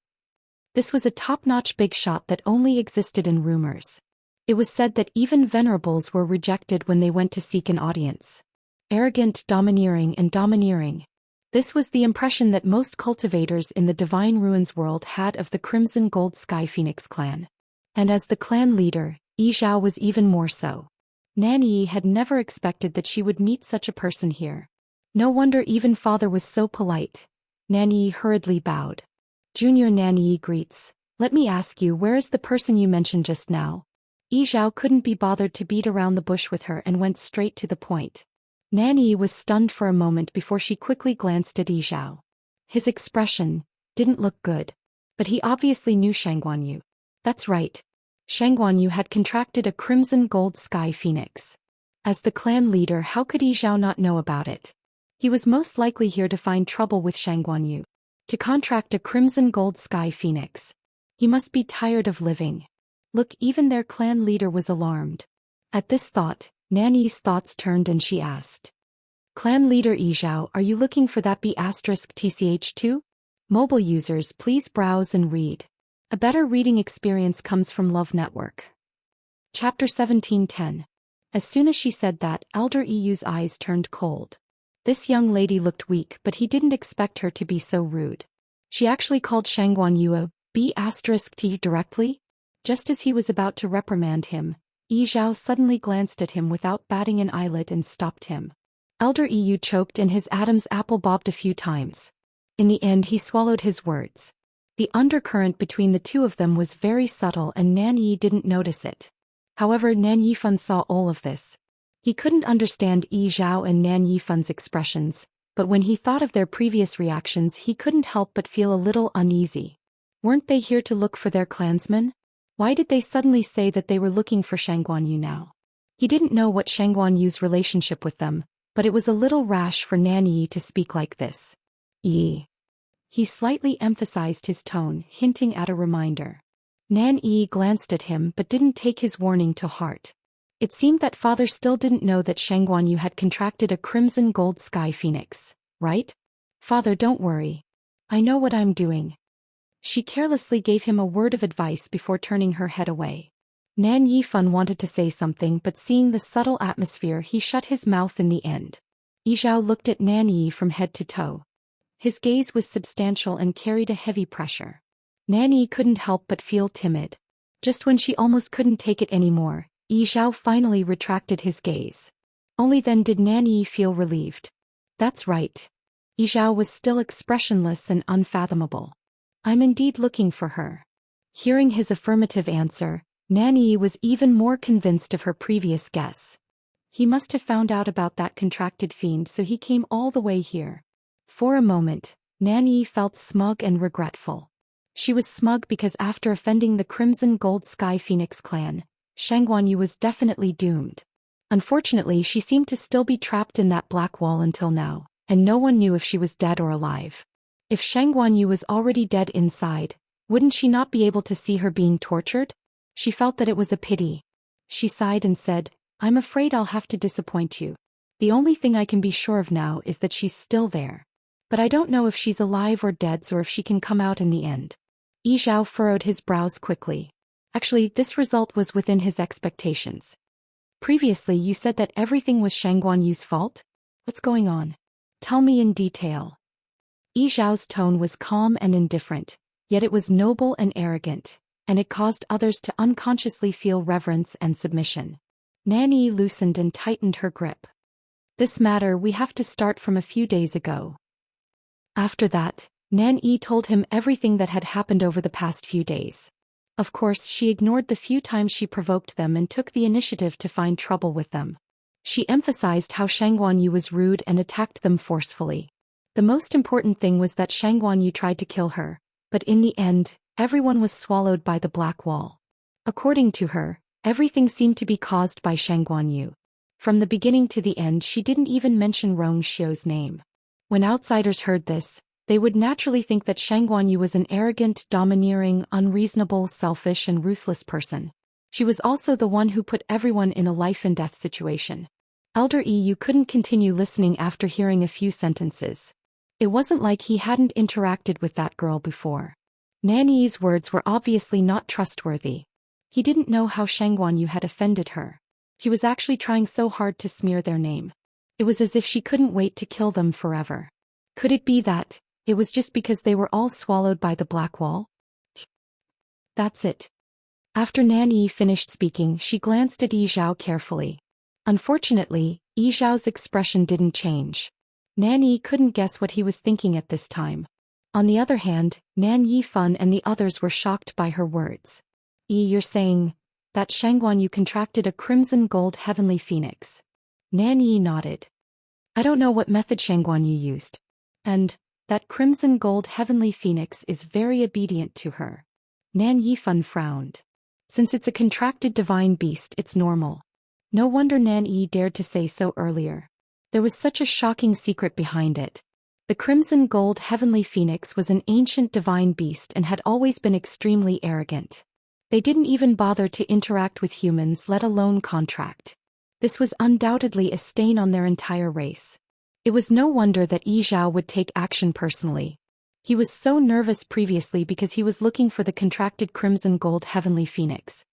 This was a top-notch big shot that only existed in rumors. It was said that even venerables were rejected when they went to seek an audience. Arrogant, domineering. This was the impression that most cultivators in the Divine Ruins world had of the Crimson Gold Sky Phoenix clan. And as the clan leader, Zhou was even more so. Nanny had never expected that she would meet such a person here. No wonder even father was so polite. Nanny hurriedly bowed. Junior Nanny greets. Let me ask you, where is the person you mentioned just now? Zhou couldn't be bothered to beat around the bush with her and went straight to the point. Nanny was stunned for a moment before she quickly glanced at Zhou. His expression didn't look good. But he obviously knew Xianxia. That's right. Xianxia had contracted a Crimson Gold Sky Phoenix. As the clan leader, how could Zhou not know about it? He was most likely here to find trouble with Xianxia. To contract a Crimson Gold Sky Phoenix. He must be tired of living. Look, even their clan leader was alarmed. At this thought, Nanny's thoughts turned and she asked. Clan leader Zhou, are you looking for that B*TCH2? Mobile users, please browse and read. A better reading experience comes from Love Network. Chapter 17:10. As soon as she said that, Elder Eu's eyes turned cold. This young lady looked weak, but he didn't expect her to be so rude. She actually called Xianxia a B*T directly? Just as he was about to reprimand him, Zhou suddenly glanced at him without batting an eyelid and stopped him. Elder Eu choked and his Adam's apple bobbed a few times. In the end he swallowed his words. The undercurrent between the two of them was very subtle and Nanyi didn't notice it. However, Nan Yifan saw all of this. He couldn't understand Zhou and Nan Yifan's expressions, but when he thought of their previous reactions he couldn't help but feel a little uneasy. Weren't they here to look for their clansmen? Why did they suddenly say that they were looking for Xianxia now? He didn't know what Xianxua's relationship with them, but it was a little rash for Nanyi to speak like this. He slightly emphasized his tone, hinting at a reminder. Nanyi glanced at him but didn't take his warning to heart. It seemed that father still didn't know that Xianxia had contracted a Crimson Gold Sky Phoenix, right? Father, don't worry. I know what I'm doing. She carelessly gave him a word of advice before turning her head away. Nan Yifan wanted to say something, but seeing the subtle atmosphere he shut his mouth in the end. Zhou looked at Nanyi from head to toe. His gaze was substantial and carried a heavy pressure. Nanyi couldn't help but feel timid. Just when she almost couldn't take it anymore, Zhou finally retracted his gaze. Only then did Nanyi feel relieved. That's right. Zhou was still expressionless and unfathomable. I'm indeed looking for her. Hearing his affirmative answer, Nanyi was even more convinced of her previous guess. He must have found out about that contracted fiend, so he came all the way here. For a moment, Nanyi felt smug and regretful. She was smug because after offending the Crimson Gold Sky Phoenix clan, Xianxia was definitely doomed. Unfortunately, she seemed to still be trapped in that black wall until now, and no one knew if she was dead or alive. If Xianxia was already dead inside, wouldn't she not be able to see her being tortured? She felt that it was a pity. She sighed and said, I'm afraid I'll have to disappoint you. The only thing I can be sure of now is that she's still there. But I don't know if she's alive or dead or if she can come out in the end. Zhou furrowed his brows quickly. Actually, this result was within his expectations. Previously you said that everything was Xianxua's fault? What's going on? Tell me in detail. Zhou's tone was calm and indifferent, yet it was noble and arrogant, and it caused others to unconsciously feel reverence and submission. Nanny loosened and tightened her grip. This matter we have to start from a few days ago. After that, Nanny told him everything that had happened over the past few days. Of course, she ignored the few times she provoked them and took the initiative to find trouble with them. She emphasized how Xianxia was rude and attacked them forcefully. The most important thing was that Xianxia tried to kill her, but in the end, everyone was swallowed by the black wall. According to her, everything seemed to be caused by Xianxia. From the beginning to the end she didn't even mention Rong Xiu's name. When outsiders heard this, They would naturally think that Shangguan Yu was an arrogant, domineering, unreasonable, selfish and ruthless person. She was also the one who put everyone in a life-and-death situation. Elder Yu couldn't continue listening after hearing a few sentences. It wasn't like he hadn't interacted with that girl before. Nanny's words were obviously not trustworthy. He didn't know how Shangguan Yu had offended her. He was actually trying so hard to smear their name. It was as if she couldn't wait to kill them forever. Could it be that it was just because they were all swallowed by the black wall? That's it. After Nan finished speaking, she glanced at Yi Zhao carefully. Unfortunately, Yi Zhao's expression didn't change. Nan couldn't guess what he was thinking at this time. On the other hand, Nan Yifan and the others were shocked by her words. You're saying that Shangguan Yu contracted a crimson gold heavenly phoenix? Nan nodded. I don't know what method Shangguan Yu used. And that crimson gold heavenly phoenix is very obedient to her. Nan Yifan frowned. Since it's a contracted divine beast, it's normal. No wonder Nan dared to say so earlier. There was such a shocking secret behind it. The crimson gold heavenly phoenix was an ancient divine beast and had always been extremely arrogant. They didn't even bother to interact with humans, let alone contract. This was undoubtedly a stain on their entire race. It was no wonder that Yi Zhao would take action personally. He was so nervous previously because he was looking for the contracted crimson gold heavenly phoenix.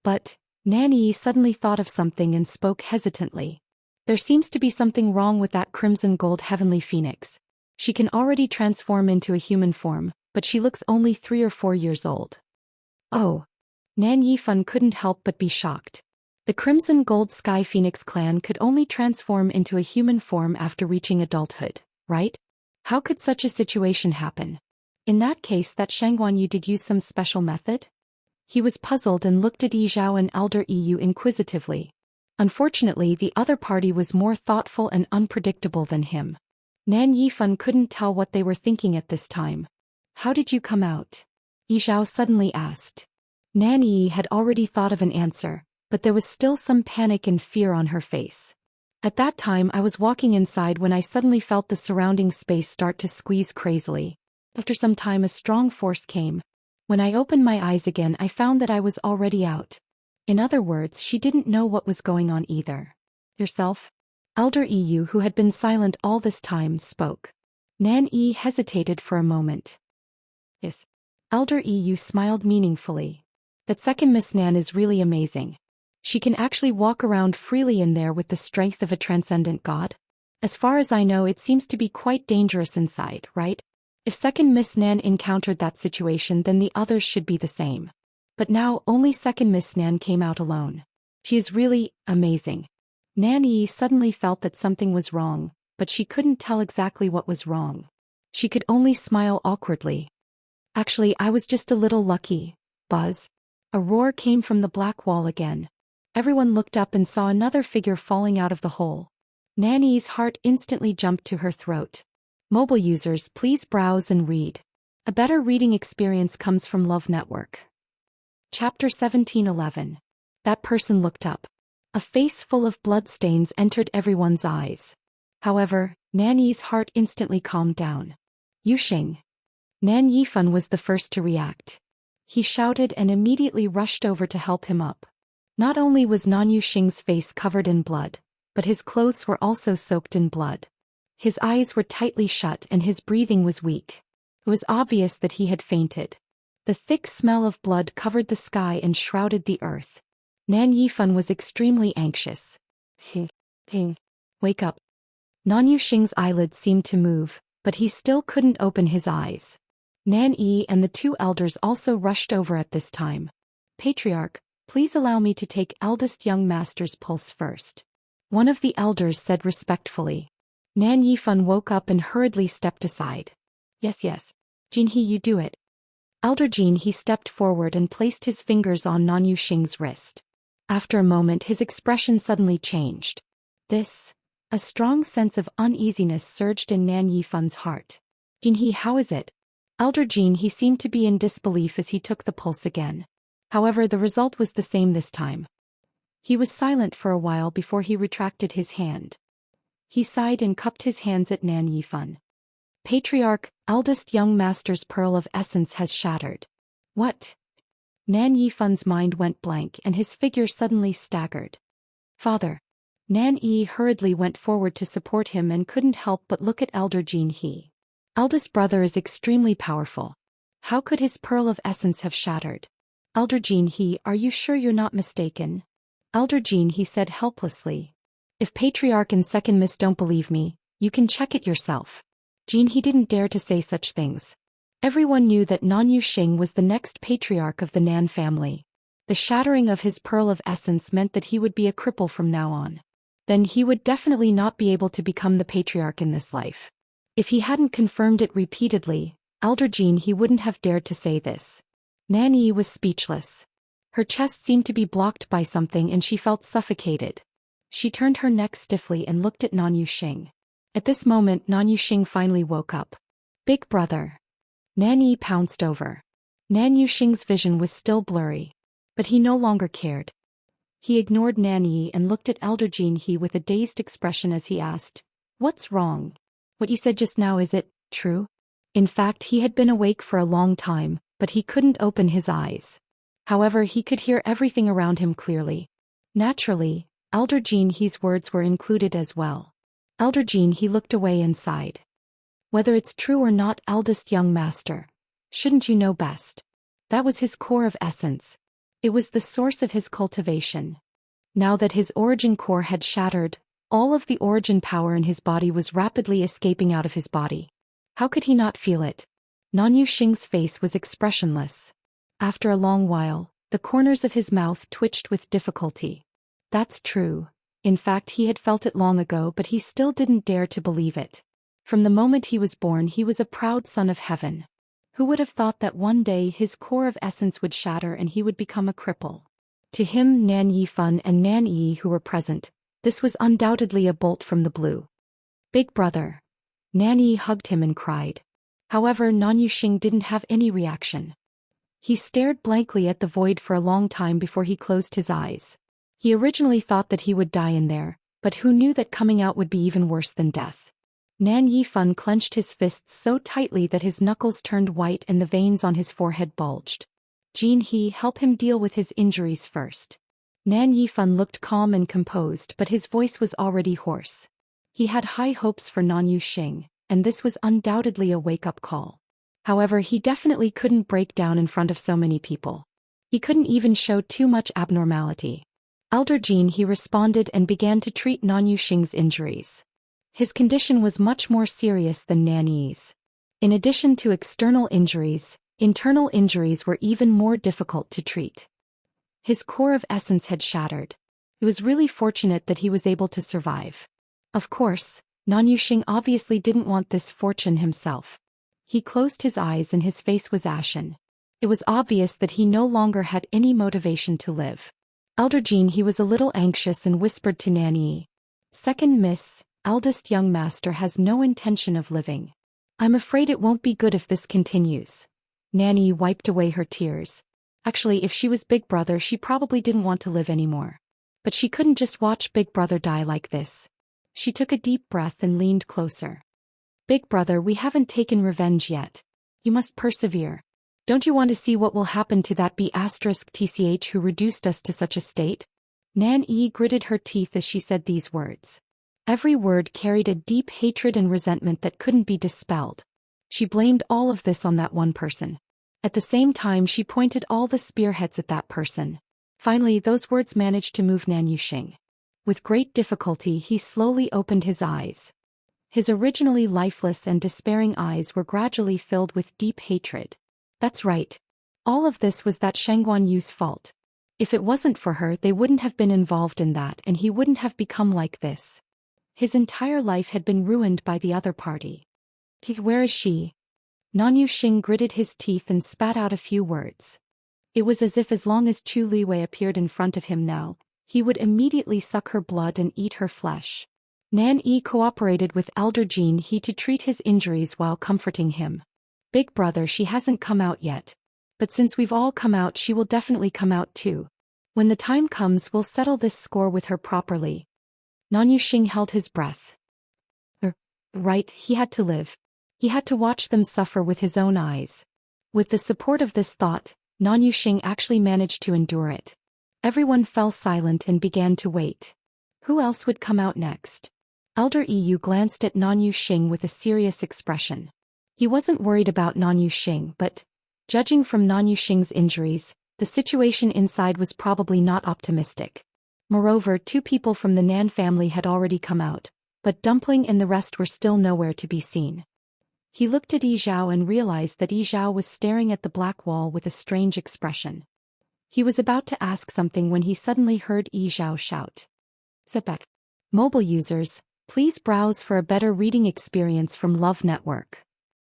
But Nan suddenly thought of something and spoke hesitantly. There seems to be something wrong with that crimson gold heavenly phoenix. She can already transform into a human form, but she looks only 3 or 4 years old. Oh. Nan Yifan couldn't help but be shocked. The Crimson Gold Sky Phoenix clan could only transform into a human form after reaching adulthood, right? How could such a situation happen? In that case, that Shangguan Yu did use some special method? He was puzzled and looked at Yi Zhao and Elder Yu inquisitively. Unfortunately, the other party was more thoughtful and unpredictable than him. Nan Yifan couldn't tell what they were thinking at this time. How did you come out? Yi Zhao suddenly asked. Nan had already thought of an answer, but there was still some panic and fear on her face. At that time I was walking inside when I suddenly felt the surrounding space start to squeeze crazily. After some time a strong force came. When I opened my eyes again I found that I was already out. In other words, she didn't know what was going on either. Yourself? Elder Yu, who had been silent all this time, spoke. Nan hesitated for a moment. Yes. Elder Yu smiled meaningfully. That second Miss Nan is really amazing. She can actually walk around freely in there with the strength of a transcendent god. As far as I know, it seems to be quite dangerous inside, right? If second Miss Nan encountered that situation, then the others should be the same. But now only second Miss Nan came out alone. She is really amazing. Nan suddenly felt that something was wrong, but she couldn't tell exactly what was wrong. She could only smile awkwardly. Actually, I was just a little lucky. Buzz. A roar came from the black wall again. Everyone looked up and saw another figure falling out of the hole. Nanny's heart instantly jumped to her throat. Mobile users, please browse and read. A better reading experience comes from Love Network. Chapter 17:11. That person looked up. A face full of bloodstains entered everyone's eyes. However, Nanny's heart instantly calmed down. Yuxing. Nan Yifan was the first to react. He shouted and immediately rushed over to help him up. Not only was Nan Yuxing's face covered in blood, but his clothes were also soaked in blood. His eyes were tightly shut and his breathing was weak. It was obvious that he had fainted. The thick smell of blood covered the sky and shrouded the earth. Nan Yifan was extremely anxious. Wake up. Nan Yuxing's eyelids seemed to move, but he still couldn't open his eyes. Nan and the 2 elders also rushed over at this time. Patriarch, please allow me to take eldest young master's pulse first. One of the elders said respectfully. Nan Yifan woke up and hurriedly stepped aside. Yes. Jinhe, you do it. Elder Jinhe stepped forward and placed his fingers on Nan Yuxing's wrist. After a moment his expression suddenly changed. A strong sense of uneasiness surged in Nan Yifan's heart. Jinhe, how is it? Elder Jinhe seemed to be in disbelief as he took the pulse again. However, the result was the same this time. He was silent for a while before he retracted his hand. He sighed and cupped his hands at Nan Yifan. Patriarch, eldest young master's pearl of essence has shattered. What? Nan Yifan's mind went blank and his figure suddenly staggered. Father. Nan Yi hurriedly went forward to support him and couldn't help but look at Elder Jin He. Eldest brother is extremely powerful. How could his pearl of essence have shattered? Elder Jin He, are you sure you're not mistaken? Elder Jin He said helplessly. If Patriarch and Second Miss don't believe me, you can check it yourself. Jin He didn't dare to say such things. Everyone knew that Nan Yuxing was the next patriarch of the Nan family. The shattering of his pearl of essence meant that he would be a cripple from now on. Then he would definitely not be able to become the patriarch in this life. If he hadn't confirmed it repeatedly, Elder Jin He wouldn't have dared to say this. Nan Yi was speechless. Her chest seemed to be blocked by something and she felt suffocated. She turned her neck stiffly and looked at Nan Yuxing. At this moment Nan Yuxing finally woke up. Big brother. Nan Yi pounced over. Nan Yuxing's vision was still blurry. But he no longer cared. He ignored Nan Yi and looked at Elder Jin He with a dazed expression as he asked, "What's wrong? What you said just now, is it true?" In fact, he had been awake for a long time, but he couldn't open his eyes. However, he could hear everything around him clearly. Naturally, Elder Jin He's words were included as well. Elder Jin He looked away and sighed. Whether it's true or not, eldest young master, shouldn't you know best? That was his core of essence. It was the source of his cultivation. Now that his origin core had shattered, all of the origin power in his body was rapidly escaping out of his body. How could he not feel it? Nan Yuxing's face was expressionless. After a long while, the corners of his mouth twitched with difficulty. That's true. In fact, he had felt it long ago, but he still didn't dare to believe it. From the moment he was born, he was a proud son of heaven. Who would have thought that one day his core of essence would shatter and he would become a cripple? To him, Nan Yifan and Nan Yi who were present, this was undoubtedly a bolt from the blue. Big brother. Nan Yi hugged him and cried. However, Nan Yuxing didn't have any reaction. He stared blankly at the void for a long time before he closed his eyes. He originally thought that he would die in there, but who knew that coming out would be even worse than death? Nan Yifan clenched his fists so tightly that his knuckles turned white and the veins on his forehead bulged. Jin He, help him deal with his injuries first. Nan Yifan looked calm and composed, but his voice was already hoarse. He had high hopes for Nan Yuxing, and this was undoubtedly a wake-up call. However, he definitely couldn't break down in front of so many people. He couldn't even show too much abnormality. Elder Jin He responded and began to treat Nan Yuxing's injuries. His condition was much more serious than Nan Yi's. In addition to external injuries, internal injuries were even more difficult to treat. His core of essence had shattered. It was really fortunate that he was able to survive. Of course, Nan Yuxing obviously didn't want this fortune himself. He closed his eyes and his face was ashen. It was obvious that he no longer had any motivation to live. Elder Jin He was a little anxious and whispered to Nan Yi. Second Miss, eldest young master has no intention of living. I'm afraid it won't be good if this continues. Nan Yi wiped away her tears. Actually, if she was Big Brother, she probably didn't want to live anymore. But she couldn't just watch Big Brother die like this. She took a deep breath and leaned closer. Big Brother, we haven't taken revenge yet. You must persevere. Don't you want to see what will happen to that B*TCH who reduced us to such a state? Nan Yi gritted her teeth as she said these words. Every word carried a deep hatred and resentment that couldn't be dispelled. She blamed all of this on that one person. At the same time, she pointed all the spearheads at that person. Finally, those words managed to move Nan Yuxing. With great difficulty, he slowly opened his eyes. His originally lifeless and despairing eyes were gradually filled with deep hatred. That's right. All of this was that Shangguan Yu's fault. If it wasn't for her, they wouldn't have been involved in that and he wouldn't have become like this. His entire life had been ruined by the other party. Where is she? Nan Yuxing gritted his teeth and spat out a few words. It was as if as long as Chu Liwei appeared in front of him now, he would immediately suck her blood and eat her flesh. Nan Yi cooperated with Elder Jin He to treat his injuries while comforting him. Big Brother, she hasn't come out yet. But since we've all come out, she will definitely come out too. When the time comes, we'll settle this score with her properly. Nan Yuxing held his breath. Right, he had to live. He had to watch them suffer with his own eyes. With the support of this thought, Nan Yuxing actually managed to endure it. Everyone fell silent and began to wait. Who else would come out next? Elder Yu glanced at Nan Yuxing with a serious expression. He wasn't worried about Nan Yuxing, but, judging from Nan Yuxing's injuries, the situation inside was probably not optimistic. Moreover, 2 people from the Nan family had already come out, but Dumpling and the rest were still nowhere to be seen. He looked at Yi Zhao and realized that Yi Zhao was staring at the black wall with a strange expression. He was about to ask something when he suddenly heard Yi Zhao shout. Zepek. Mobile users, please browse for a better reading experience from Love Network.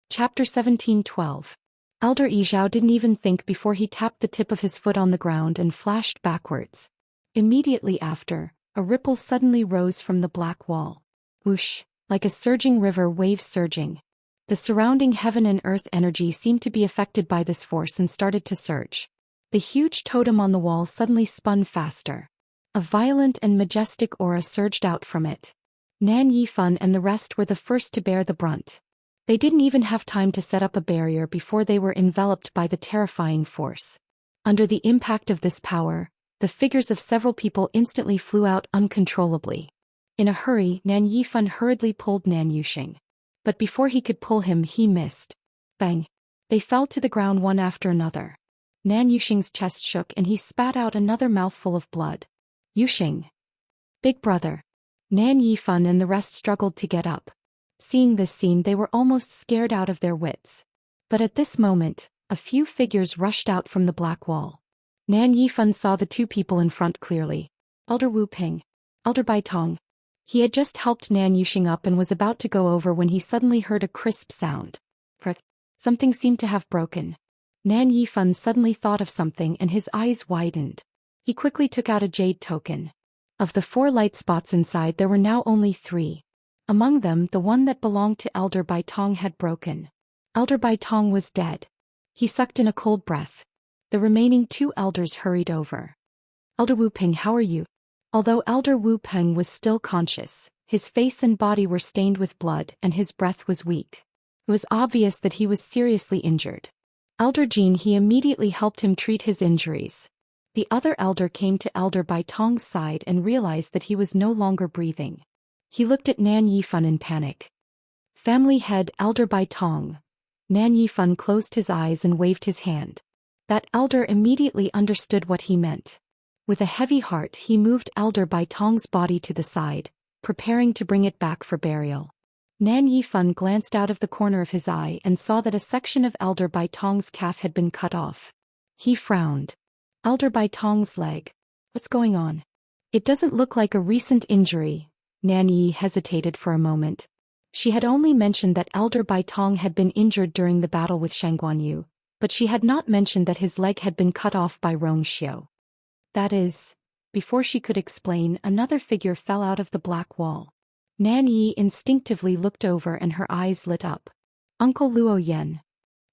Chapter 17:12. Elder Yi Zhao didn't even think before he tapped the tip of his foot on the ground and flashed backwards. Immediately after, a ripple suddenly rose from the black wall. Whoosh, like a surging river waves surging. The surrounding heaven and earth energy seemed to be affected by this force and started to surge. The huge totem on the wall suddenly spun faster. A violent and majestic aura surged out from it. Nan Yifan and the rest were the first to bear the brunt. They didn't even have time to set up a barrier before they were enveloped by the terrifying force. Under the impact of this power, the figures of several people instantly flew out uncontrollably. In a hurry, Nan Yifan hurriedly pulled Nan Yuxing. But before he could pull him, he missed. Bang! They fell to the ground one after another. Nan Yuxing's chest shook and he spat out another mouthful of blood. Yuxing. Big brother. Nan Yifan and the rest struggled to get up. Seeing this scene, they were almost scared out of their wits. But at this moment, a few figures rushed out from the black wall. Nan Yifan saw the 2 people in front clearly. Elder Wu Ping. Elder Bai Tong. He had just helped Nan Yuxing up and was about to go over when he suddenly heard a crisp sound. Frick. Something seemed to have broken. Nan Yifan suddenly thought of something and his eyes widened. He quickly took out a jade token. Of the 4 light spots inside, there were now only 3. Among them, the one that belonged to Elder Bai Tong had broken. Elder Bai Tong was dead. He sucked in a cold breath. The remaining 2 elders hurried over. Elder Wu Ping, how are you? Although Elder Wu Peng was still conscious, his face and body were stained with blood and his breath was weak. It was obvious that he was seriously injured. Elder Jin he immediately helped him treat his injuries. The other elder came to Elder Bai Tong's side and realized that he was no longer breathing. He looked at Nan Yifan in panic. Family head Elder Bai Tong. Nan Yifan closed his eyes and waved his hand. That elder immediately understood what he meant. With a heavy heart he moved Elder Bai Tong's body to the side, preparing to bring it back for burial. Nan Yifan glanced out of the corner of his eye and saw that a section of Elder Bai Tong's calf had been cut off. He frowned. Elder Bai Tong's leg. What's going on? It doesn't look like a recent injury. Nan Yi hesitated for a moment. She had only mentioned that Elder Bai Tong had been injured during the battle with Shangguanyu, but she had not mentioned that his leg had been cut off by Rong Xiu. That is, before she could explain, another figure fell out of the black wall. Nan Yi instinctively looked over and her eyes lit up. Uncle Luo Yan.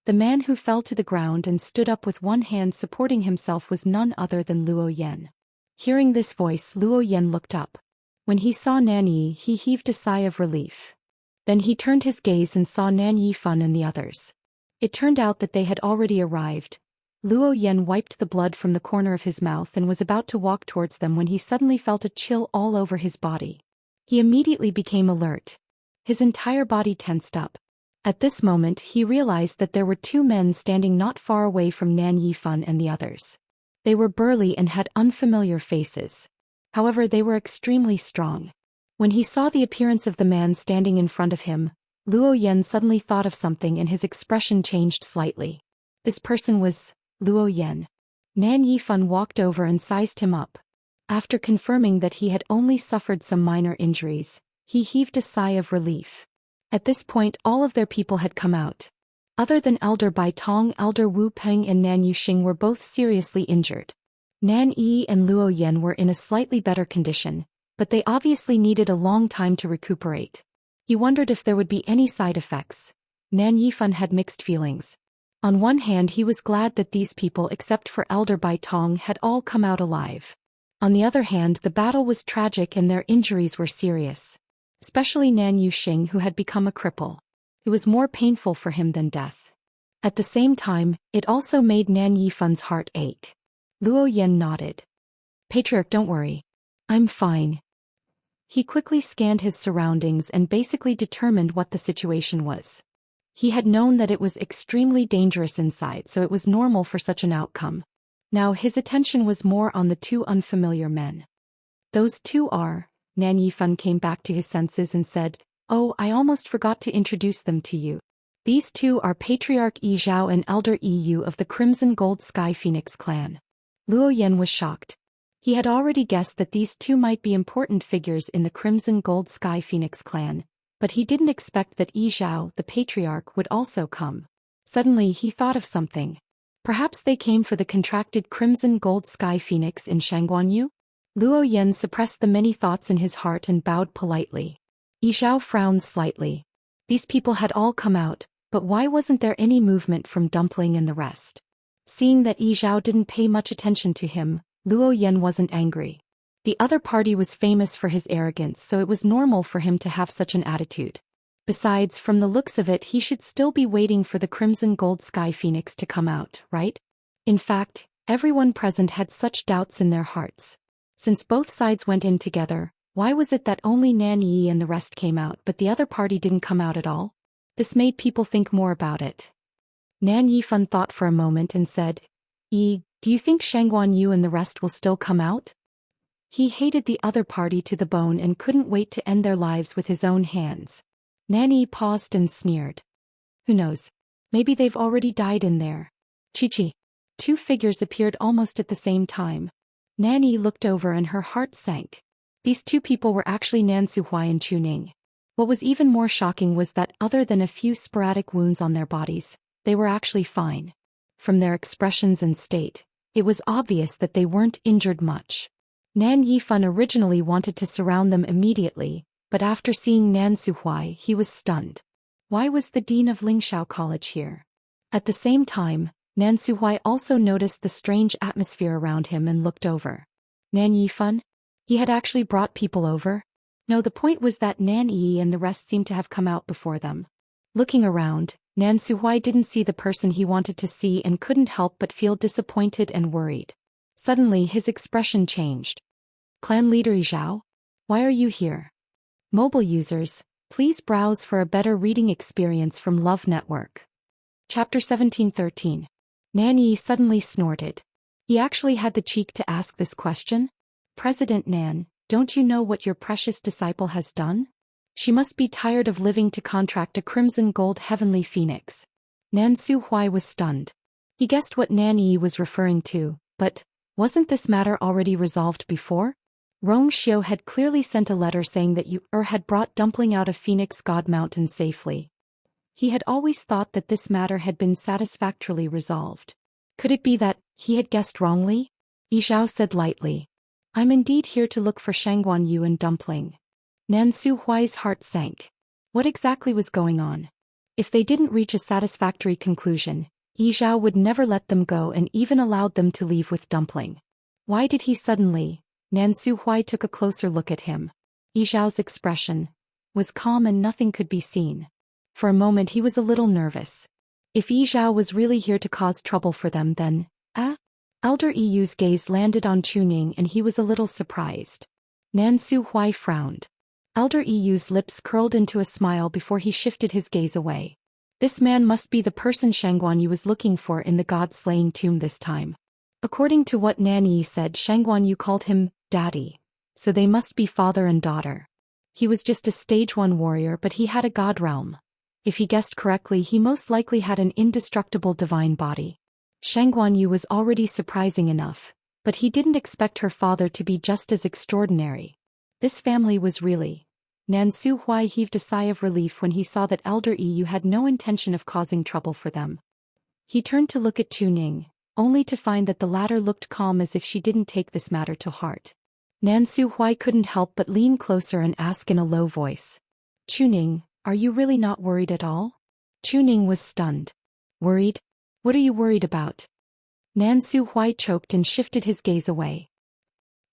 The man who fell to the ground and stood up with one hand supporting himself was none other than Luo Yan. Hearing this voice, Luo Yan looked up. When he saw Nan Yi, he heaved a sigh of relief. Then he turned his gaze and saw Nan Yifan and the others. It turned out that they had already arrived. Luo Yan wiped the blood from the corner of his mouth and was about to walk towards them when he suddenly felt a chill all over his body. He immediately became alert. His entire body tensed up. At this moment he realized that there were 2 men standing not far away from Nan Yifan and the others. They were burly and had unfamiliar faces. However, they were extremely strong. When he saw the appearance of the man standing in front of him, Luo Yan suddenly thought of something and his expression changed slightly. This person was Luo Yan. Nan Yifan walked over and sized him up. After confirming that he had only suffered some minor injuries, he heaved a sigh of relief. At this point all of their people had come out. Other than Elder Bai Tong, Elder Wu Peng and Nan Yuxing were both seriously injured. Nan Yi and Luo Yan were in a slightly better condition, but they obviously needed a long time to recuperate. He wondered if there would be any side effects. Nan Yifan had mixed feelings. On one hand he was glad that these people except for Elder Bai Tong had all come out alive. On the other hand the battle was tragic and their injuries were serious. Especially Nan Yuxing who had become a cripple. It was more painful for him than death. At the same time, it also made Nan Yifan's heart ache. Luo Yan nodded. Patriarch, don't worry. I'm fine. He quickly scanned his surroundings and basically determined what the situation was. He had known that it was extremely dangerous inside, so it was normal for such an outcome. Now his attention was more on the two unfamiliar men. Those two are, Nan Yifan came back to his senses and said, "Oh, I almost forgot to introduce them to you. These two are Patriarch Yi Zhao and Elder Yi Yu of the Crimson Gold Sky Phoenix clan." Luo Yan was shocked. He had already guessed that these two might be important figures in the Crimson Gold Sky Phoenix clan, but he didn't expect that Yi Zhao, the patriarch, would also come. Suddenly he thought of something. Perhaps they came for the contracted Crimson Gold Sky Phoenix in Shangguanyu? Luo Yan suppressed the many thoughts in his heart and bowed politely. Yi Zhao frowned slightly. These people had all come out, but why wasn't there any movement from Dumpling and the rest? Seeing that Yi Zhao didn't pay much attention to him, Luo Yan wasn't angry. The other party was famous for his arrogance, so it was normal for him to have such an attitude. Besides, from the looks of it, he should still be waiting for the Crimson Gold Sky Phoenix to come out, right? In fact, everyone present had such doubts in their hearts. Since both sides went in together, why was it that only Nan Yi and the rest came out but the other party didn't come out at all? This made people think more about it. Nan Yifan thought for a moment and said, "Yi, do you think Shangguanyu and the rest will still come out?" He hated the other party to the bone and couldn't wait to end their lives with his own hands. Nan Yi paused and sneered. Who knows? Maybe they've already died in there. Chi-Chi. Two figures appeared almost at the same time. Nan Yi looked over and her heart sank. These two people were actually Nan Suhuai and Chuning. What was even more shocking was that other than a few sporadic wounds on their bodies, they were actually fine. From their expressions and state, it was obvious that they weren't injured much. Nan Yifan originally wanted to surround them immediately, but after seeing Nan Suhuai, he was stunned. Why was the dean of Lingxiao College here? At the same time, Nan Suhuai also noticed the strange atmosphere around him and looked over. Nan Yifan? He had actually brought people over? No, the point was that Nan Yi and the rest seemed to have come out before them. Looking around, Nan Suhuai didn't see the person he wanted to see and couldn't help but feel disappointed and worried. Suddenly his expression changed. Clan leader Yi Zhao? Why are you here? Mobile users, please browse for a better reading experience from Love Network. Chapter 1713. Nan Yi suddenly snorted. He actually had the cheek to ask this question? President Nan, don't you know what your precious disciple has done? She must be tired of living to contract a crimson gold heavenly phoenix. Nan Suhuai was stunned. He guessed what Nan Yi was referring to, but wasn't this matter already resolved before? Rong Xiu had clearly sent a letter saying that Yu had brought Dumpling out of Phoenix God Mountain safely. He had always thought that this matter had been satisfactorily resolved. Could it be that he had guessed wrongly? Yi Zhao said lightly. I'm indeed here to look for Shangguanyu and Dumpling. Nan Suhuai's heart sank. What exactly was going on? If they didn't reach a satisfactory conclusion, Yi Zhao would never let them go and even allowed them to leave with Dumpling. Why did he suddenly? Nan Suhuai took a closer look at him. Yi Zhao's expression was calm and nothing could be seen. For a moment he was a little nervous. If Yi Zhao was really here to cause trouble for them, then, Elder Yi Yu's gaze landed on Chuning and he was a little surprised. Nan Suhuai frowned. Elder Yi Yu's lips curled into a smile before he shifted his gaze away. This man must be the person Shangguanyu was looking for in the god-slaying tomb this time. According to what Nan Yi said, Shangguanyu called him Daddy, so they must be father and daughter. He was just a stage 1 warrior, but he had a god realm. If he guessed correctly, he most likely had an indestructible divine body. Shangguanyu was already surprising enough, but he didn't expect her father to be just as extraordinary. This family was really. Nan Suhuai heaved a sigh of relief when he saw that Elder Yi Yu had no intention of causing trouble for them. He turned to look at Chuning, only to find that the latter looked calm as if she didn't take this matter to heart. Nan Suhuai couldn't help but lean closer and ask in a low voice. Chuning, are you really not worried at all? Chuning was stunned. Worried? What are you worried about? Nan Suhuai choked and shifted his gaze away.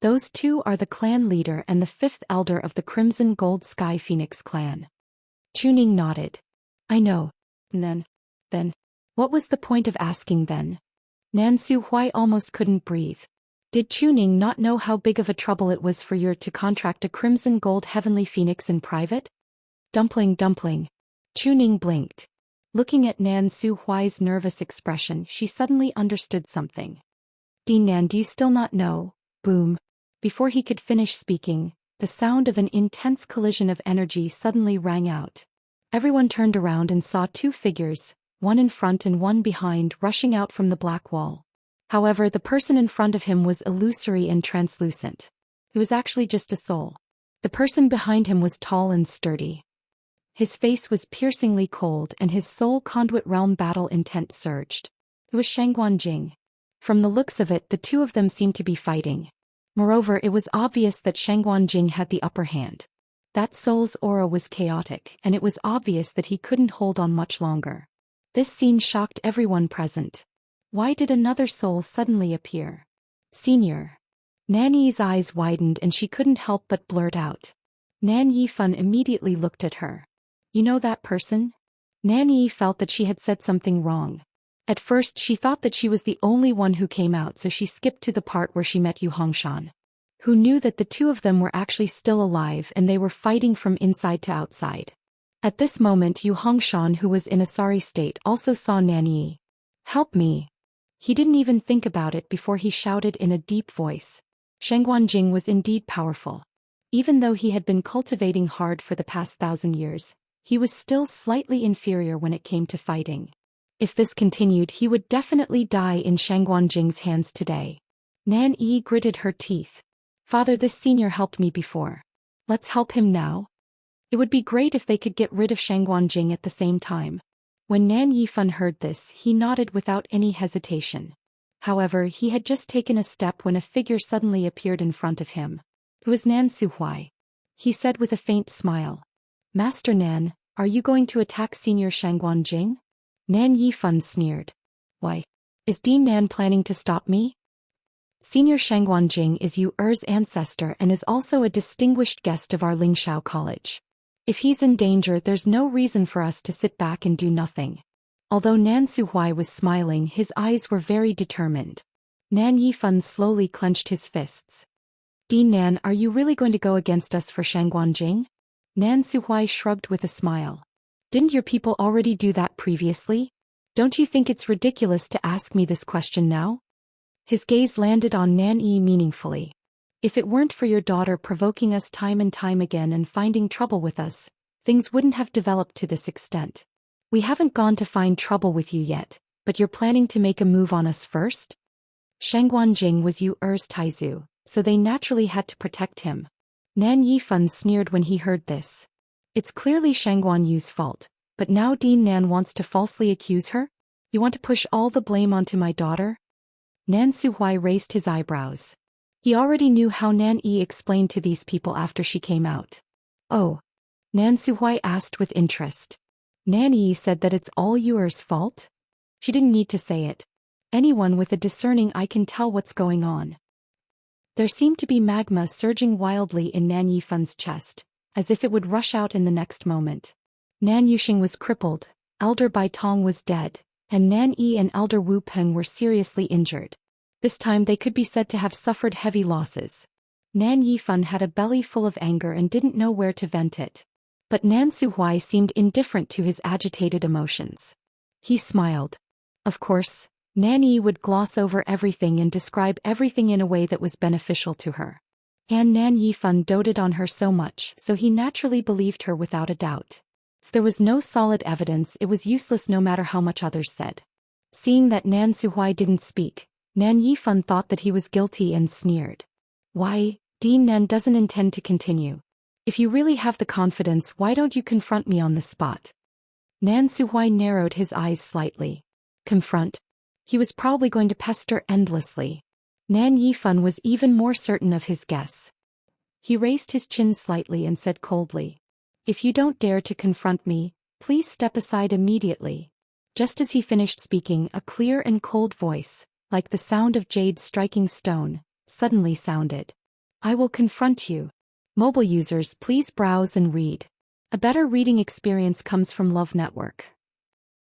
Those two are the clan leader and the 5th elder of the Crimson Gold Sky Phoenix clan. Chuning nodded. I know. And then, what was the point of asking then? Nan Suhui almost couldn't breathe. Did Chuning not know how big of a trouble it was for Yer to contract a crimson gold heavenly phoenix in private? Dumpling. Chuning blinked. Looking at Nan Suhui's nervous expression, she suddenly understood something. Dean Nan, do you still not know? Boom. Before he could finish speaking, the sound of an intense collision of energy suddenly rang out. Everyone turned around and saw two figures, one in front and one behind, rushing out from the black wall. However, the person in front of him was illusory and translucent. He was actually just a soul. The person behind him was tall and sturdy. His face was piercingly cold and his soul conduit realm battle intent surged. It was Shangguan Jing. From the looks of it, the two of them seemed to be fighting. Moreover, it was obvious that Shangguan Jing had the upper hand. That soul's aura was chaotic, and it was obvious that he couldn't hold on much longer. This scene shocked everyone present. Why did another soul suddenly appear? Senior. Nan Yi's eyes widened and she couldn't help but blurt out. Nan Yifan immediately looked at her. You know that person? Nan Yi felt that she had said something wrong. At first she thought that she was the only one who came out, so she skipped to the part where she met Yu Hongshan, who knew that the two of them were actually still alive and they were fighting from inside to outside. At this moment Yu Hongshan, who was in a sorry state, also saw Nan Yi. Help me. He didn't even think about it before he shouted in a deep voice. Shangguan Jing was indeed powerful. Even though he had been cultivating hard for the past 1,000 years, he was still slightly inferior when it came to fighting. If this continued, he would definitely die in Shangguan Jing's hands today. Nan Yi gritted her teeth. Father, this senior helped me before. Let's help him now. It would be great if they could get rid of Shangguan Jing at the same time. When Nan Yifan heard this, he nodded without any hesitation. However, he had just taken a step when a figure suddenly appeared in front of him. It was Nan Suhui. He said with a faint smile. Master Nan, are you going to attack Senior Shangguan Jing? Nan Yifan sneered. Why? Is Dean Nan planning to stop me? Senior Shangguan Jing is Yu Er's ancestor and is also a distinguished guest of our Lingshao College. If he's in danger, there's no reason for us to sit back and do nothing. Although Nan Suhui was smiling, his eyes were very determined. Nan Yifan slowly clenched his fists. Dean Nan, are you really going to go against us for Shangguan Jing? Nan Suhui shrugged with a smile. Didn't your people already do that previously? Don't you think it's ridiculous to ask me this question now? His gaze landed on Nan Yi meaningfully. If it weren't for your daughter provoking us time and time again and finding trouble with us, things wouldn't have developed to this extent. We haven't gone to find trouble with you yet, but you're planning to make a move on us first? Shangguan Jing was Yu Er's Taizu, so they naturally had to protect him. Nan Yifan sneered when he heard this. It's clearly Shangguan Yu's fault, but now Dean Nan wants to falsely accuse her? You want to push all the blame onto my daughter? Nan Suhui raised his eyebrows. He already knew how Nan Yi explained to these people after she came out. Oh. Nan Suhui asked with interest. Nan Yi said that it's all Yuer's fault? She didn't need to say it. Anyone with a discerning eye can tell what's going on. There seemed to be magma surging wildly in Nan Yifan's chest, as if it would rush out in the next moment. Nan Yuxing was crippled, Elder Bai Tong was dead, and Nan Yi and Elder Wu Peng were seriously injured. This time they could be said to have suffered heavy losses. Nan Yifan had a belly full of anger and didn't know where to vent it. But Nan Suhui seemed indifferent to his agitated emotions. He smiled. Of course, Nan Yi would gloss over everything and describe everything in a way that was beneficial to her. And Nan Yifan doted on her so much, so he naturally believed her without a doubt. If there was no solid evidence, it was useless no matter how much others said. Seeing that Nan Suhui didn't speak, Nan Yifan thought that he was guilty and sneered. Why, Dean Nan doesn't intend to continue. If you really have the confidence, why don't you confront me on the spot? Nan Suhui narrowed his eyes slightly. Confront? He was probably going to pester endlessly. Nan Yifan was even more certain of his guess. He raised his chin slightly and said coldly, If you don't dare to confront me, please step aside immediately. Just as he finished speaking, a clear and cold voice, like the sound of jade striking stone, suddenly sounded. I will confront you. Mobile users, please browse and read. A better reading experience comes from Love Network.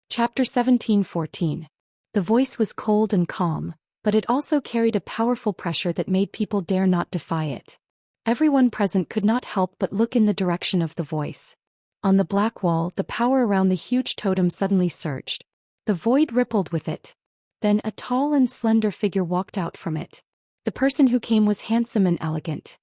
Chapter 17:14. The voice was cold and calm, but it also carried a powerful pressure that made people dare not defy it. Everyone present could not help but look in the direction of the voice. On the black wall, the power around the huge totem suddenly surged. The void rippled with it. Then a tall and slender figure walked out from it. The person who came was handsome and elegant.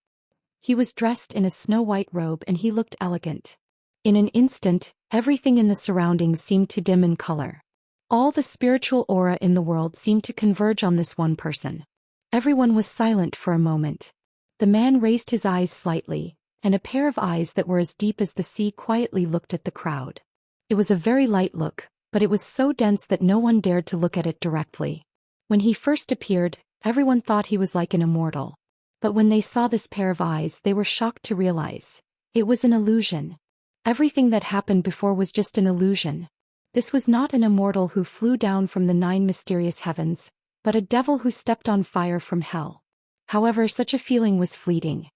He was dressed in a snow-white robe and he looked elegant. In an instant, everything in the surroundings seemed to dim in color. All the spiritual aura in the world seemed to converge on this one person. Everyone was silent for a moment. The man raised his eyes slightly, and a pair of eyes that were as deep as the sea quietly looked at the crowd. It was a very light look, but it was so dense that no one dared to look at it directly. When he first appeared, everyone thought he was like an immortal. But when they saw this pair of eyes, they were shocked to realize it was an illusion. Everything that happened before was just an illusion. This was not an immortal who flew down from the 9 mysterious heavens, but a devil who stepped on fire from hell. However, such a feeling was fleeting.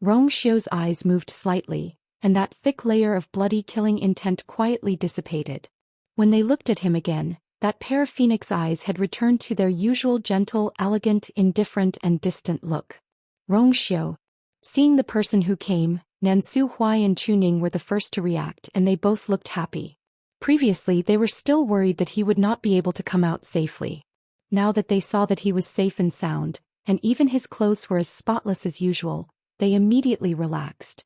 Xiao's eyes moved slightly, and that thick layer of bloody killing intent quietly dissipated. When they looked at him again, that pair of phoenix eyes had returned to their usual gentle, elegant, indifferent and distant look. Xiao. Seeing the person who came, Nansu Huai and Chuning were the first to react and they both looked happy. Previously they were still worried that he would not be able to come out safely. Now that they saw that he was safe and sound, and even his clothes were as spotless as usual, they immediately relaxed.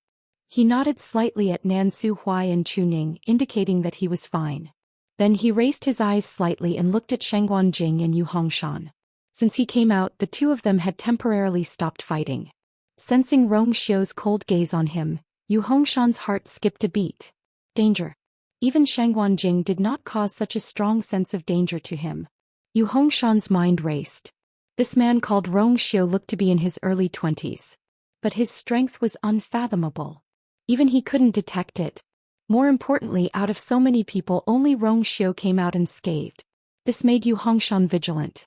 He nodded slightly at Nansu Huai and Chuning, indicating that he was fine. Then he raised his eyes slightly and looked at Shangguan Jing and Yu Hongshan. Since he came out, the two of them had temporarily stopped fighting. Sensing Xiao's cold gaze on him, Yu Hongshan's heart skipped a beat. Danger. Even Shangguan Jing did not cause such a strong sense of danger to him. Yu Hongshan's mind raced. This man called Xiao looked to be in his early 20s. But his strength was unfathomable. Even he couldn't detect it. More importantly, out of so many people only Xiao came out unscathed. This made Yu Hongshan vigilant.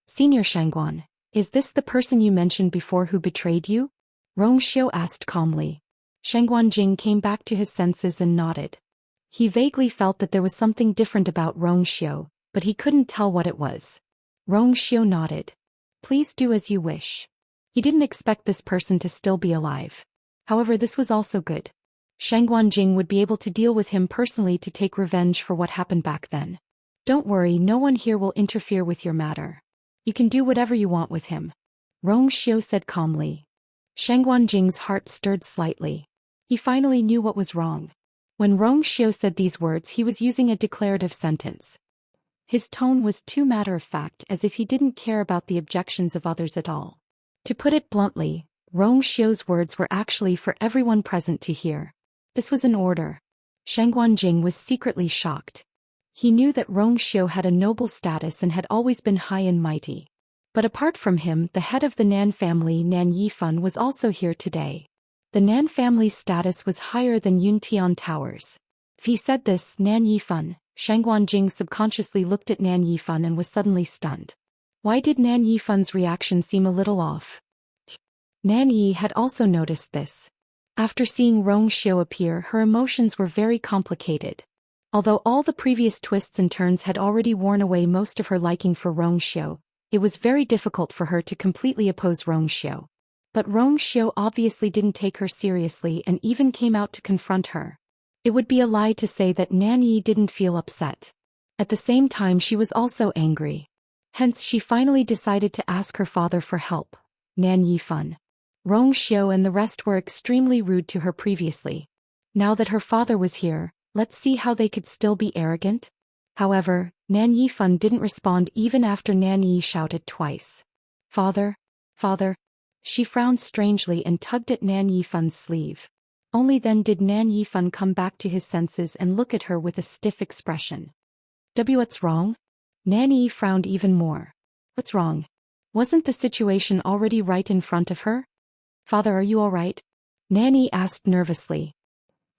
Senior Shangguan, is this the person you mentioned before who betrayed you? Xiao asked calmly. Shangguan Jing came back to his senses and nodded. He vaguely felt that there was something different about Xiao, but he couldn't tell what it was. Xiao nodded. Please do as you wish. He didn't expect this person to still be alive. However, this was also good. Shangguan Jing would be able to deal with him personally to take revenge for what happened back then. Don't worry, no one here will interfere with your matter. You can do whatever you want with him. Xiao said calmly. Shangguan Jing's heart stirred slightly. He finally knew what was wrong. When Xiao said these words, he was using a declarative sentence. His tone was too matter-of-fact, as if he didn't care about the objections of others at all. To put it bluntly, Xiao's words were actually for everyone present to hear. This was an order. Shangguan Jing was secretly shocked. He knew that Xiao had a noble status and had always been high and mighty. But apart from him, the head of the Nan family, Nan Yifan, was also here today. The Nan family's status was higher than Yuntian Towers. If he said this, Nan Yifan, Shangguan Jing subconsciously looked at Nan Yifan and was suddenly stunned. Why did Nan Yifan's reaction seem a little off? Nan Yi had also noticed this. After seeing Xiao appear, her emotions were very complicated. Although all the previous twists and turns had already worn away most of her liking for Xiao, it was very difficult for her to completely oppose Xiao. But Xiao obviously didn't take her seriously and even came out to confront her. It would be a lie to say that Nan Yi didn't feel upset. At the same time, she was also angry. Hence she finally decided to ask her father for help. Nan Yifan. Xiao and the rest were extremely rude to her previously. Now that her father was here, let's see how they could still be arrogant. However, Nan Yifan didn't respond even after Nan Yi shouted twice. Father? Father? She frowned strangely and tugged at Nan Yifan's sleeve. Only then did Nan Yifan come back to his senses and look at her with a stiff expression. What's wrong? Nan Yi frowned even more. What's wrong? Wasn't the situation already right in front of her? Father, are you all right? Nan Yi asked nervously.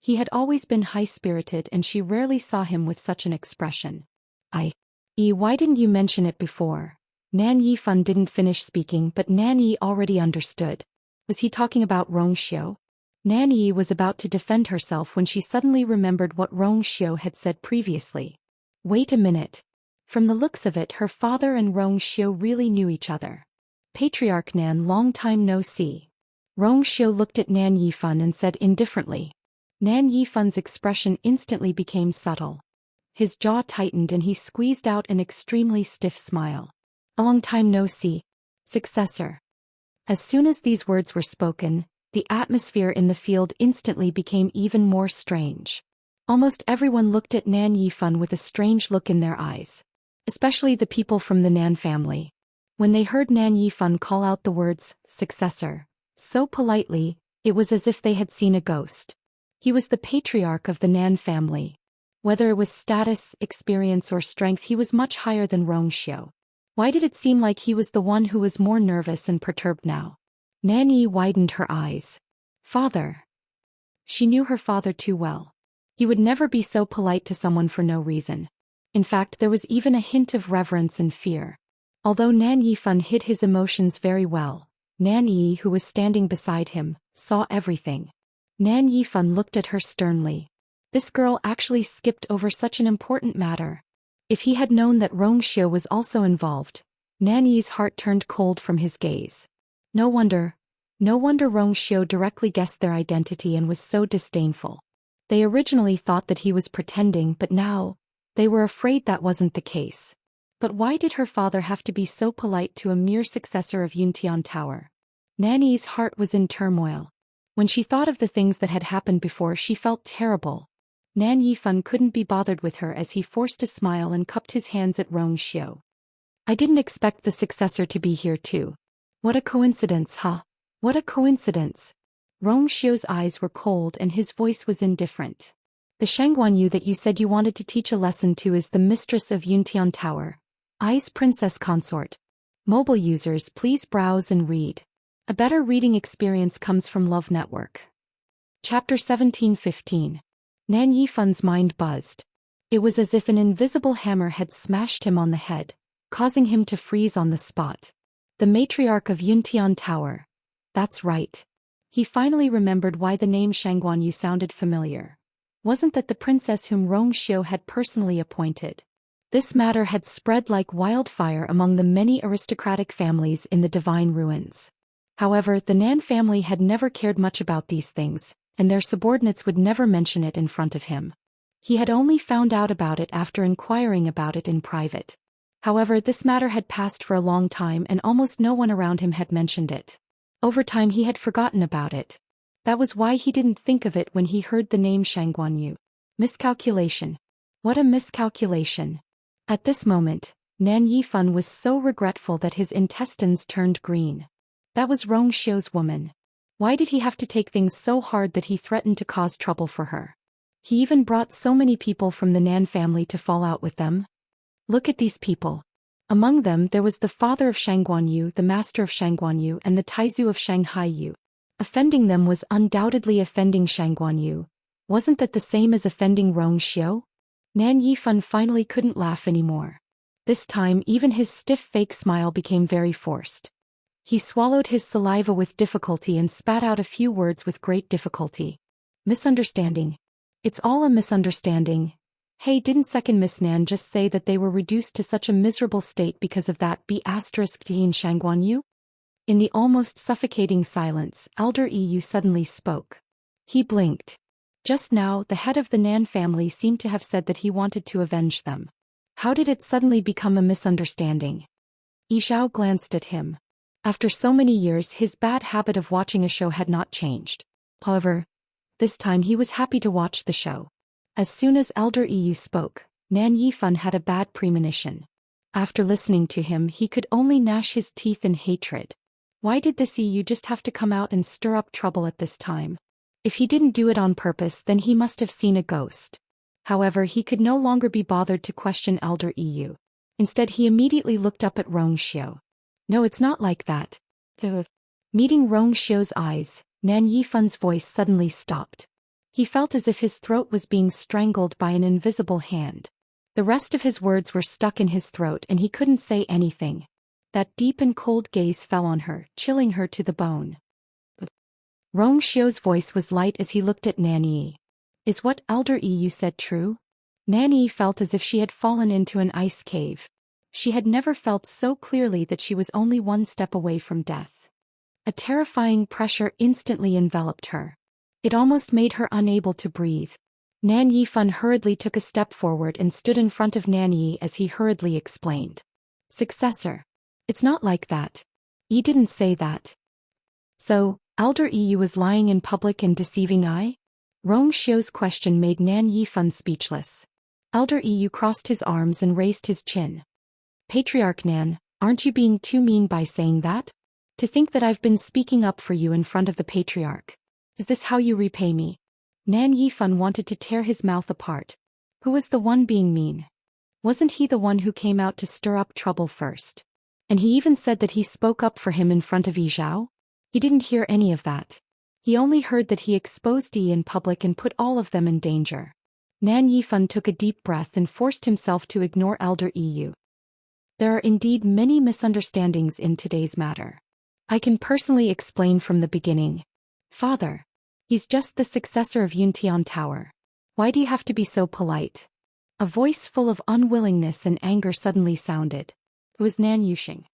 He had always been high-spirited and she rarely saw him with such an expression. Why didn't you mention it before? Nan Yifan didn't finish speaking, but Nan Yi already understood. Was he talking about Xiao? Nan Yi was about to defend herself when she suddenly remembered what Rong Xiu had said previously. Wait a minute. From the looks of it, her father and Rong Xiu really knew each other. Patriarch Nan, long time no see. Rong Xiu looked at Nan Yifan and said indifferently. Nan Yifan's expression instantly became subtle. His jaw tightened and he squeezed out an extremely stiff smile. A long time no see. Successor. As soon as these words were spoken, the atmosphere in the field instantly became even more strange. Almost everyone looked at Nan Yifan with a strange look in their eyes. Especially the people from the Nan family. When they heard Nan Yifan call out the words, successor, so politely, it was as if they had seen a ghost. He was the patriarch of the Nan family. Whether it was status, experience or strength, he was much higher than Rong Xiu. Why did it seem like he was the one who was more nervous and perturbed now? Nan Yi widened her eyes. Father. She knew her father too well. He would never be so polite to someone for no reason. In fact, there was even a hint of reverence and fear. Although Nan Yifan hid his emotions very well, Nan Yi, who was standing beside him, saw everything. Nan Yifan looked at her sternly. This girl actually skipped over such an important matter. If he had known that Rong Xiu was also involved, Nan Yi's heart turned cold from his gaze. No wonder Rong Xiu directly guessed their identity and was so disdainful. They originally thought that he was pretending, but now, they were afraid that wasn't the case. But why did her father have to be so polite to a mere successor of Yuntian Tower? Nan Yi's heart was in turmoil. When she thought of the things that had happened before, she felt terrible. Nan Yifan couldn't be bothered with her as he forced a smile and cupped his hands at Rong Xiu. I didn't expect the successor to be here too. What a coincidence, huh? What a coincidence. Rong Xiu's eyes were cold and his voice was indifferent. The Shangguanyu that you said you wanted to teach a lesson to is the mistress of Yuntian Tower. I's princess consort. Mobile users, please browse and read. A better reading experience comes from Love Network. Chapter 17:15. Nan Yifan's mind buzzed. It was as if an invisible hammer had smashed him on the head, causing him to freeze on the spot. The matriarch of Yuntian Tower. That's right. He finally remembered why the name Shangguanyu sounded familiar. Wasn't that the princess whom Rong Xiu had personally appointed? This matter had spread like wildfire among the many aristocratic families in the Divine Ruins. However, the Nan family had never cared much about these things, and their subordinates would never mention it in front of him. He had only found out about it after inquiring about it in private. However, this matter had passed for a long time and almost no one around him had mentioned it. Over time he had forgotten about it. That was why he didn't think of it when he heard the name Shangguanyu. Miscalculation. What a miscalculation. At this moment, Nan Yifan was so regretful that his intestines turned green. That was Rong Xiu's woman. Why did he have to take things so hard that he threatened to cause trouble for her? He even brought so many people from the Nan family to fall out with them. Look at these people. Among them there was the father of Shangguanyu, the master of Shangguanyu, and the Taizu of Shanghaiyu. Offending them was undoubtedly offending Shangguanyu. Wasn't that the same as offending Rong Xiu? Nan Yifan finally couldn't laugh anymore. This time even his stiff fake smile became very forced. He swallowed his saliva with difficulty and spat out a few words with great difficulty. Misunderstanding. It's all a misunderstanding. Hey, didn't second Miss Nan just say that they were reduced to such a miserable state because of that B***ing Shangguanyu? In the almost suffocating silence, Elder Yu suddenly spoke. He blinked. Just now, the head of the Nan family seemed to have said that he wanted to avenge them. How did it suddenly become a misunderstanding? Yi Xiao glanced at him. After so many years, his bad habit of watching a show had not changed. However, this time he was happy to watch the show. As soon as Elder Yu spoke, Nan Yifan had a bad premonition. After listening to him, he could only gnash his teeth in hatred. Why did this Yu just have to come out and stir up trouble at this time? If he didn't do it on purpose, then he must have seen a ghost. However, he could no longer be bothered to question Elder Yu. Instead, he immediately looked up at Rong Xiu. No, it's not like that. Meeting Rong Xiu's eyes, Nan Yifan's voice suddenly stopped. He felt as if his throat was being strangled by an invisible hand. The rest of his words were stuck in his throat and he couldn't say anything. That deep and cold gaze fell on her, chilling her to the bone. Rong Xiu's voice was light as he looked at Nanyi. Is what Elder Yu said true? Nanyi felt as if she had fallen into an ice cave. She had never felt so clearly that she was only one step away from death. A terrifying pressure instantly enveloped her. It almost made her unable to breathe. Nan Yifan hurriedly took a step forward and stood in front of Nanyi as he hurriedly explained. Successor. It's not like that. Yi didn't say that. So, Elder Yu was lying in public and deceiving I? Rong Xiu's question made Nan Yifan speechless. Elder Yu crossed his arms and raised his chin. Patriarch Nan, aren't you being too mean by saying that? To think that I've been speaking up for you in front of the patriarch. Is this how you repay me? Nan Yifan wanted to tear his mouth apart. Who was the one being mean? Wasn't he the one who came out to stir up trouble first? And he even said that he spoke up for him in front of Yi Zhao? He didn't hear any of that. He only heard that he exposed Yi in public and put all of them in danger. Nan Yifan took a deep breath and forced himself to ignore Elder Yu. There are indeed many misunderstandings in today's matter. I can personally explain from the beginning. Father. He's just the successor of Yuntian Tower. Why do you have to be so polite? A voice full of unwillingness and anger suddenly sounded. It was Nan Yuxing.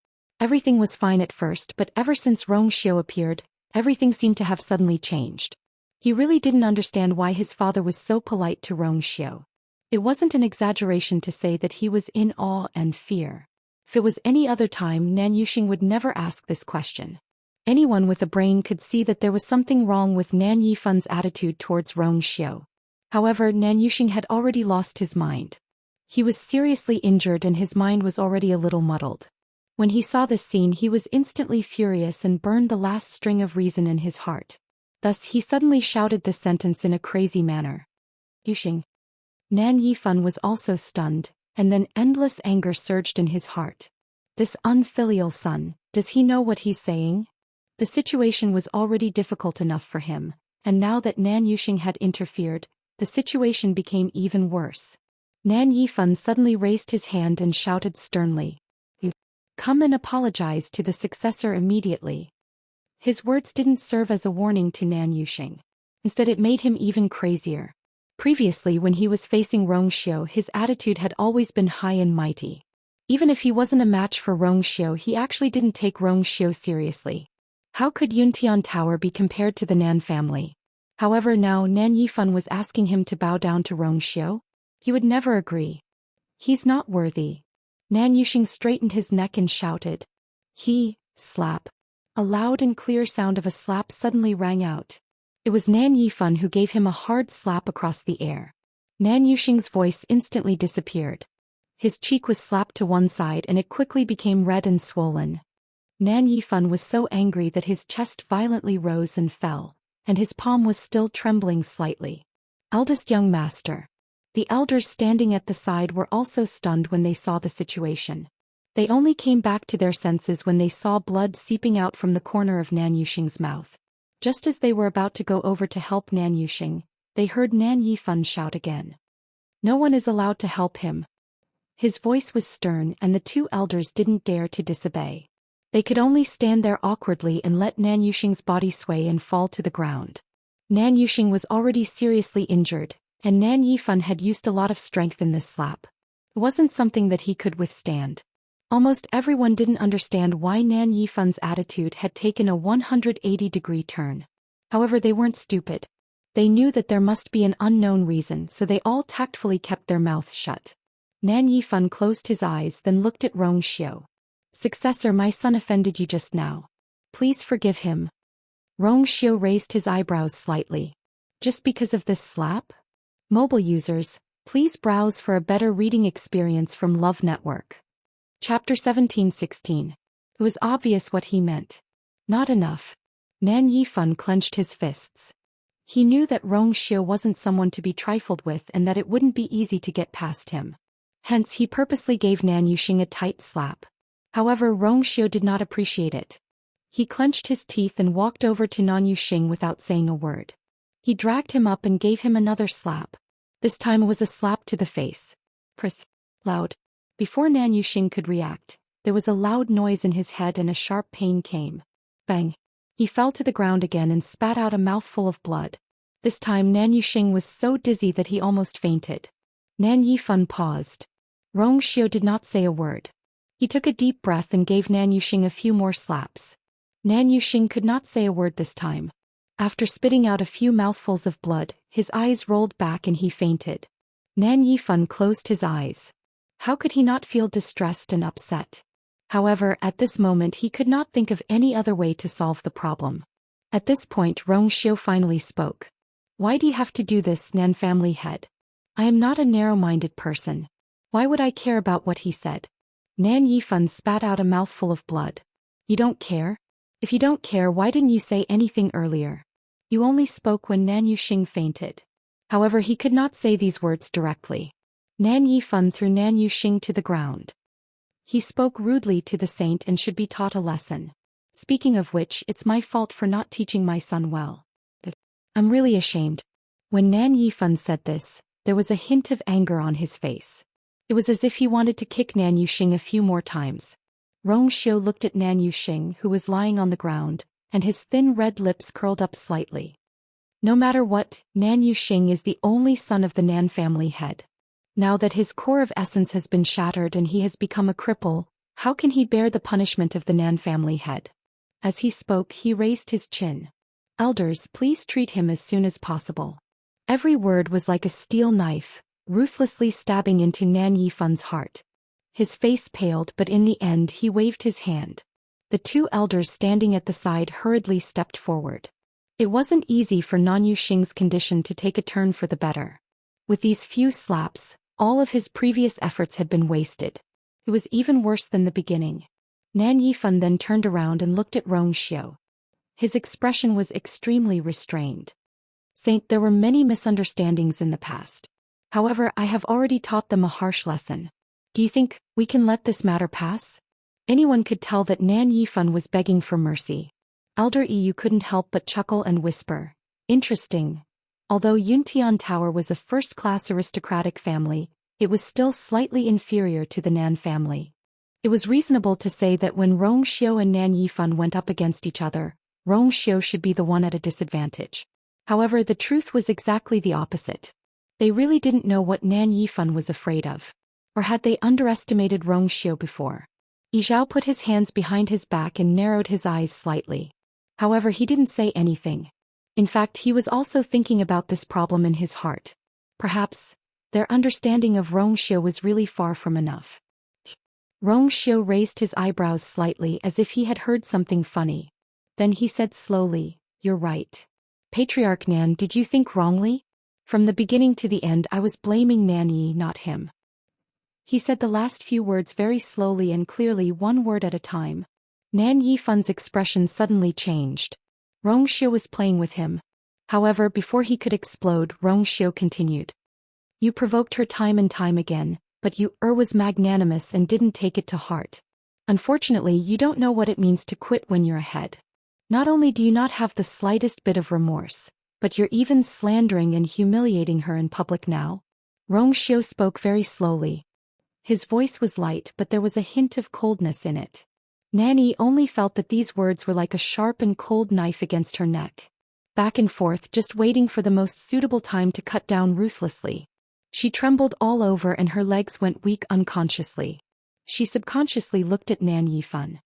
Everything was fine at first, but ever since Rong Xiu appeared, everything seemed to have suddenly changed. He really didn't understand why his father was so polite to Rong Xiu. It wasn't an exaggeration to say that he was in awe and fear. If it was any other time, Nan Yuxing would never ask this question. Anyone with a brain could see that there was something wrong with Nan Yifan's attitude towards Rong Xiu. However, Nan Yuxing had already lost his mind. He was seriously injured and his mind was already a little muddled. When he saw this scene, he was instantly furious and burned the last string of reason in his heart. Thus, he suddenly shouted this sentence in a crazy manner. Yuxing. Nan Yifan was also stunned, and then endless anger surged in his heart. This unfilial son, does he know what he's saying? The situation was already difficult enough for him, and now that Nan Yuxing had interfered, the situation became even worse. Nan Yifan suddenly raised his hand and shouted sternly. Come and apologize to the successor immediately. His words didn't serve as a warning to Nan Yuxing. Instead, it made him even crazier. Previously, when he was facing Rong Xiu, his attitude had always been high and mighty. Even if he wasn't a match for Rong Xiu, he actually didn't take Rong Xiu seriously. How could Yuntian Tower be compared to the Nan family? However, now Nan Yifan was asking him to bow down to Rong Xiu. He would never agree. He's not worthy. Nan Yuxing straightened his neck and shouted. Slap. A loud and clear sound of a slap suddenly rang out. It was Nan Yifan who gave him a hard slap across the air. Nan Yuxing's voice instantly disappeared. His cheek was slapped to one side and it quickly became red and swollen. Nan Yifan was so angry that his chest violently rose and fell, and his palm was still trembling slightly. Eldest young master. The elders standing at the side were also stunned when they saw the situation. They only came back to their senses when they saw blood seeping out from the corner of Nan Yuxing's mouth. Just as they were about to go over to help Nan Yuxing, they heard Nan Yifan shout again. No one is allowed to help him. His voice was stern and the two elders didn't dare to disobey. They could only stand there awkwardly and let Nan Yuxing's body sway and fall to the ground. Nan Yuxing was already seriously injured, and Nan Yifan had used a lot of strength in this slap. It wasn't something that he could withstand. Almost everyone didn't understand why Nan Yifan's attitude had taken a 180-degree turn. However, they weren't stupid. They knew that there must be an unknown reason, so they all tactfully kept their mouths shut. Nan Yifan closed his eyes, then looked at Rong Xiu. Successor, my son offended you just now. Please forgive him. Rong Xiu raised his eyebrows slightly. Just because of this slap? Mobile users, please browse for a better reading experience from Love Network. Chapter 17-16. It was obvious what he meant. Not enough. Nan Yifan clenched his fists. He knew that Rong Xiu wasn't someone to be trifled with and that it wouldn't be easy to get past him. Hence, he purposely gave Nan Yuxing a tight slap. However, Rong Xiu did not appreciate it. He clenched his teeth and walked over to Nan Yuxing without saying a word. He dragged him up and gave him another slap. This time it was a slap to the face. Loud. Before Nan Yuxing could react, there was a loud noise in his head and a sharp pain came. Bang. He fell to the ground again and spat out a mouthful of blood. This time Nan Yuxing was so dizzy that he almost fainted. Nan Yifan paused. Rong Xiu did not say a word. He took a deep breath and gave Nan Yuxing a few more slaps. Nan Yuxing could not say a word this time. After spitting out a few mouthfuls of blood, his eyes rolled back and he fainted. Nan Yifan closed his eyes. How could he not feel distressed and upset? However, at this moment he could not think of any other way to solve the problem. At this point Rong Xiu finally spoke. Why do you have to do this, Nan family head? I am not a narrow-minded person. Why would I care about what he said? Nan Yifan spat out a mouthful of blood. You don't care? If you don't care, why didn't you say anything earlier? You only spoke when Nan Yuxing fainted. However, he could not say these words directly. Nan Yifan threw Nan Yuxing to the ground. He spoke rudely to the saint and should be taught a lesson. Speaking of which, it's my fault for not teaching my son well. I'm really ashamed. When Nan Yifan said this, there was a hint of anger on his face. It was as if he wanted to kick Nan Yuxing a few more times. Rong Xiu looked at Nan Yuxing, who was lying on the ground, and his thin red lips curled up slightly. No matter what, Nan Yuxing is the only son of the Nan family head. Now that his core of essence has been shattered and he has become a cripple, how can he bear the punishment of the Nan family head? As he spoke, he raised his chin. Elders, please treat him as soon as possible. Every word was like a steel knife, ruthlessly stabbing into Nan Yifan's heart. His face paled, but in the end he waved his hand. The two elders standing at the side hurriedly stepped forward. It wasn't easy for Nan Yuxing's condition to take a turn for the better. With these few slaps, all of his previous efforts had been wasted. It was even worse than the beginning. Nan Yifan then turned around and looked at Rong Xiu. His expression was extremely restrained. Saint, there were many misunderstandings in the past. However, I have already taught them a harsh lesson. Do you think we can let this matter pass? Anyone could tell that Nan Yifan was begging for mercy. Elder Yu couldn't help but chuckle and whisper, interesting. Although Yuntian Tower was a first-class aristocratic family, it was still slightly inferior to the Nan family. It was reasonable to say that when Rong Xiu and Nan Yifan went up against each other, Rong Xiu should be the one at a disadvantage. However, the truth was exactly the opposite. They really didn't know what Nan Yifan was afraid of. Or had they underestimated Rong Xiu before? Yizhao put his hands behind his back and narrowed his eyes slightly. However, he didn't say anything. In fact, he was also thinking about this problem in his heart. Perhaps their understanding of Rong Xiu was really far from enough. Rong Xiu raised his eyebrows slightly as if he had heard something funny. Then he said slowly, "You're right. Patriarch Nan, did you think wrongly? From the beginning to the end I was blaming Nan Yi, not him." He said the last few words very slowly and clearly, one word at a time. Nan Yifan's expression suddenly changed. Rong Xiu was playing with him. However, before he could explode, Rong Xiu continued. You provoked her time and time again, but you was magnanimous and didn't take it to heart. Unfortunately, you don't know what it means to quit when you're ahead. Not only do you not have the slightest bit of remorse, but you're even slandering and humiliating her in public now. Rong Xiu spoke very slowly. His voice was light, but there was a hint of coldness in it. Nanny only felt that these words were like a sharp and cold knife against her neck. Back and forth, just waiting for the most suitable time to cut down ruthlessly. She trembled all over and her legs went weak unconsciously. She subconsciously looked at Nan Yifan.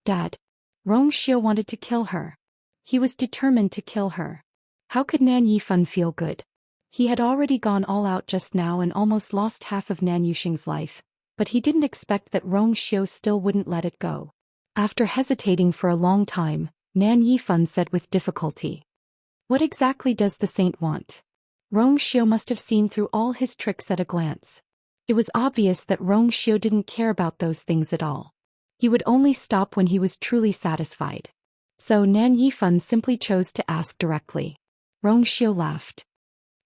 Dad. Rong Xiu wanted to kill her. He was determined to kill her. How could Nan Yifan feel good? He had already gone all out just now and almost lost half of Nan Yuxing's life, but he didn't expect that Rong Xiu still wouldn't let it go. After hesitating for a long time, Nan Yifan said with difficulty. What exactly does the saint want? Rong Xiu must have seen through all his tricks at a glance. It was obvious that Rong Xiu didn't care about those things at all. He would only stop when he was truly satisfied. So Nan Yifan simply chose to ask directly. Rong Xiu laughed.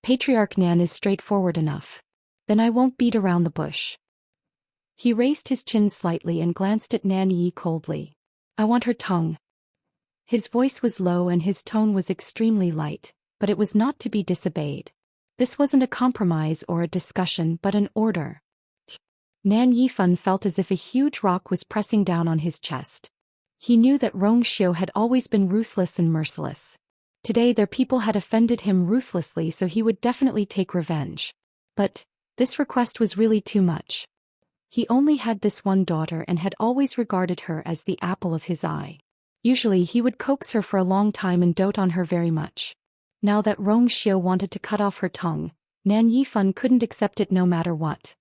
Patriarch Nan is straightforward enough. Then I won't beat around the bush. He raised his chin slightly and glanced at Nan Yi coldly. I want her tongue. His voice was low and his tone was extremely light, but it was not to be disobeyed. This wasn't a compromise or a discussion but an order. Nan Yifan felt as if a huge rock was pressing down on his chest. He knew that Xiao had always been ruthless and merciless. Today their people had offended him ruthlessly, so he would definitely take revenge. But this request was really too much. He only had this one daughter and had always regarded her as the apple of his eye. Usually he would coax her for a long time and dote on her very much. Now that Xiao wanted to cut off her tongue, Nan Yifan couldn't accept it no matter what.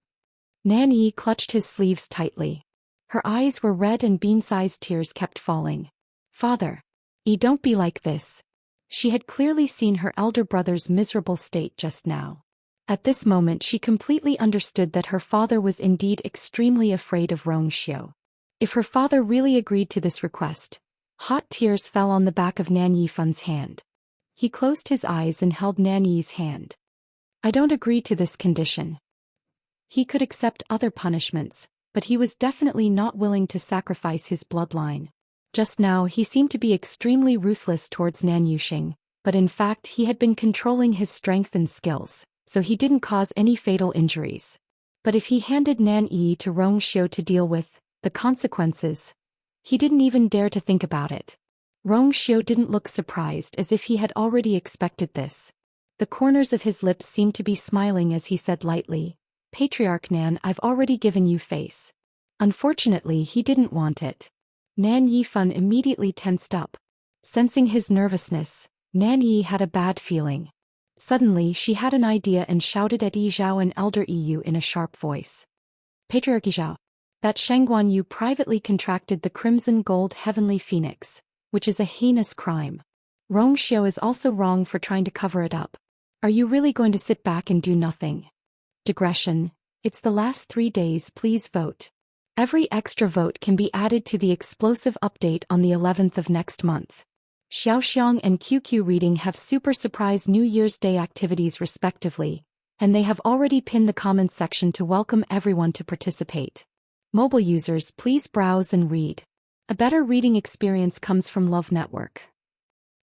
Nan Yi clutched his sleeves tightly. Her eyes were red and bean-sized tears kept falling. Father. Don't be like this. She had clearly seen her elder brother's miserable state just now. At this moment she completely understood that her father was indeed extremely afraid of Xiao. If her father really agreed to this request, hot tears fell on the back of Nan Yifan's hand. He closed his eyes and held Nan Yi's hand. I don't agree to this condition. He could accept other punishments, but he was definitely not willing to sacrifice his bloodline. Just now he seemed to be extremely ruthless towards Nan Yuxing, but in fact he had been controlling his strength and skills, so he didn't cause any fatal injuries. But if he handed Nan Yi to Xiao to deal with the consequences, he didn't even dare to think about it. Xiao didn't look surprised, as if he had already expected this. The corners of his lips seemed to be smiling as he said lightly, Patriarch Nan, I've already given you face. Unfortunately he didn't want it. Nan Yifan immediately tensed up. Sensing his nervousness, Nan Yi had a bad feeling. Suddenly she had an idea and shouted at Yi Zhao and Elder Yu in a sharp voice. Patriarch Yi Zhao. That Shangguan Yu privately contracted the crimson gold heavenly phoenix, which is a heinous crime. Xiao is also wrong for trying to cover it up. Are you really going to sit back and do nothing? Digression. It's the last 3 days, please vote. Every extra vote can be added to the explosive update on the 11th of next month. Xiaoxiang and QQ Reading have super surprise New Year's Day activities respectively, and they have already pinned the comments section to welcome everyone to participate. Mobile users, please browse and read. A better reading experience comes from Love Network.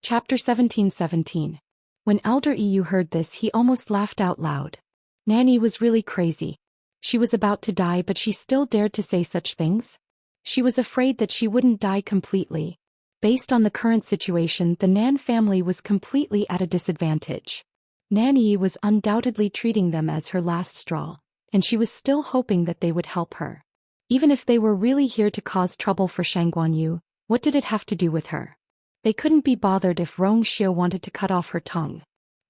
Chapter 1717. When Elder Yu heard this, he almost laughed out loud. Nanny was really crazy. She was about to die, but she still dared to say such things? She was afraid that she wouldn't die completely. Based on the current situation, the Nan family was completely at a disadvantage. Nanny was undoubtedly treating them as her last straw, and she was still hoping that they would help her. Even if they were really here to cause trouble for Shangguan Yu, what did it have to do with her? They couldn't be bothered if Xiao wanted to cut off her tongue.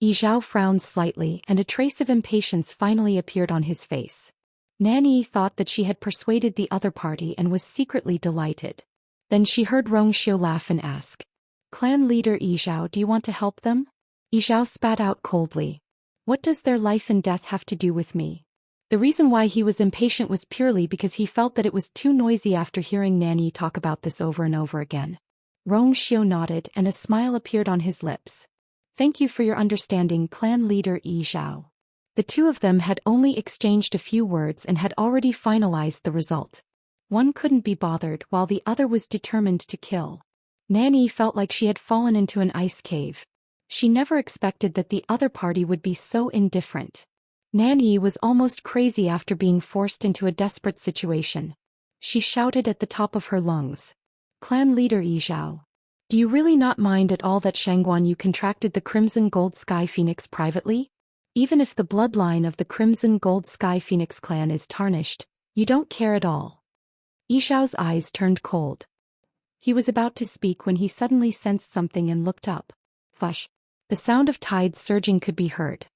Yi Zhao frowned slightly and a trace of impatience finally appeared on his face. Nanny thought that she had persuaded the other party and was secretly delighted. Then she heard Xiao laugh and ask, Clan leader Yi Zhao, do you want to help them? Yi Zhao spat out coldly. What does their life and death have to do with me? The reason why he was impatient was purely because he felt that it was too noisy after hearing Nanny talk about this over and over again. Xiao nodded and a smile appeared on his lips. Thank you for your understanding, clan leader Yi Zhao. The two of them had only exchanged a few words and had already finalized the result. One couldn't be bothered while the other was determined to kill. Nanny felt like she had fallen into an ice cave. She never expected that the other party would be so indifferent. Nanny was almost crazy after being forced into a desperate situation. She shouted at the top of her lungs. Clan leader Yi Zhao. Do you really not mind at all that Shangguan Yu contracted the Crimson Gold Sky Phoenix privately? Even if the bloodline of the Crimson Gold Sky Phoenix clan is tarnished, you don't care at all. Yi Zhao's eyes turned cold. He was about to speak when he suddenly sensed something and looked up. Fush. The sound of tides surging could be heard.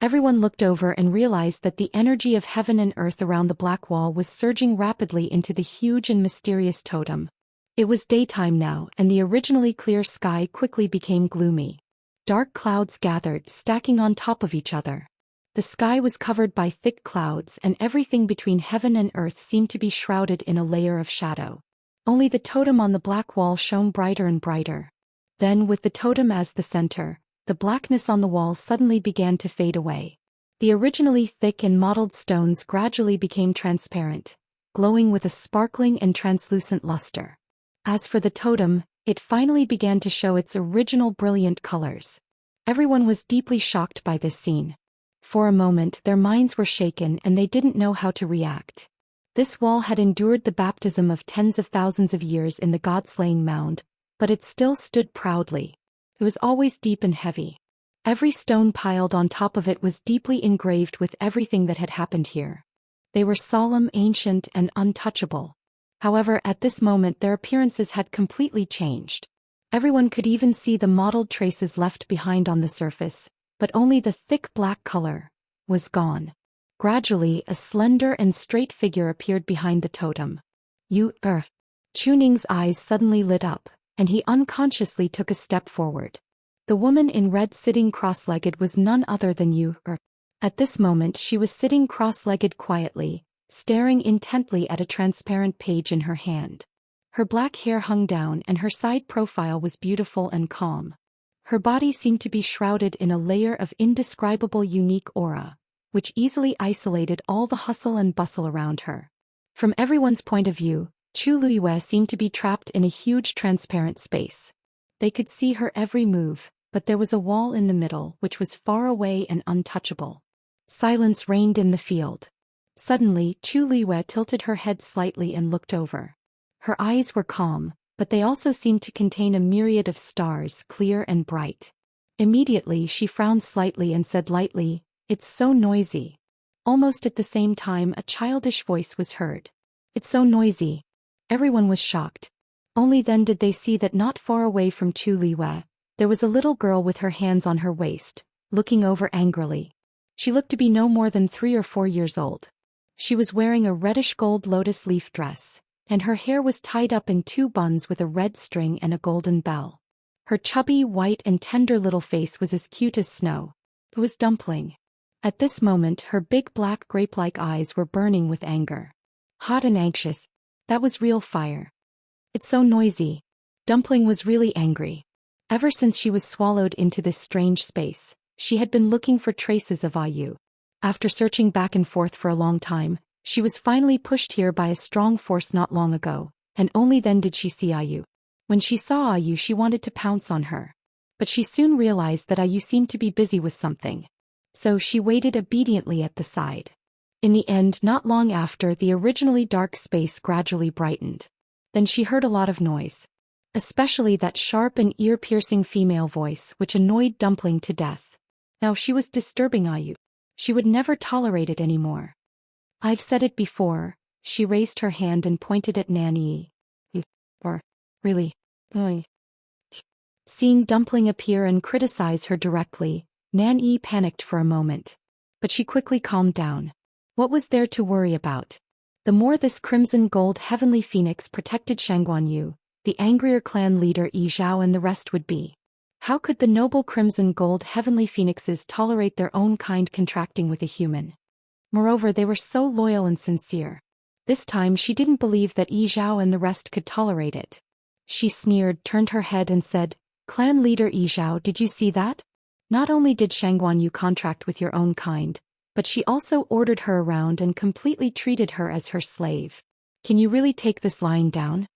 Everyone looked over and realized that the energy of heaven and earth around the black wall was surging rapidly into the huge and mysterious totem. It was daytime now, and the originally clear sky quickly became gloomy. Dark clouds gathered, stacking on top of each other. The sky was covered by thick clouds, and everything between heaven and earth seemed to be shrouded in a layer of shadow. Only the totem on the black wall shone brighter and brighter. Then, with the totem as the center, the blackness on the wall suddenly began to fade away. The originally thick and mottled stones gradually became transparent, glowing with a sparkling and translucent luster. As for the totem, it finally began to show its original brilliant colors. Everyone was deeply shocked by this scene. For a moment their minds were shaken and they didn't know how to react. This wall had endured the baptism of tens of thousands of years in the god-slaying mound, but it still stood proudly. It was always deep and heavy. Every stone piled on top of it was deeply engraved with everything that had happened here. They were solemn, ancient, and untouchable. However, at this moment their appearances had completely changed. Everyone could even see the mottled traces left behind on the surface, but only the thick black color was gone. Gradually, a slender and straight figure appeared behind the totem. Chuning's eyes suddenly lit up, and he unconsciously took a step forward. The woman in red sitting cross-legged was none other than Yu. At this moment she was sitting cross-legged quietly, staring intently at a transparent page in her hand. Her black hair hung down and her side profile was beautiful and calm. Her body seemed to be shrouded in a layer of indescribable unique aura, which easily isolated all the hustle and bustle around her. From everyone's point of view, Chu Luiyue seemed to be trapped in a huge transparent space. They could see her every move, but there was a wall in the middle which was far away and untouchable. Silence reigned in the field. Suddenly, Chu Luiyue tilted her head slightly and looked over. Her eyes were calm, but they also seemed to contain a myriad of stars, clear and bright. Immediately she frowned slightly and said lightly, "It's so noisy." Almost at the same time a childish voice was heard. "It's so noisy." Everyone was shocked. Only then did they see that not far away from Chu Luiyue, there was a little girl with her hands on her waist, looking over angrily. She looked to be no more than 3 or 4 years old. She was wearing a reddish gold lotus leaf dress, and her hair was tied up in 2 buns with a red string and a golden bell. Her chubby, white and tender little face was as cute as snow. It was Dumpling. At this moment her big black grape-like eyes were burning with anger. Hot and anxious. That was real fire. "It's so noisy." Dumpling was really angry. Ever since she was swallowed into this strange space, she had been looking for traces of Ayu. After searching back and forth for a long time, she was finally pushed here by a strong force not long ago, and only then did she see Ayu. When she saw Ayu she wanted to pounce on her. But she soon realized that Ayu seemed to be busy with something. So she waited obediently at the side. In the end, not long after, the originally dark space gradually brightened. Then she heard a lot of noise. Especially that sharp and ear-piercing female voice which annoyed Dumpling to death. Now she was disturbing Ayu. She would never tolerate it anymore. "I've said it before." She raised her hand and pointed at Nanyi. Really? Seeing Dumpling appear and criticize her directly, Nanyi panicked for a moment. But she quickly calmed down. What was there to worry about? The more this crimson gold heavenly phoenix protected Shangguanyu, the angrier clan leader Yi Zhao and the rest would be. How could the noble crimson gold heavenly phoenixes tolerate their own kind contracting with a human? Moreover, they were so loyal and sincere. This time she didn't believe that Yi Zhao and the rest could tolerate it. She sneered, turned her head and said, "Clan leader Yi Zhao, did you see that? Not only did Shangguanyu contract with your own kind, but she also ordered her around and completely treated her as her slave. Can you really take this lying down?"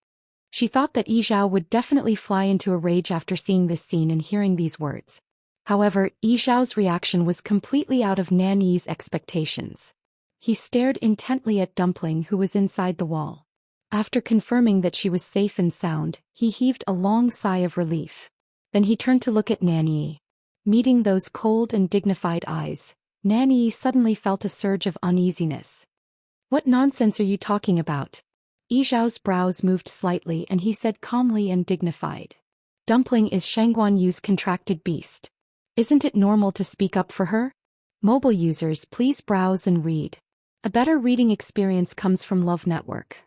She thought that Yi Zhao would definitely fly into a rage after seeing this scene and hearing these words. However, Yi Zhao's reaction was completely out of Nanyi's expectations. He stared intently at Dumpling, who was inside the wall. After confirming that she was safe and sound, he heaved a long sigh of relief. Then he turned to look at Nanyi. Meeting those cold and dignified eyes, Nanyi suddenly felt a surge of uneasiness. "What nonsense are you talking about?" Yi Zhao's brows moved slightly and he said calmly and dignified. "Dumpling is Shangguanyu's contracted beast. Isn't it normal to speak up for her?" Mobile users, please browse and read. A better reading experience comes from Love Network.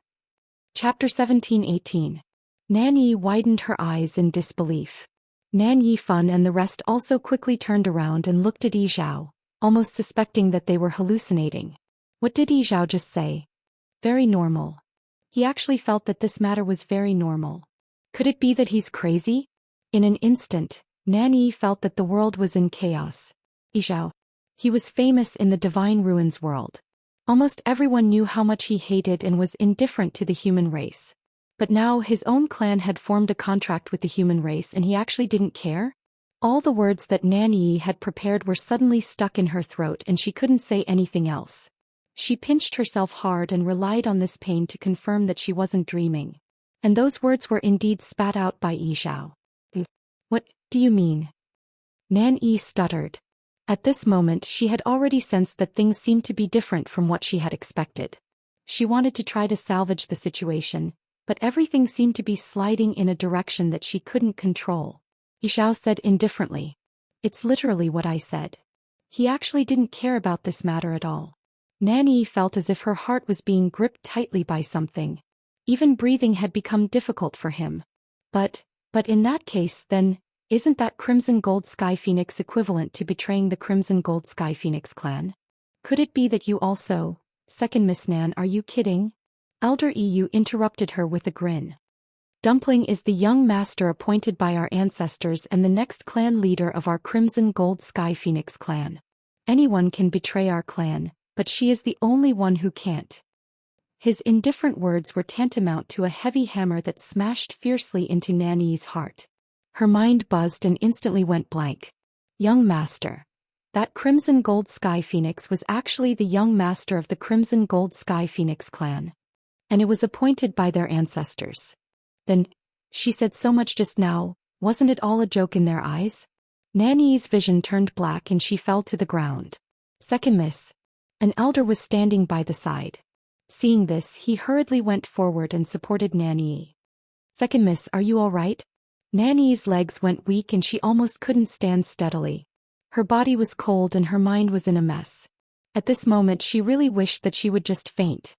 Chapter 17-18. Nanyi widened her eyes in disbelief. Nanyi Fun and the rest also quickly turned around and looked at Yi Zhao, almost suspecting that they were hallucinating. What did Yi Zhao just say? Very normal. He actually felt that this matter was very normal. Could it be that he's crazy? In an instant, Nanyi felt that the world was in chaos. Yi Zhao. He was famous in the Divine Ruins world. Almost everyone knew how much he hated and was indifferent to the human race. But now his own clan had formed a contract with the human race and he actually didn't care? All the words that Nanyi had prepared were suddenly stuck in her throat and she couldn't say anything else. She pinched herself hard and relied on this pain to confirm that she wasn't dreaming. And those words were indeed spat out by Yi Zhao. What do you mean? Nan Yi stuttered. At this moment she had already sensed that things seemed to be different from what she had expected. She wanted to try to salvage the situation, but everything seemed to be sliding in a direction that she couldn't control. Yi Zhao said indifferently. It's literally what I said. He actually didn't care about this matter at all. Nan Yi felt as if her heart was being gripped tightly by something. Even breathing had become difficult for him. But in that case then, isn't that Crimson Gold Sky Phoenix equivalent to betraying the Crimson Gold Sky Phoenix clan? Could it be that you also, second Miss Nan, are you kidding? Elder EU interrupted her with a grin. Dumpling is the young master appointed by our ancestors and the next clan leader of our Crimson Gold Sky Phoenix clan. Anyone can betray our clan, but she is the only one who can't. His indifferent words were tantamount to a heavy hammer that smashed fiercely into Nan Yi's heart. Her mind buzzed and instantly went blank. Young master. That Crimson Gold Sky Phoenix was actually the young master of the Crimson Gold Sky Phoenix clan. And it was appointed by their ancestors. Then, she said so much just now, wasn't it all a joke in their eyes? Nan Yi's vision turned black and she fell to the ground. Second miss. An elder was standing by the side. Seeing this, he hurriedly went forward and supported Nan Yi. Second miss, are you all right? Nan Yi's legs went weak and she almost couldn't stand steadily. Her body was cold and her mind was in a mess. At this moment she really wished that she would just faint.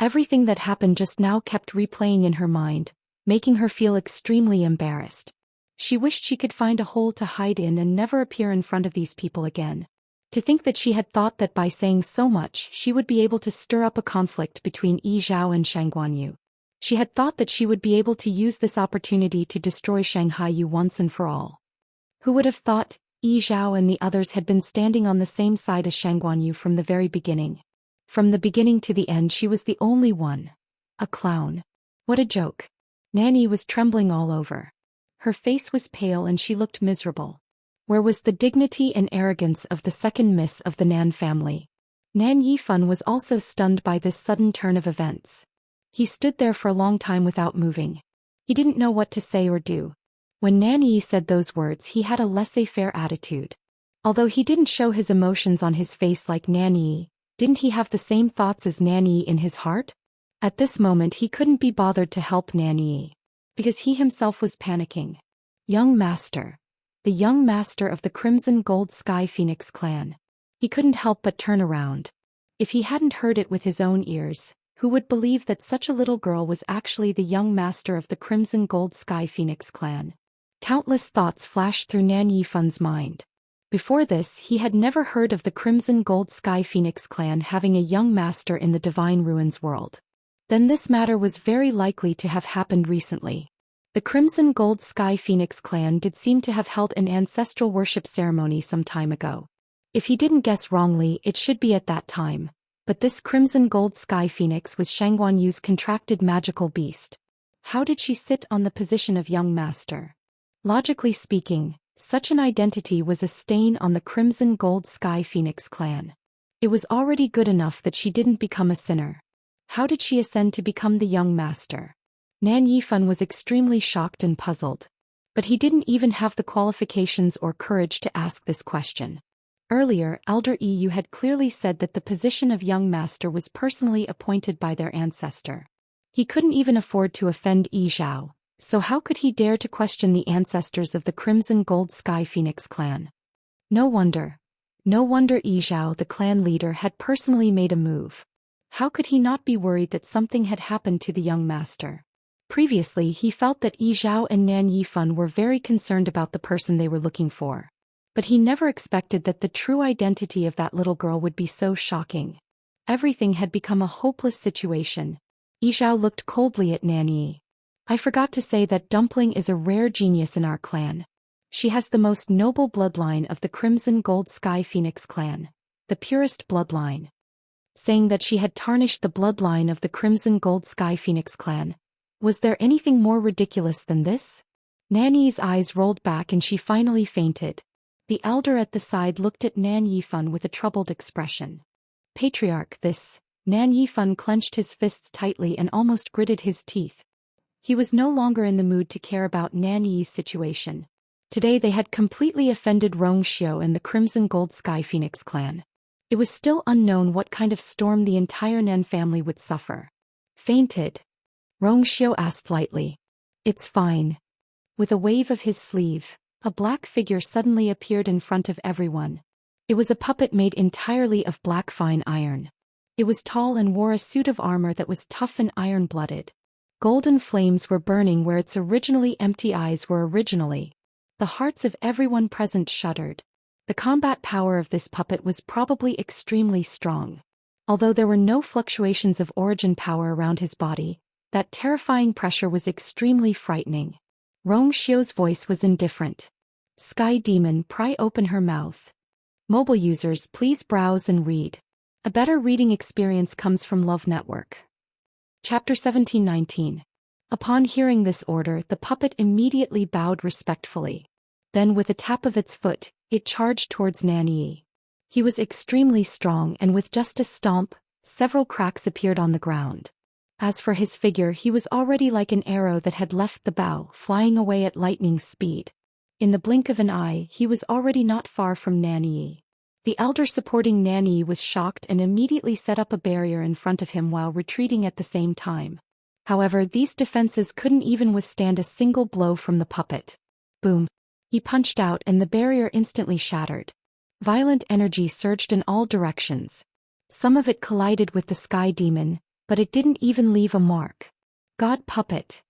Everything that happened just now kept replaying in her mind, making her feel extremely embarrassed. She wished she could find a hole to hide in and never appear in front of these people again. To think that she had thought that by saying so much she would be able to stir up a conflict between Yi Zhao and Shangguanyu. She had thought that she would be able to use this opportunity to destroy Shanghaiyu once and for all. Who would have thought Yi Zhao and the others had been standing on the same side as Shangguanyu from the very beginning? From the beginning to the end she was the only one. A clown. What a joke. Nan Yi was trembling all over. Her face was pale and she looked miserable. Where was the dignity and arrogance of the second miss of the Nan family? Nan Yifan was also stunned by this sudden turn of events. He stood there for a long time without moving. He didn't know what to say or do. When Nan Yi said those words he had a laissez-faire attitude. Although he didn't show his emotions on his face like Nan Yi, didn't he have the same thoughts as Nan Yi in his heart? At this moment he couldn't be bothered to help Nan Yi. Because he himself was panicking. Young master. The young master of the Crimson Gold Sky Phoenix clan. He couldn't help but turn around. If he hadn't heard it with his own ears, who would believe that such a little girl was actually the young master of the Crimson Gold Sky Phoenix clan? Countless thoughts flashed through Nan Yifan's mind. Before this he had never heard of the Crimson Gold Sky Phoenix clan having a young master in the Divine Ruins world. Then this matter was very likely to have happened recently. The Crimson Gold Sky Phoenix clan did seem to have held an ancestral worship ceremony some time ago. If he didn't guess wrongly it should be at that time. But this Crimson Gold Sky Phoenix was Shangguanyu's contracted magical beast. How did she sit on the position of young master? Logically speaking, such an identity was a stain on the Crimson Gold Sky Phoenix clan. It was already good enough that she didn't become a sinner. How did she ascend to become the young master? Nan Yifan was extremely shocked and puzzled. But he didn't even have the qualifications or courage to ask this question. Earlier, Elder EU had clearly said that the position of young master was personally appointed by their ancestor. He couldn't even afford to offend Yi Zhao, so how could he dare to question the ancestors of the Crimson Gold Sky Phoenix clan? No wonder Yi Zhao, the clan leader, had personally made a move. How could he not be worried that something had happened to the young master? Previously he felt that Yi Zhao and Nan Yifan were very concerned about the person they were looking for. But he never expected that the true identity of that little girl would be so shocking. Everything had become a hopeless situation. Yi Zhao looked coldly at Nan Yi. I forgot to say that Dumpling is a rare genius in our clan. She has the most noble bloodline of the Crimson Gold Sky Phoenix clan. The purest bloodline. Saying that she had tarnished the bloodline of the Crimson Gold Sky Phoenix clan. Was there anything more ridiculous than this? Nan Yi's eyes rolled back and she finally fainted. The elder at the side looked at Nan Yifan with a troubled expression. Patriarch, this Nan Yifan clenched his fists tightly and almost gritted his teeth. He was no longer in the mood to care about Nan Yi's situation. Today they had completely offended Rongxiu and the Crimson Gold Sky Phoenix clan. It was still unknown what kind of storm the entire Nan family would suffer. Fainted? Rongxiu asked lightly. It's fine. With a wave of his sleeve, a black figure suddenly appeared in front of everyone. It was a puppet made entirely of black fine iron. It was tall and wore a suit of armor that was tough and iron-blooded. Golden flames were burning where its originally empty eyes were originally. The hearts of everyone present shuddered. The combat power of this puppet was probably extremely strong. Although there were no fluctuations of origin power around his body, that terrifying pressure was extremely frightening. Rongxiu's voice was indifferent. Sky Demon, pry open her mouth. Mobile users, please browse and read. A better reading experience comes from Love Network. Chapter 1719. Upon hearing this order, the puppet immediately bowed respectfully. Then with a tap of its foot, it charged towards Nan Yi. He was extremely strong and with just a stomp, several cracks appeared on the ground. As for his figure, he was already like an arrow that had left the bow, flying away at lightning speed. In the blink of an eye, he was already not far from Nan Yi. The elder supporting Nan Yi was shocked and immediately set up a barrier in front of him while retreating at the same time. However, these defenses couldn't even withstand a single blow from the puppet. Boom! He punched out and the barrier instantly shattered. Violent energy surged in all directions. Some of it collided with the Sky Demon, but it didn't even leave a mark. God puppet!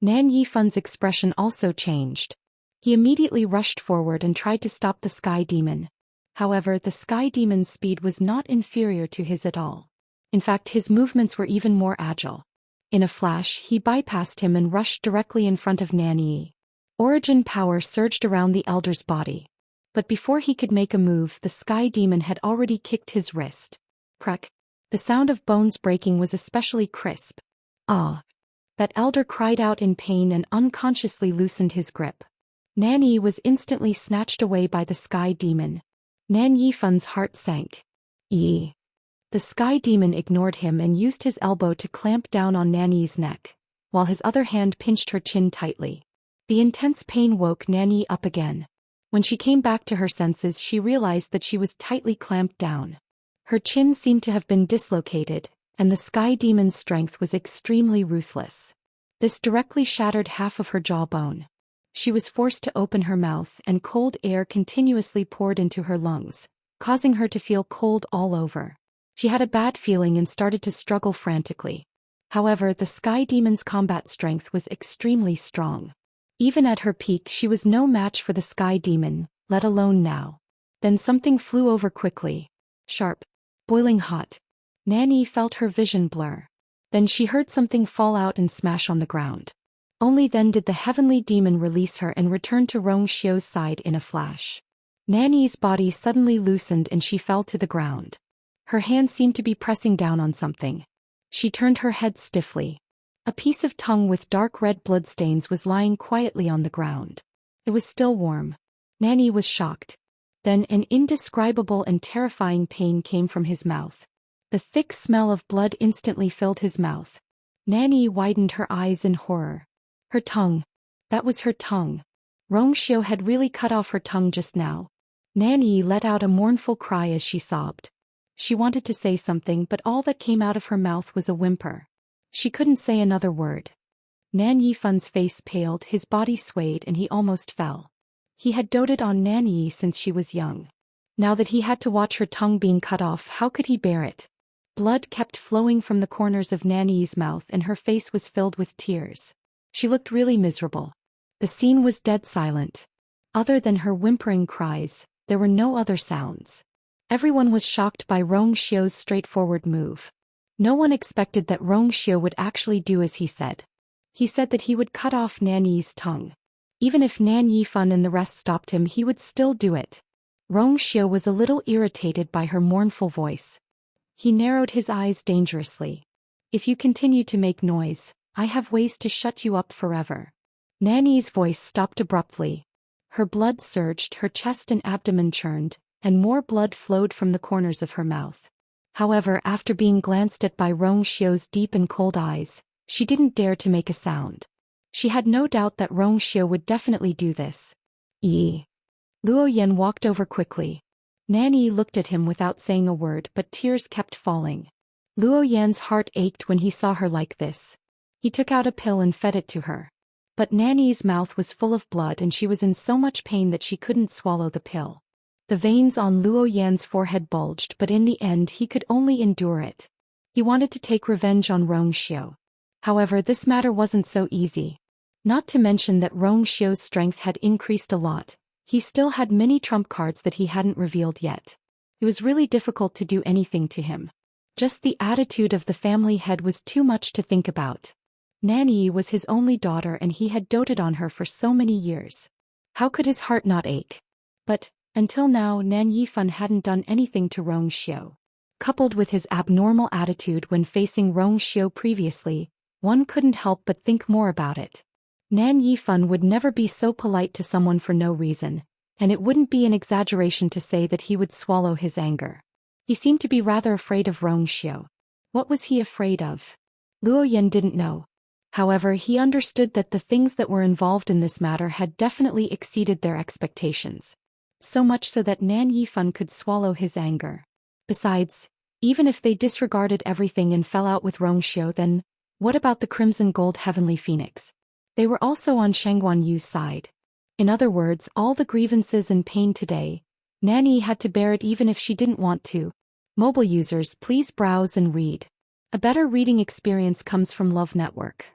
Nan Yifan's expression also changed. He immediately rushed forward and tried to stop the Sky Demon. However, the Sky Demon's speed was not inferior to his at all. In fact, his movements were even more agile. In a flash, he bypassed him and rushed directly in front of Nan Yi. Origin power surged around the elder's body. But before he could make a move, the Sky Demon had already kicked his wrist. Crack! The sound of bones breaking was especially crisp. Ah! That elder cried out in pain and unconsciously loosened his grip. Nan Yi was instantly snatched away by the Sky Demon. Nan Yifan's heart sank. Yi. The Sky Demon ignored him and used his elbow to clamp down on Nan Yi's neck, while his other hand pinched her chin tightly. The intense pain woke Nan Yi up again. When she came back to her senses, she realized that she was tightly clamped down. Her chin seemed to have been dislocated, and the Sky Demon's strength was extremely ruthless. This directly shattered half of her jawbone. She was forced to open her mouth and cold air continuously poured into her lungs, causing her to feel cold all over. She had a bad feeling and started to struggle frantically. However, the Sky Demon's combat strength was extremely strong. Even at her peak, she was no match for the Sky Demon, let alone now. Then something flew over quickly. Sharp. Boiling hot. Nan Yi felt her vision blur. Then she heard something fall out and smash on the ground. Only then did the heavenly demon release her and return to Rongxiu's side in a flash. Nan Yi's body suddenly loosened and she fell to the ground. Her hand seemed to be pressing down on something. She turned her head stiffly. A piece of tongue with dark red bloodstains was lying quietly on the ground. It was still warm. Nan Yi was shocked. Then an indescribable and terrifying pain came from his mouth. The thick smell of blood instantly filled his mouth. Nan Yi widened her eyes in horror. Her tongue. That was her tongue. Rongxiu had really cut off her tongue just now. Nan Yi let out a mournful cry as she sobbed. She wanted to say something, but all that came out of her mouth was a whimper. She couldn't say another word. Nan Yifan's face paled, his body swayed, and he almost fell. He had doted on Nan Yi since she was young. Now that he had to watch her tongue being cut off, how could he bear it? Blood kept flowing from the corners of Nan Yi's mouth and her face was filled with tears. She looked really miserable. The scene was dead silent. Other than her whimpering cries, there were no other sounds. Everyone was shocked by Rongxiu's straightforward move. No one expected that Rongxiu would actually do as he said. He said that he would cut off Nan Yi's tongue. Even if Nan Yifan and the rest stopped him, he would still do it. Rongxiu was a little irritated by her mournful voice. He narrowed his eyes dangerously. If you continue to make noise, I have ways to shut you up forever. Nan Yi's voice stopped abruptly. Her blood surged, her chest and abdomen churned, and more blood flowed from the corners of her mouth. However, after being glanced at by Rong Xiu's deep and cold eyes, she didn't dare to make a sound. She had no doubt that Rong Xiu would definitely do this. Yi. Luo Yan walked over quickly. Nan Yi looked at him without saying a word, but tears kept falling. Luo Yan's heart ached when he saw her like this. He took out a pill and fed it to her. But Nan Yi's mouth was full of blood and she was in so much pain that she couldn't swallow the pill. The veins on Luo Yan's forehead bulged, but in the end he could only endure it. He wanted to take revenge on Rong Xiu. However, this matter wasn't so easy. Not to mention that Rong Xiu's strength had increased a lot. He still had many trump cards that he hadn't revealed yet. It was really difficult to do anything to him. Just the attitude of the family head was too much to think about. Nan Yi was his only daughter and he had doted on her for so many years. How could his heart not ache? But, until now, Nan Yifan hadn't done anything to Rong Xiu. Coupled with his abnormal attitude when facing Rong Xiu previously, one couldn't help but think more about it. Nan Yifan would never be so polite to someone for no reason, and it wouldn't be an exaggeration to say that he would swallow his anger. He seemed to be rather afraid of Rong Xiu. What was he afraid of? Luo Yan didn't know. However, he understood that the things that were involved in this matter had definitely exceeded their expectations. So much so that Nan Yifan could swallow his anger. Besides, even if they disregarded everything and fell out with Rong Xiu, then what about the Crimson Gold Heavenly Phoenix? They were also on Shangguan Yu's side. In other words, all the grievances and pain today, Nan Yi had to bear it even if she didn't want to. Mobile users, please browse and read. A better reading experience comes from Love Network.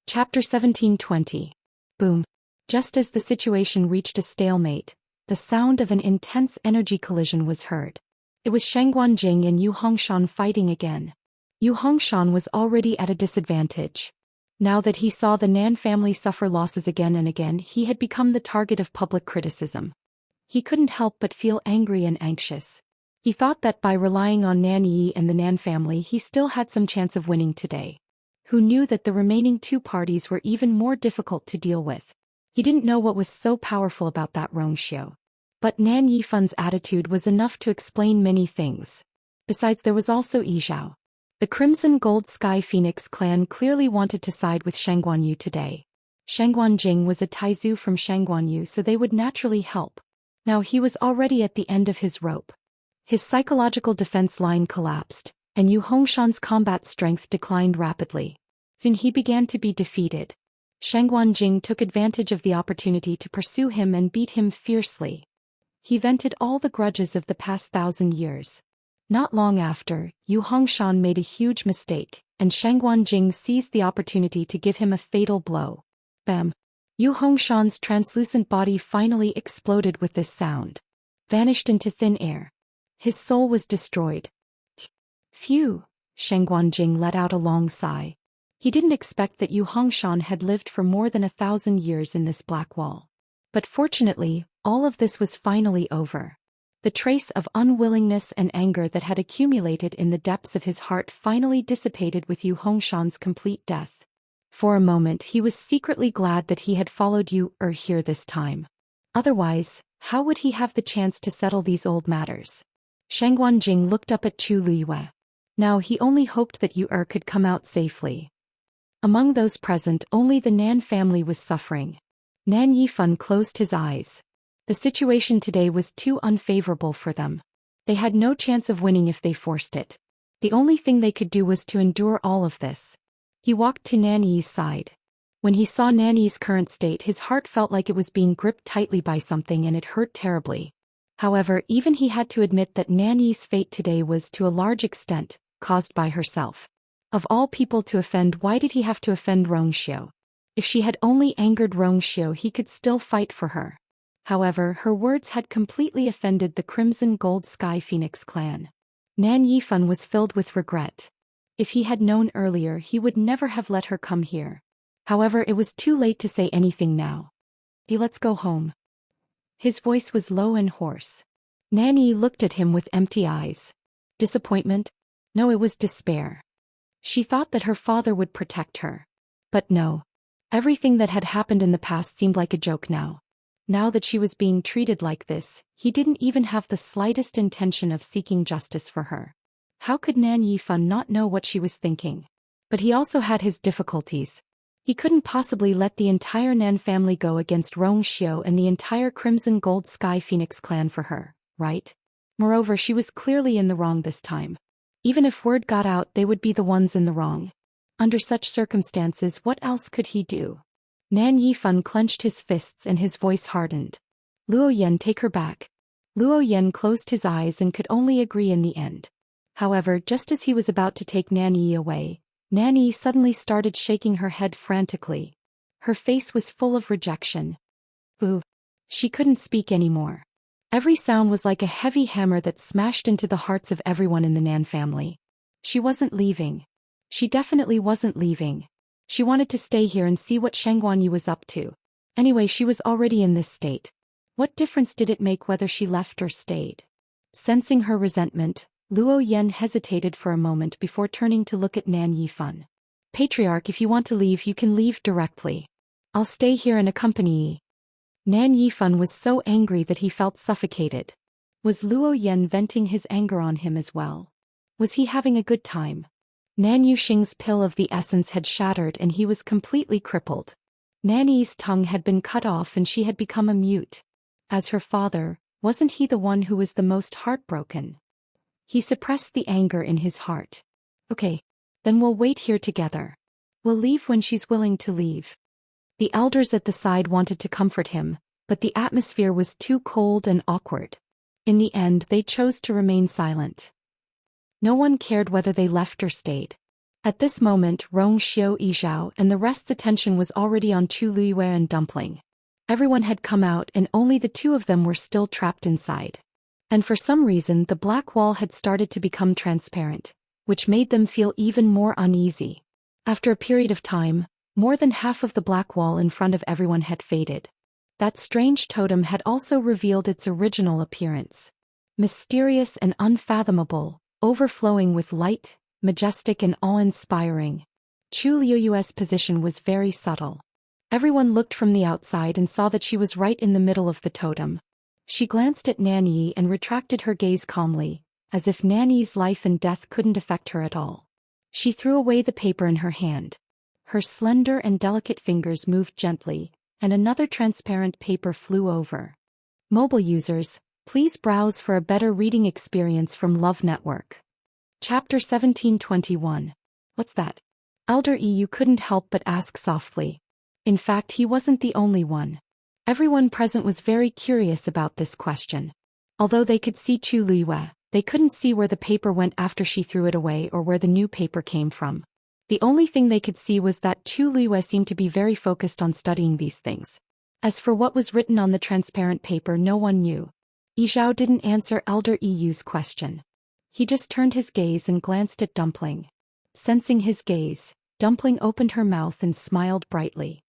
Chapter 1720. Boom. Just as the situation reached a stalemate, the sound of an intense energy collision was heard. It was Shangguan Jing and Yu Hongshan fighting again. Yu Hongshan was already at a disadvantage. Now that he saw the Nan family suffer losses again and again, he had become the target of public criticism. He couldn't help but feel angry and anxious. He thought that by relying on Nan Yi and the Nan family he still had some chance of winning today. Who knew that the remaining two parties were even more difficult to deal with? He didn't know what was so powerful about that Rong Xiu. But Nan Yifan's attitude was enough to explain many things. Besides, there was also Yi Zhao. The Crimson Gold Sky Phoenix clan clearly wanted to side with Shangguan Yu today. Shangguan Jing was a Taizu from Shangguan Yu, so they would naturally help. Now he was already at the end of his rope. His psychological defense line collapsed, and Yu Hongshan's combat strength declined rapidly. Soon he began to be defeated. Shangguan Jing took advantage of the opportunity to pursue him and beat him fiercely. He vented all the grudges of the past 1,000 years. Not long after, Yu Hongshan made a huge mistake, and Shangguan Jing seized the opportunity to give him a fatal blow. Bam! Yu Hongshan's translucent body finally exploded with this sound. Vanished into thin air. His soul was destroyed. Phew! Shangguan Jing let out a long sigh. He didn't expect that Yu Hongshan had lived for more than 1,000 years in this black wall. But fortunately, all of this was finally over. The trace of unwillingness and anger that had accumulated in the depths of his heart finally dissipated with Yu Hongshan's complete death. For a moment he was secretly glad that he had followed Yu here this time. Otherwise, how would he have the chance to settle these old matters? Shangguan Jing looked up at Chu Liyue. Now he only hoped that Yu could come out safely. Among those present, only the Nan family was suffering. Nan Yifan closed his eyes. The situation today was too unfavorable for them. They had no chance of winning if they forced it. The only thing they could do was to endure all of this. He walked to Nan Yi's side. When he saw Nan Yi's current state, his heart felt like it was being gripped tightly by something and it hurt terribly. However, even he had to admit that Nan Yi's fate today was to a large extent caused by herself. Of all people to offend, why did he have to offend Rong Xiu? If she had only angered Rong Xiu, he could still fight for her. However, her words had completely offended the Crimson Gold Sky Phoenix clan. Nan Yifan was filled with regret. If he had known earlier, he would never have let her come here. However, it was too late to say anything now. Let's go home. His voice was low and hoarse. Nan Yi looked at him with empty eyes. Disappointment? No, it was despair. She thought that her father would protect her. But no. Everything that had happened in the past seemed like a joke now. Now that she was being treated like this, he didn't even have the slightest intention of seeking justice for her. How could Nan Yifan not know what she was thinking? But he also had his difficulties. He couldn't possibly let the entire Nan family go against Zhou Xian and the entire Crimson Gold Sky Phoenix clan for her, right? Moreover, she was clearly in the wrong this time. Even if word got out, they would be the ones in the wrong. Under such circumstances, what else could he do? Nan Yifan clenched his fists and his voice hardened. Luo Yan, take her back. Luo Yan closed his eyes and could only agree in the end. However, just as he was about to take Nan Yi away, Nan Yi suddenly started shaking her head frantically. Her face was full of rejection. Ooh. She couldn't speak anymore. Every sound was like a heavy hammer that smashed into the hearts of everyone in the Nan family. She wasn't leaving. She definitely wasn't leaving. She wanted to stay here and see what Sheng Guanyu was up to. Anyway, she was already in this state. What difference did it make whether she left or stayed? Sensing her resentment, Luo Yan hesitated for a moment before turning to look at Nan Yifan. Patriarch, if you want to leave, you can leave directly. I'll stay here and accompany you. Nan Yifan was so angry that he felt suffocated. Was Luo Yan venting his anger on him as well? Was he having a good time? Nan Yuxing's pill of the essence had shattered and he was completely crippled. Nan Yi's tongue had been cut off and she had become a mute. As her father, wasn't he the one who was the most heartbroken? He suppressed the anger in his heart. Okay, then we'll wait here together. We'll leave when she's willing to leave. The elders at the side wanted to comfort him, but the atmosphere was too cold and awkward. In the end, they chose to remain silent. No one cared whether they left or stayed. At this moment, Rong Xiao Yizhao and the rest's attention was already on Chu Luiyue and Dumpling. Everyone had come out and only the two of them were still trapped inside. And for some reason, the black wall had started to become transparent, which made them feel even more uneasy. After a period of time, more than half of the black wall in front of everyone had faded. That strange totem had also revealed its original appearance. Mysterious and unfathomable, overflowing with light, majestic and awe-inspiring. Chu Liuyue's position was very subtle. Everyone looked from the outside and saw that she was right in the middle of the totem. She glanced at Nan Yi and retracted her gaze calmly, as if Nan Yi's life and death couldn't affect her at all. She threw away the paper in her hand. Her slender and delicate fingers moved gently, and another transparent paper flew over. Mobile users, please browse for a better reading experience from Love Network. Chapter 1721. What's that? Elder EU couldn't help but ask softly. In fact, he wasn't the only one. Everyone present was very curious about this question. Although they could see Chu Luiyue, they couldn't see where the paper went after she threw it away or where the new paper came from. The only thing they could see was that Chu Luiyue seemed to be very focused on studying these things. As for what was written on the transparent paper, no one knew. Yizhao didn't answer Elder EU's question. He just turned his gaze and glanced at Dumpling. Sensing his gaze, Dumpling opened her mouth and smiled brightly.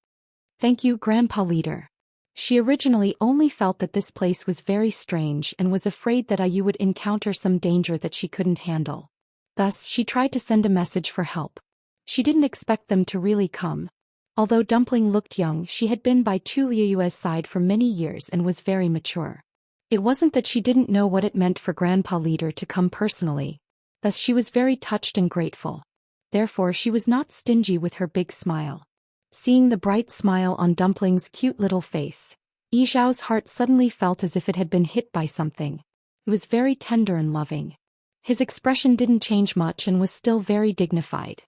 Thank you, Grandpa Leader. She originally only felt that this place was very strange and was afraid that IU would encounter some danger that she couldn't handle. Thus, she tried to send a message for help. She didn't expect them to really come. Although Dumpling looked young, she had been by Chu Liuyue's side for many years and was very mature. It wasn't that she didn't know what it meant for Grandpa Leader to come personally. Thus she was very touched and grateful. Therefore she was not stingy with her big smile. Seeing the bright smile on Dumpling's cute little face, Yizhao's heart suddenly felt as if it had been hit by something. It was very tender and loving. His expression didn't change much and was still very dignified.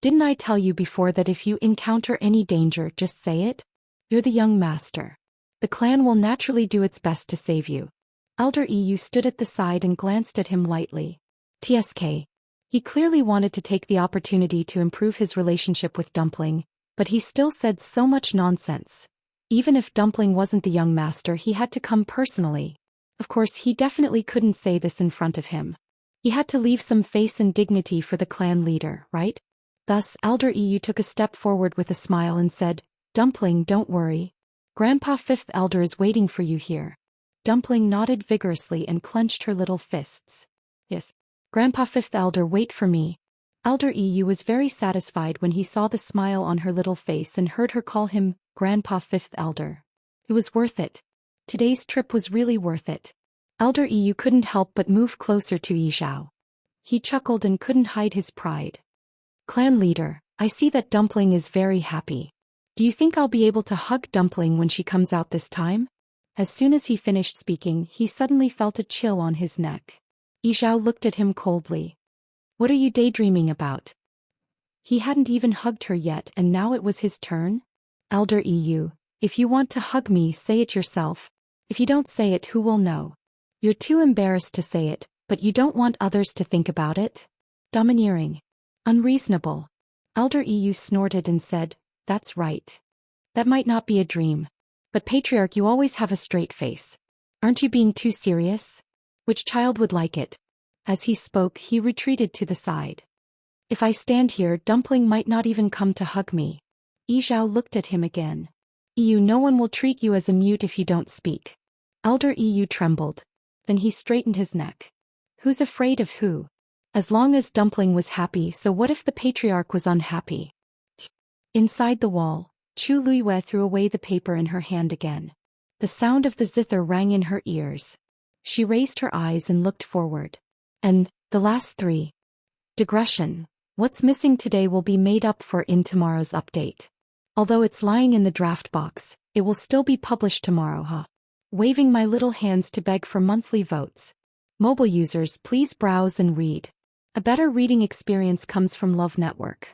Didn't I tell you before that if you encounter any danger, just say it? You're the young master. The clan will naturally do its best to save you. Elder EU stood at the side and glanced at him lightly. TSK. He clearly wanted to take the opportunity to improve his relationship with Dumpling, but he still said so much nonsense. Even if Dumpling wasn't the young master, he had to come personally. Of course, he definitely couldn't say this in front of him. He had to leave some face and dignity for the clan leader, right? Thus, Elder EU took a step forward with a smile and said, Dumpling, don't worry. Grandpa Fifth Elder is waiting for you here. Dumpling nodded vigorously and clenched her little fists. Yes. Grandpa Fifth Elder, wait for me. Elder EU was very satisfied when he saw the smile on her little face and heard her call him Grandpa Fifth Elder. It was worth it. Today's trip was really worth it. Elder EU couldn't help but move closer to Yizhao. He chuckled and couldn't hide his pride. Clan leader, I see that Dumpling is very happy. Do you think I'll be able to hug Dumpling when she comes out this time? As soon as he finished speaking, he suddenly felt a chill on his neck. Yizhao looked at him coldly. What are you daydreaming about? He hadn't even hugged her yet and now it was his turn? Elder EU, if you want to hug me, say it yourself. If you don't say it, who will know? You're too embarrassed to say it, but you don't want others to think about it? Domineering. Unreasonable. Elder EU snorted and said, That's right. That might not be a dream. But Patriarch, you always have a straight face. Aren't you being too serious? Which child would like it? As he spoke, he retreated to the side. If I stand here, Dumpling might not even come to hug me. Yizhao looked at him again. EU, no one will treat you as a mute if you don't speak. Elder EU trembled. Then he straightened his neck. Who's afraid of who? As long as Dumpling was happy, so what if the Patriarch was unhappy? Inside the wall, Chu Luiyue threw away the paper in her hand again. The sound of the zither rang in her ears. She raised her eyes and looked forward. And, the last three. Digression. What's missing today will be made up for in tomorrow's update. Although it's lying in the draft box, it will still be published tomorrow, huh? Waving my little hands to beg for monthly votes. Mobile users, please browse and read. A better reading experience comes from Love Network.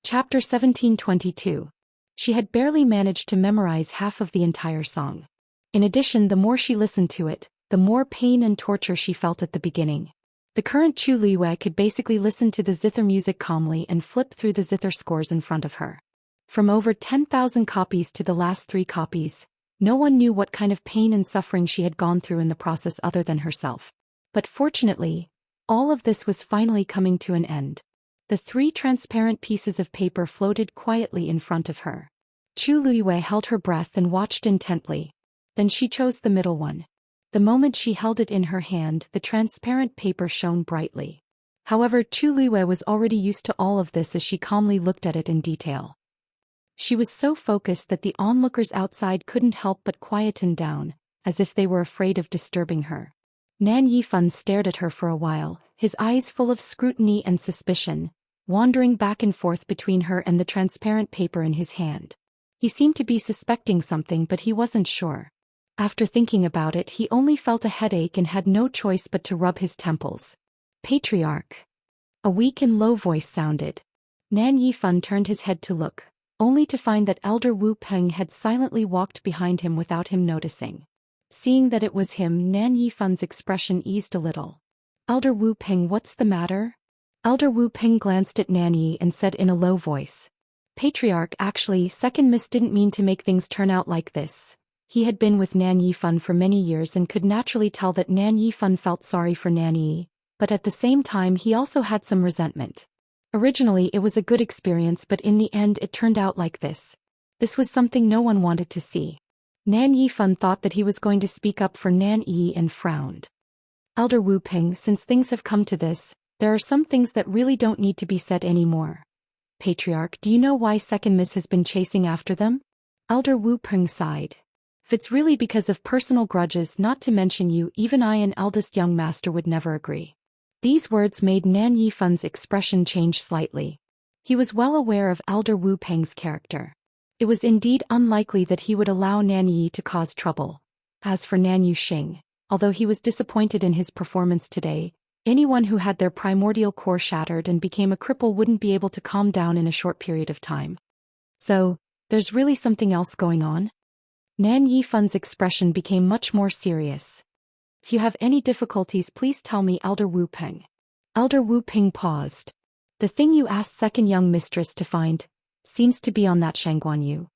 Chapter 1722. She had barely managed to memorize half of the entire song. In addition, the more she listened to it, the more pain and torture she felt at the beginning. The current Chu Luiyue could basically listen to the zither music calmly and flip through the zither scores in front of her. From over 10,000 copies to the last 3 copies, no one knew what kind of pain and suffering she had gone through in the process other than herself. But fortunately, all of this was finally coming to an end. The 3 transparent pieces of paper floated quietly in front of her. Chu Luiyue held her breath and watched intently. Then she chose the middle one. The moment she held it in her hand, the transparent paper shone brightly. However, Chu Luiyue was already used to all of this as she calmly looked at it in detail. She was so focused that the onlookers outside couldn't help but quieten down, as if they were afraid of disturbing her. Nan Yifan stared at her for a while, his eyes full of scrutiny and suspicion, wandering back and forth between her and the transparent paper in his hand. He seemed to be suspecting something, but he wasn't sure. After thinking about it, he only felt a headache and had no choice but to rub his temples. Patriarch. A weak and low voice sounded. Nan Yifan turned his head to look, only to find that Elder Wu Peng had silently walked behind him without him noticing. Seeing that it was him, Nan Yifan's expression eased a little. Elder Wu Peng, what's the matter? Elder Wu Peng glanced at Nan Yi and said in a low voice. Patriarch, actually, Second Miss didn't mean to make things turn out like this. He had been with Nan Yifan for many years and could naturally tell that Nan Yifan felt sorry for Nan Yi, but at the same time he also had some resentment. Originally it was a good experience, but in the end it turned out like this. This was something no one wanted to see. Nan Yifan thought that he was going to speak up for Nan Yi and frowned. Elder Wu Peng, since things have come to this, there are some things that really don't need to be said anymore. Patriarch, do you know why Second Miss has been chasing after them? Elder Wu Peng sighed. If it's really because of personal grudges, not to mention you, even I, an eldest young master, would never agree. These words made Nan Yifan's expression change slightly. He was well aware of Elder Wu Peng's character. It was indeed unlikely that he would allow Nan Yi to cause trouble. As for Nan Yuxing, although he was disappointed in his performance today, anyone who had their primordial core shattered and became a cripple wouldn't be able to calm down in a short period of time. So, there's really something else going on? Nan Yifan's expression became much more serious. If you have any difficulties, please tell me, Elder Wu Peng. Elder Wu Peng paused. The thing you asked second young mistress to find seems to be on that Shangguan Yu.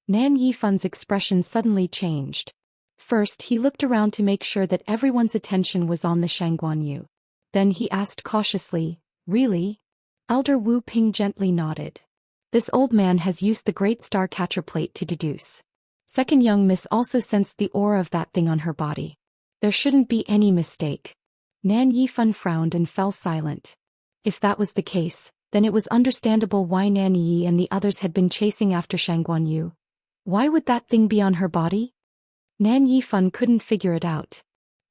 Nan Yifan's expression suddenly changed. First, he looked around to make sure that everyone's attention was on the Shangguan Yu. Then he asked cautiously, really? Elder Wu Peng gently nodded. This old man has used the Great Star Catcher plate to deduce. Second young miss also sensed the aura of that thing on her body. There shouldn't be any mistake. Nan Yifan frowned and fell silent. If that was the case, then it was understandable why Nan Yi and the others had been chasing after Shangguan Yu. Why would that thing be on her body? Nan Yifan couldn't figure it out.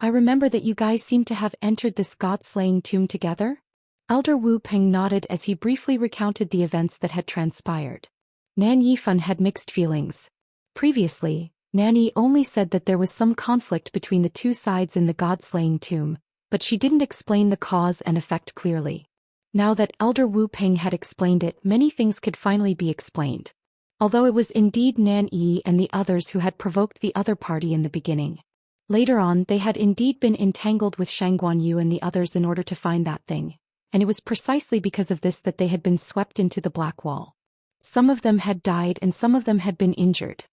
I remember that you guys seem to have entered this god-slaying tomb together? Elder Wu Peng nodded as he briefly recounted the events that had transpired. Nan Yifan had mixed feelings. Previously, Nanny only said that there was some conflict between the two sides in the god-slaying tomb, but she didn't explain the cause and effect clearly. Now that Elder Wu Peng had explained it, many things could finally be explained. Although it was indeed Nan Yi and the others who had provoked the other party in the beginning. Later on, they had indeed been entangled with Shangguan Yu and the others in order to find that thing, and it was precisely because of this that they had been swept into the Black Wall. Some of them had died and some of them had been injured.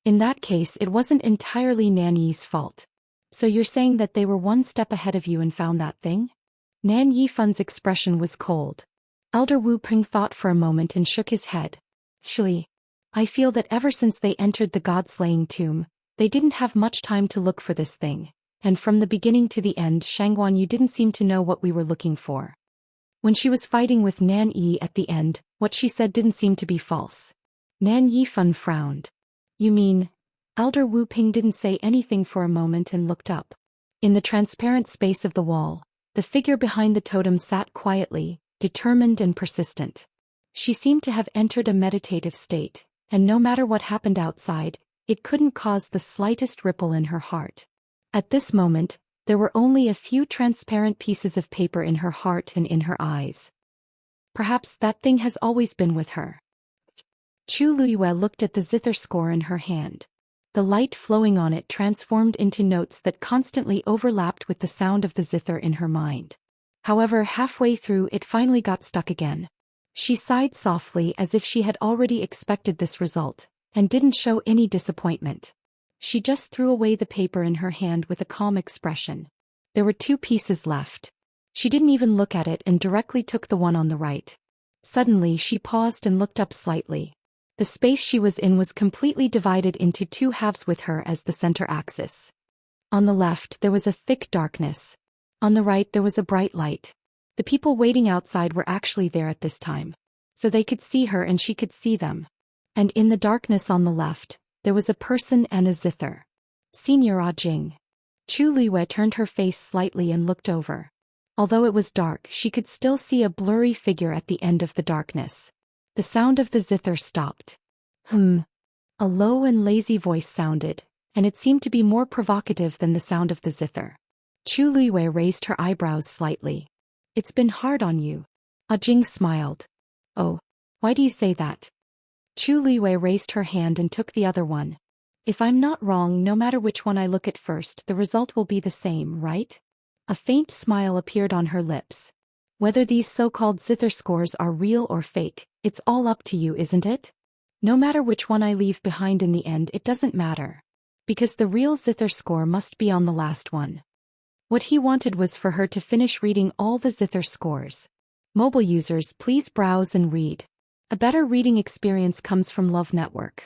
In that case, it wasn't entirely Nan Yi's fault. So you're saying that they were one step ahead of you and found that thing? Nan Yifan's expression was cold. Elder Wu Peng thought for a moment and shook his head. Actually, I feel that ever since they entered the god-slaying tomb, they didn't have much time to look for this thing, and from the beginning to the end Shangguan Yu didn't seem to know what we were looking for. When she was fighting with Nan Yi at the end, what she said didn't seem to be false. Nan Yifan frowned. You mean? Elder Wu Peng didn't say anything for a moment and looked up. In the transparent space of the wall, the figure behind the totem sat quietly, determined and persistent. She seemed to have entered a meditative state, and no matter what happened outside, it couldn't cause the slightest ripple in her heart. At this moment, there were only a few transparent pieces of paper in her heart and in her eyes. Perhaps that thing has always been with her. Chu Luyue looked at the zither score in her hand. The light flowing on it transformed into notes that constantly overlapped with the sound of the zither in her mind. However, halfway through it finally got stuck again. She sighed softly as if she had already expected this result, and didn't show any disappointment. She just threw away the paper in her hand with a calm expression. There were 2 pieces left. She didn't even look at it and directly took the one on the right. Suddenly she paused and looked up slightly. The space she was in was completely divided into 2 halves with her as the center axis. On the left there was a thick darkness. On the right there was a bright light. The people waiting outside were actually there at this time. So they could see her and she could see them. And in the darkness on the left, there was a person and a zither. Senior Jing. Chu Liyue turned her face slightly and looked over. Although it was dark, she could still see a blurry figure at the end of the darkness. The sound of the zither stopped. A low and lazy voice sounded, and it seemed to be more provocative than the sound of the zither. Chu Liyue raised her eyebrows slightly. It's been hard on you. Jing smiled. Oh, why do you say that? Chu Liyue raised her hand and took the other one. If I'm not wrong, no matter which one I look at first, the result will be the same, right? A faint smile appeared on her lips. Whether these so-called zither scores are real or fake, it's all up to you, isn't it? No matter which one I leave behind in the end, it doesn't matter. Because the real zither score must be on the last one. What he wanted was for her to finish reading all the zither scores. Mobile users, please browse and read. A better reading experience comes from Love Network.